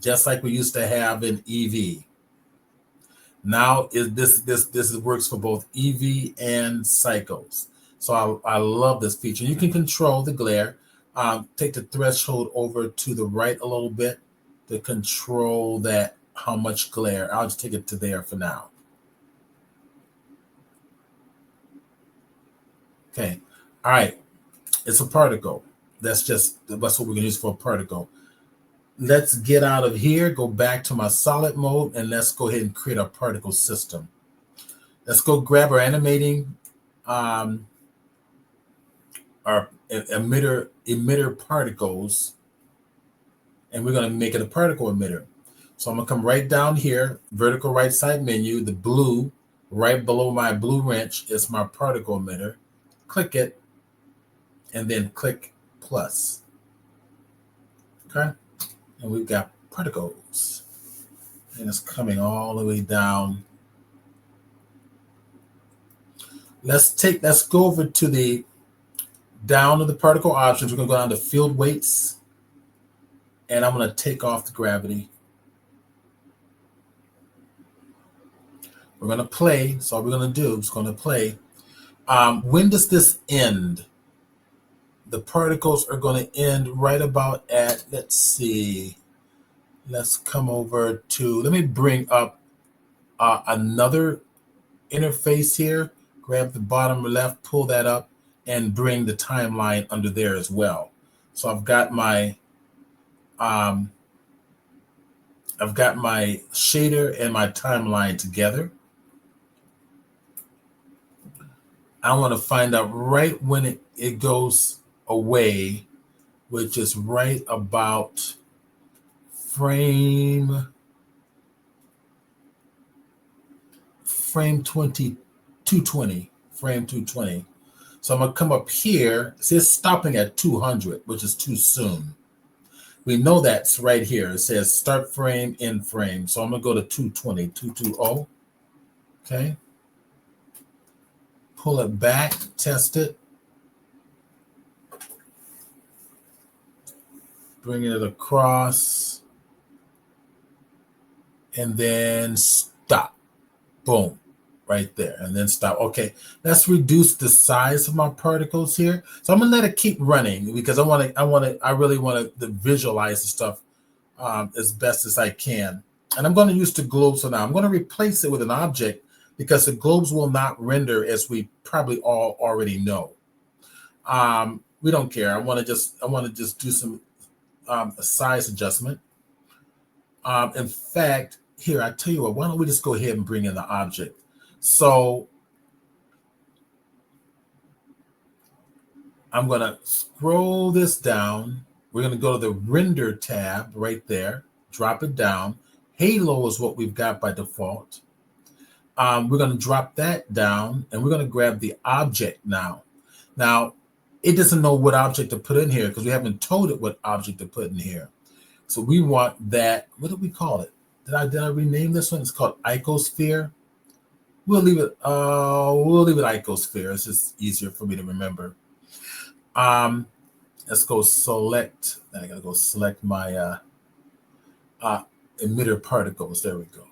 Just like we used to have in EV. Now this works for both EV and cycles. So I love this feature. You can control the glare. Take the threshold over to the right a little bit to control that, how much glare. I'll just take it to there for now. Okay. All right. It's a particle. That's what we're going to use for a particle. Let's get out of here, go back to my solid mode, and let's go ahead and create a particle system. Let's go grab our animating, our emitter particles, and we're going to make it a particle emitter. So I'm going to come right down here, vertical right side menu, the blue, right below my blue wrench is my particle emitter. Click it, and then click plus. Okay, and we've got particles, and it's coming all the way down. Let's go over to the down to the particle options. We're going to go down to field weights, and I'm going to take off the gravity. We're going to play. So all we're going to do is going to play. When does this end? The particles are going to end right about at, let's see. Let's come over to, let me bring up another interface here. Grab the bottom left, pull that up, and bring the timeline under there as well. So I've got my shader and my timeline together. I want to find out right when it goes away, which is right about frame 220. So I'm going to come up here. It says stopping at 200, which is too soon. We know that's right here. It says start frame, end frame. So I'm going to go to 220. Okay. Pull it back, test it. Bring it across. And then stop. Boom. Right there. And then stop. Okay. Let's reduce the size of my particles here. So I'm gonna let it keep running because I really want to visualize the stuff as best as I can. And I'm going to use the globe. So now I'm going to replace it with an object because the globes will not render, as we probably all already know. We don't care. I want to just do some a size adjustment. In fact, here, I tell you what, why don't we just go ahead and bring in the object? So I'm going to scroll this down. We're going to go to the render tab right there, drop it down. Halo is what we've got by default. We're going to drop that down, and we're going to grab the object now. Now, it doesn't know what object to put in here because we haven't told it what object to put in here. So we want that. What did we call it? Did I rename this one? It's called Icosphere. We'll leave it Icosphere. It's just easier for me to remember. Let's go select. I gotta go select my emitter particles. There we go.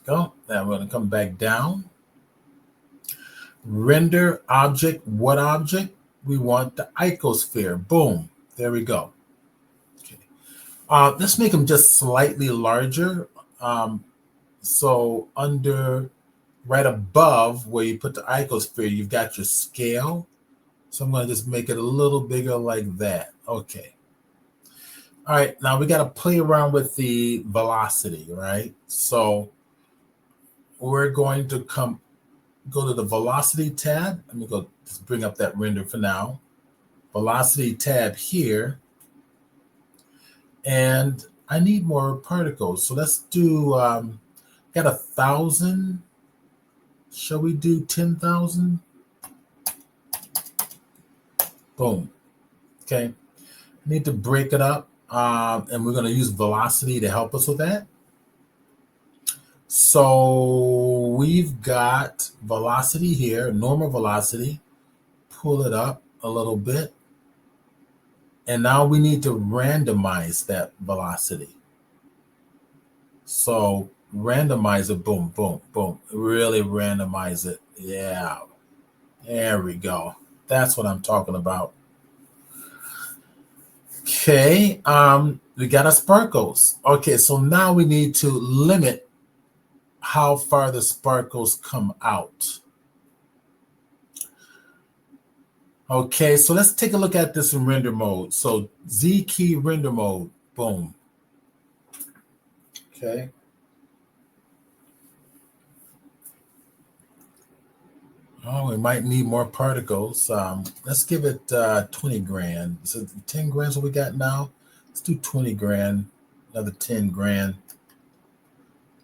Now we're going to come back down. Render object. What object? We want the icosphere. Boom. There we go. Okay. Let's make them just slightly larger. So under, right above where you put the icosphere, you've got your scale. So I'm going to just make it a little bigger like that. Okay. All right. Now we got to play around with the velocity, right? So we're going to go to the velocity tab. Let me go just bring up that render for now. Velocity tab here. And I need more particles. So let's do, got 1,000. Shall we do 10,000? Boom. Okay. I need to break it up. And we're going to use velocity to help us with that. So we've got velocity here, normal velocity. Pull it up a little bit. And now we need to randomize that velocity. So randomize it. Boom, boom, boom. Really randomize it. Yeah. There we go. That's what I'm talking about. Okay. We got our sparkles. Okay, so now we need to limit how far the sparkles come out. Okay, so let's take a look at this in render mode. So Z key render mode. Boom. Okay. Oh, we might need more particles. Let's give it 20 grand. So 10 grand is what we got now. Let's do 20 grand. Another 10 grand.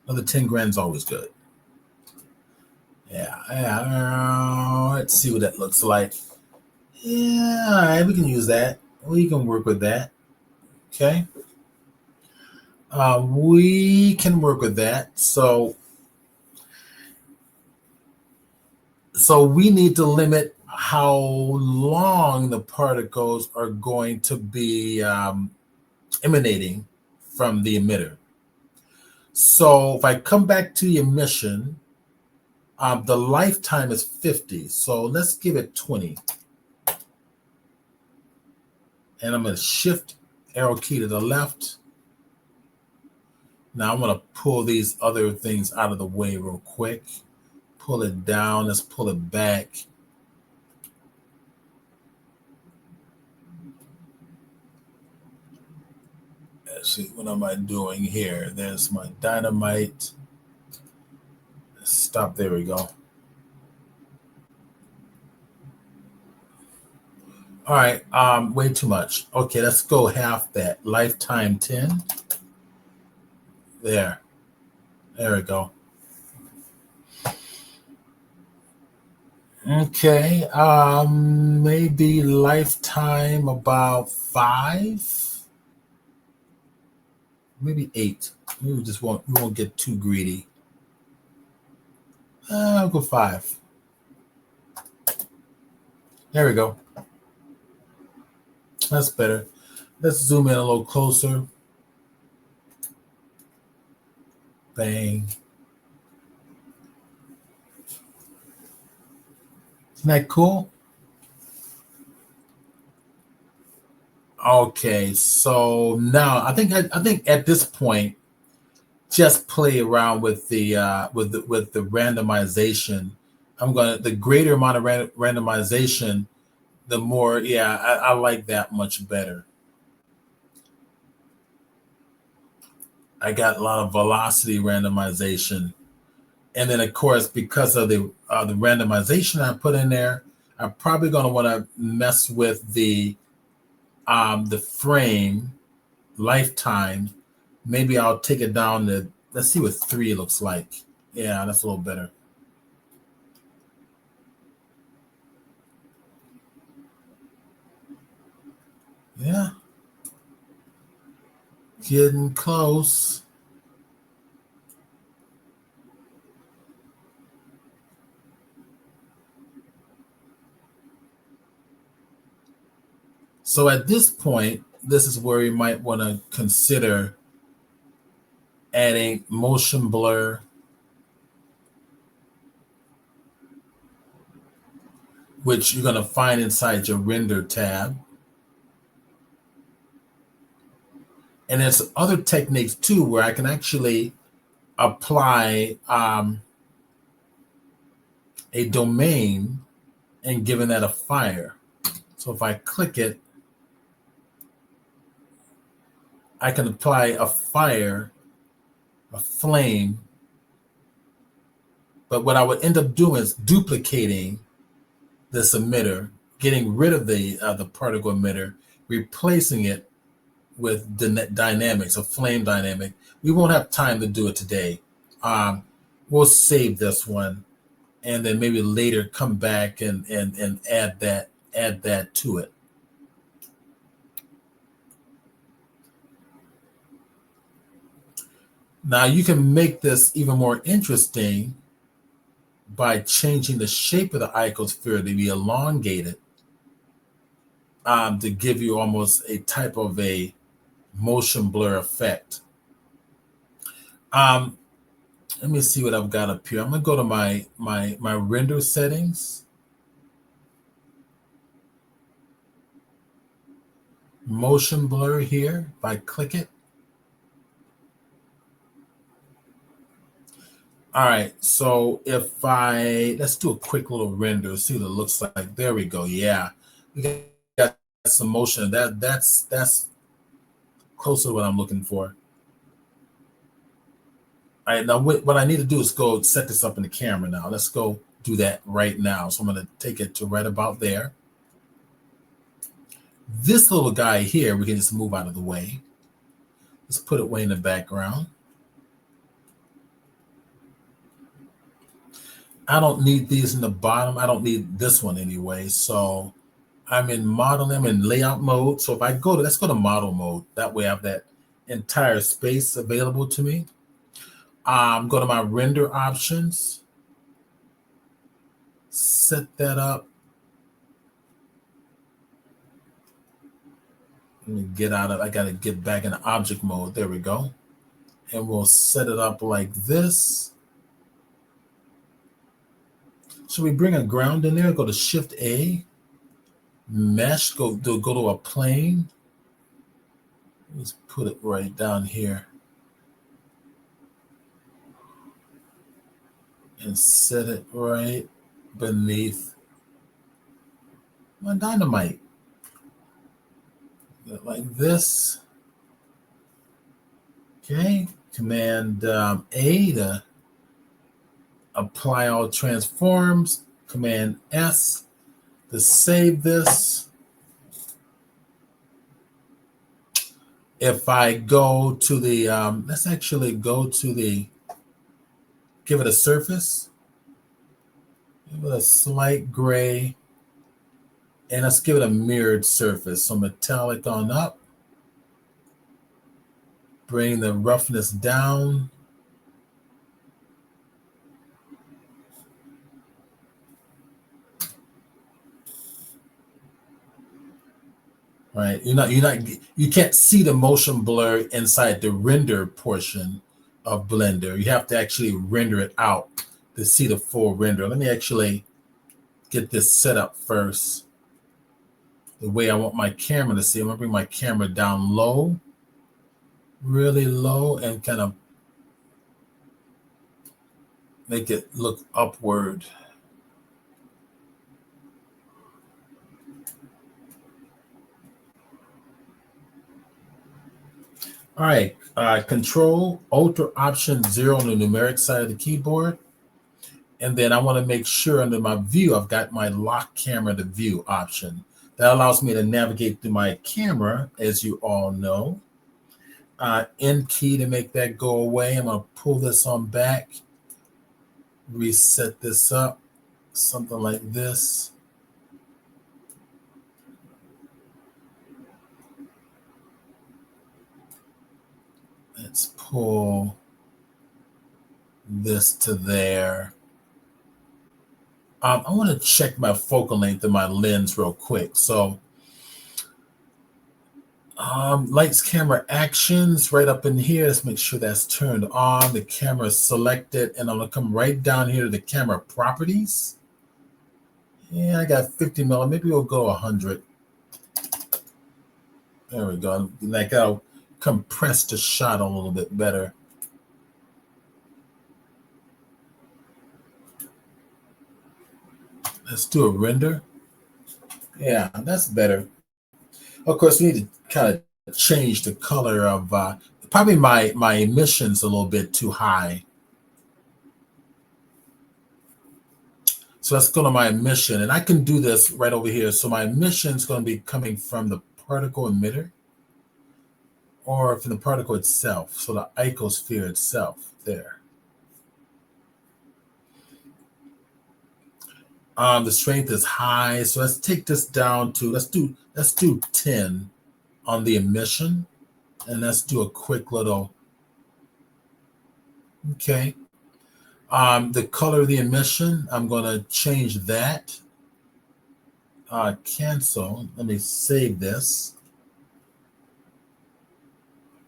Another 10 grand is always good. Yeah. Let's see what that looks like. Yeah, all right, we can use that. We can work with that. Okay. We can work with that. So we need to limit how long the particles are going to be emanating from the emitter. So if I come back to the emission, the lifetime is 50. So let's give it 20. And I'm going to shift arrow key to the left. Now I'm going to pull these other things out of the way real quick. Pull it down. Let's pull it back. Let's see, what am I doing here? There's my dynamite. Stop. There we go. All right. Way too much. Okay, let's go half that. Lifetime 10. There we go. Okay. Maybe lifetime about 5. Maybe 8. Maybe we won't get too greedy. I'll go 5. There we go. That's better. Let's zoom in a little closer. Bang. Isn't that cool? Okay, so now I think at this point, just play around with the randomization. The greater amount of randomization, the more, I like that much better. I got a lot of velocity randomization. And then, of course, because of the randomization I put in there, I'm probably going to want to mess with the frame lifetime. Maybe I'll take it down to, let's see what 3 looks like. Yeah, that's a little better. Yeah. Getting close. So at this point, this is where you might want to consider adding motion blur, which you're going to find inside your render tab. And there's other techniques too where I can actually apply a domain and giving that a fire. So if I click it, I can apply a fire, a flame. But what I would end up doing is duplicating this emitter, getting rid of the particle emitter, replacing it with the dynamics, a flame dynamic. We won't have time to do it today. We'll save this one, and then maybe later come back and add that to it. Now you can make this even more interesting by changing the shape of the icosphere to be elongated, to give you almost a type of a motion blur effect. Let me see what I've got up here. I'm gonna go to my render settings. Motion blur here. If I click it. All right, so if let's do a quick little render, see what it looks like. There we go. Yeah, we got some motion. That's close to what I'm looking for. All right, now what I need to do is go set this up in the camera now. Let's go do that right now. So I'm going to take it to right about there. This little guy here, we can just move out of the way. Let's put it way in the background. I don't need these in the bottom. I don't need this one anyway. So I'm in modeling, I'm in layout mode. So if I go to, let's go to model mode. That way I have that entire space available to me. Go to my render options. Set that up. Let me get out of, I got to get back in object mode. There we go. And we'll set it up like this. Should we bring a ground in there? Go to Shift A, mesh, go to a plane. Let's put it right down here. And set it right beneath my dynamite. Like this. Okay, Command A to apply all transforms. Command S to save this. If I go to the, let's actually go to the, give it a surface. Give it a slight gray. And let's give it a mirrored surface. So metallic on up. Bring the roughness down. Right, you can't see the motion blur inside the render portion of Blender. You have to actually render it out to see the full render. Let me actually get this set up first. The way I want my camera to see. I'm gonna bring my camera down low, really low, and kind of make it look upward. All right, Control, Alt, or Option 0 on the numeric side of the keyboard. And then I want to make sure under my view, I've got my lock camera to view option. That allows me to navigate through my camera, as you all know. N key to make that go away. I'm going to pull this on back, reset this up, something like this. Let's pull this to there. I want to check my focal length of my lens real quick. So lights, camera, actions, right up in here. Let's make sure that's turned on. The camera is selected, and I'm going to come right down here to the camera properties. Yeah, I got 50 mil. Maybe we'll go 100. There we go. Like I'll compress the shot a little bit better. Let's do a render. Yeah, that's better. Of course, we need to kind of change the color of probably my emission's a little bit too high. So let's go to my emission, and I can do this right over here. So my emission is going to be coming from the particle emitter or from the particle itself. So the icosphere itself there. The strength is high. So let's take this down to, let's do 10 on the emission. And let's do a quick little, okay. The color of the emission, I'm going to change that. Cancel. Let me save this.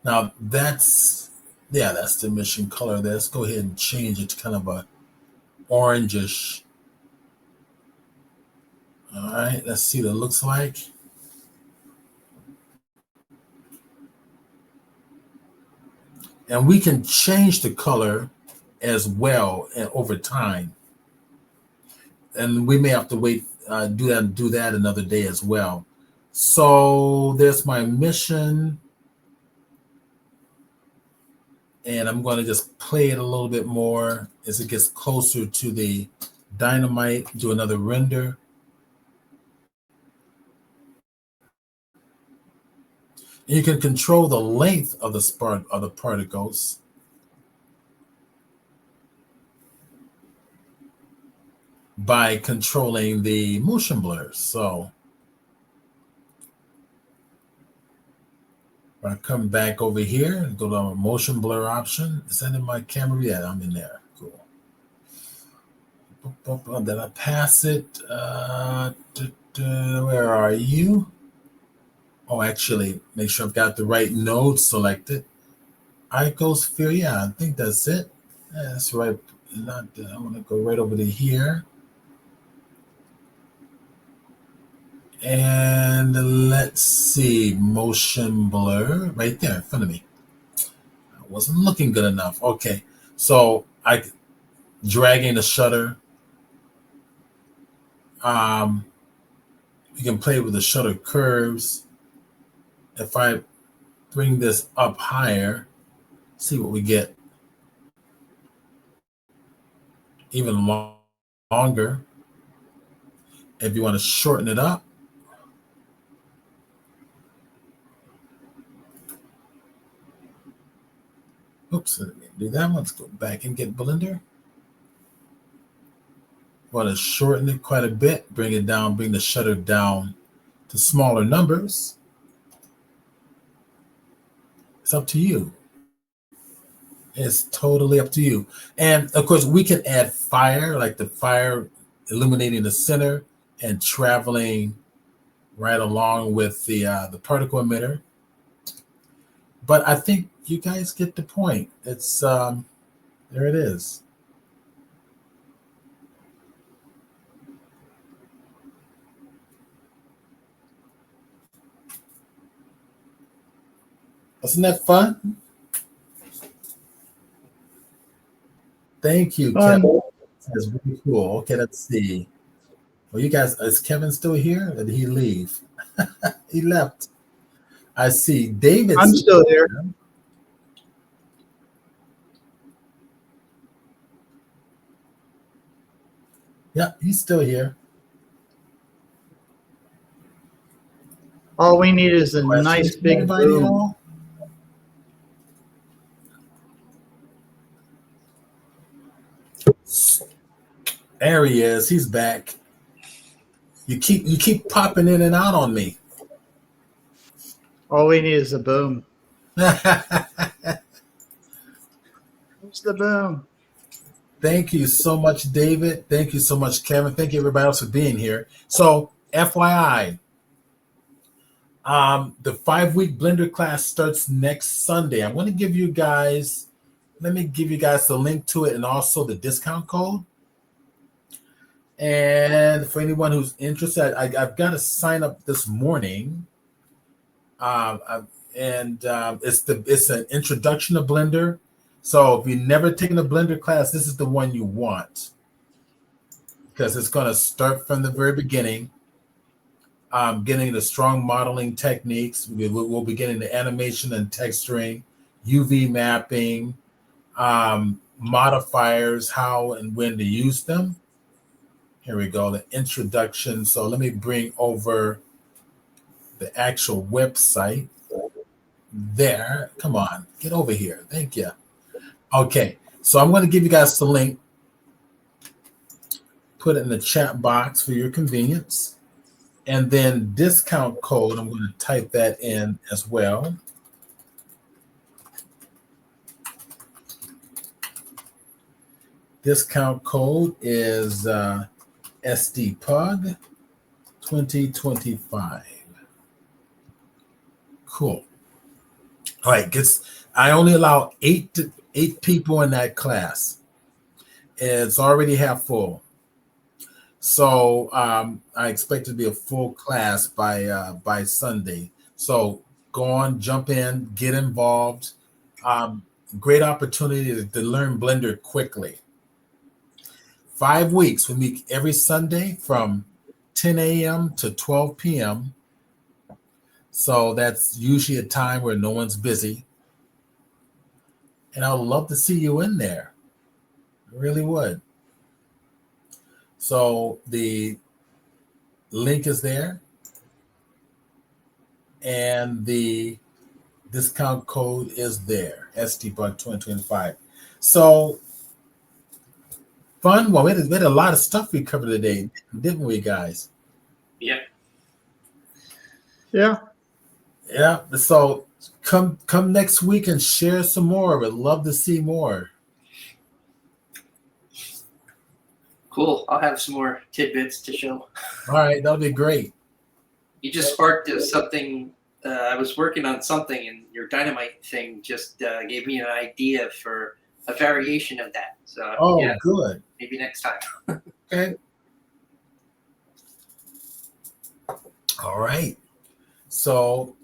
Now that's Yeah, that's the mission color. Let's go ahead and change it to kind of a orangish. All right, let's see what it looks like. And we can change the color as well and over time. And we may have to wait, do that another day as well. So there's my mission. And I'm going to just play it a little bit more as it gets closer to the dynamite, do another render. And you can control the length of the particles. By controlling the motion blur. So if I come back over here and go to our motion blur option, is that in my camera? Yeah, I'm in there. Cool. Then I pass it. Where are you? Oh, actually, make sure I've got the right node selected. Icosphere, yeah, I think that's it. Yeah, that's right. I want to go right over to here. And let's see, motion blur right there in front of me. I wasn't looking good enough. Okay, so I dragging the shutter. You can play with the shutter curves. If I bring this up higher, see what we get. Even longer. If you want to shorten it up. Oops, I didn't do that one. Let's go back and get Blender. Want to shorten it quite a bit, bring it down, bring the shutter down to smaller numbers. It's up to you. It's totally up to you. And of course, we can add fire, like the fire illuminating the center and traveling right along with the particle emitter. But I think you guys get the point. It's there it is. Wasn't that fun? Thank you, Kevin. That's really cool. Okay, let's see. Well, you guys, is Kevin still here? Or did he leave? He left. I see David. I'm still here. Yeah, he's still here. All we need is a nice big boom. There he is. He's back. You keep popping in and out on me. All we need is a boom. Where's the boom? Thank you so much, David. Thank you so much, Kevin. Thank you, everybody else, for being here. So, FYI, the 5-week Blender class starts next Sunday. I'm going to give you guys, let me give you guys the link to it and also the discount code. And for anyone who's interested, I've got to sign up this morning. It's an introduction to Blender. So if you've never taken a Blender class, this is the one you want, because it's going to start from the very beginning, getting the strong modeling techniques. We'll be getting the animation and texturing, UV mapping, modifiers, how and when to use them. Here we go, the introduction. So let me bring over the actual website there. Come on, get over here. Thank you. Okay, so I'm going to give you guys the link. Put it in the chat box for your convenience. And then discount code, I'm going to type that in as well. Discount code is SDPUG 2025. Cool. All right, I only allow eight people in that class. It's already half full. So I expect it to be a full class by Sunday. So go on, jump in, get involved. Great opportunity to learn Blender quickly. 5 weeks. We meet every Sunday from 10 a.m. to 12 p.m. So that's usually a time where no one's busy. And I would love to see you in there. I really would. So the link is there. And the discount code is there, STBug 2025. So fun. Well, we had a lot of stuff we covered today, didn't we, guys? Yeah. Yeah. Yeah. So come next week and share some more. We'd love to see more. Cool. I'll have some more tidbits to show. All right, that'll be great. You just sparked something. I was working on something, and your dynamite thing just gave me an idea for a variation of that. So, yeah, good. Maybe next time. Okay. All right. So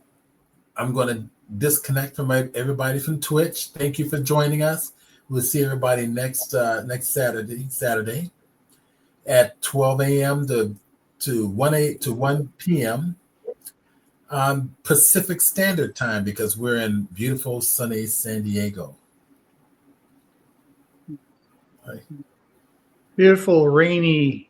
I'm going to disconnect from everybody from Twitch. Thank you for joining us. We'll see everybody next Saturday at 12 a.m. to 1 p.m. Pacific Standard Time, because we're in beautiful sunny San Diego. Beautiful rainy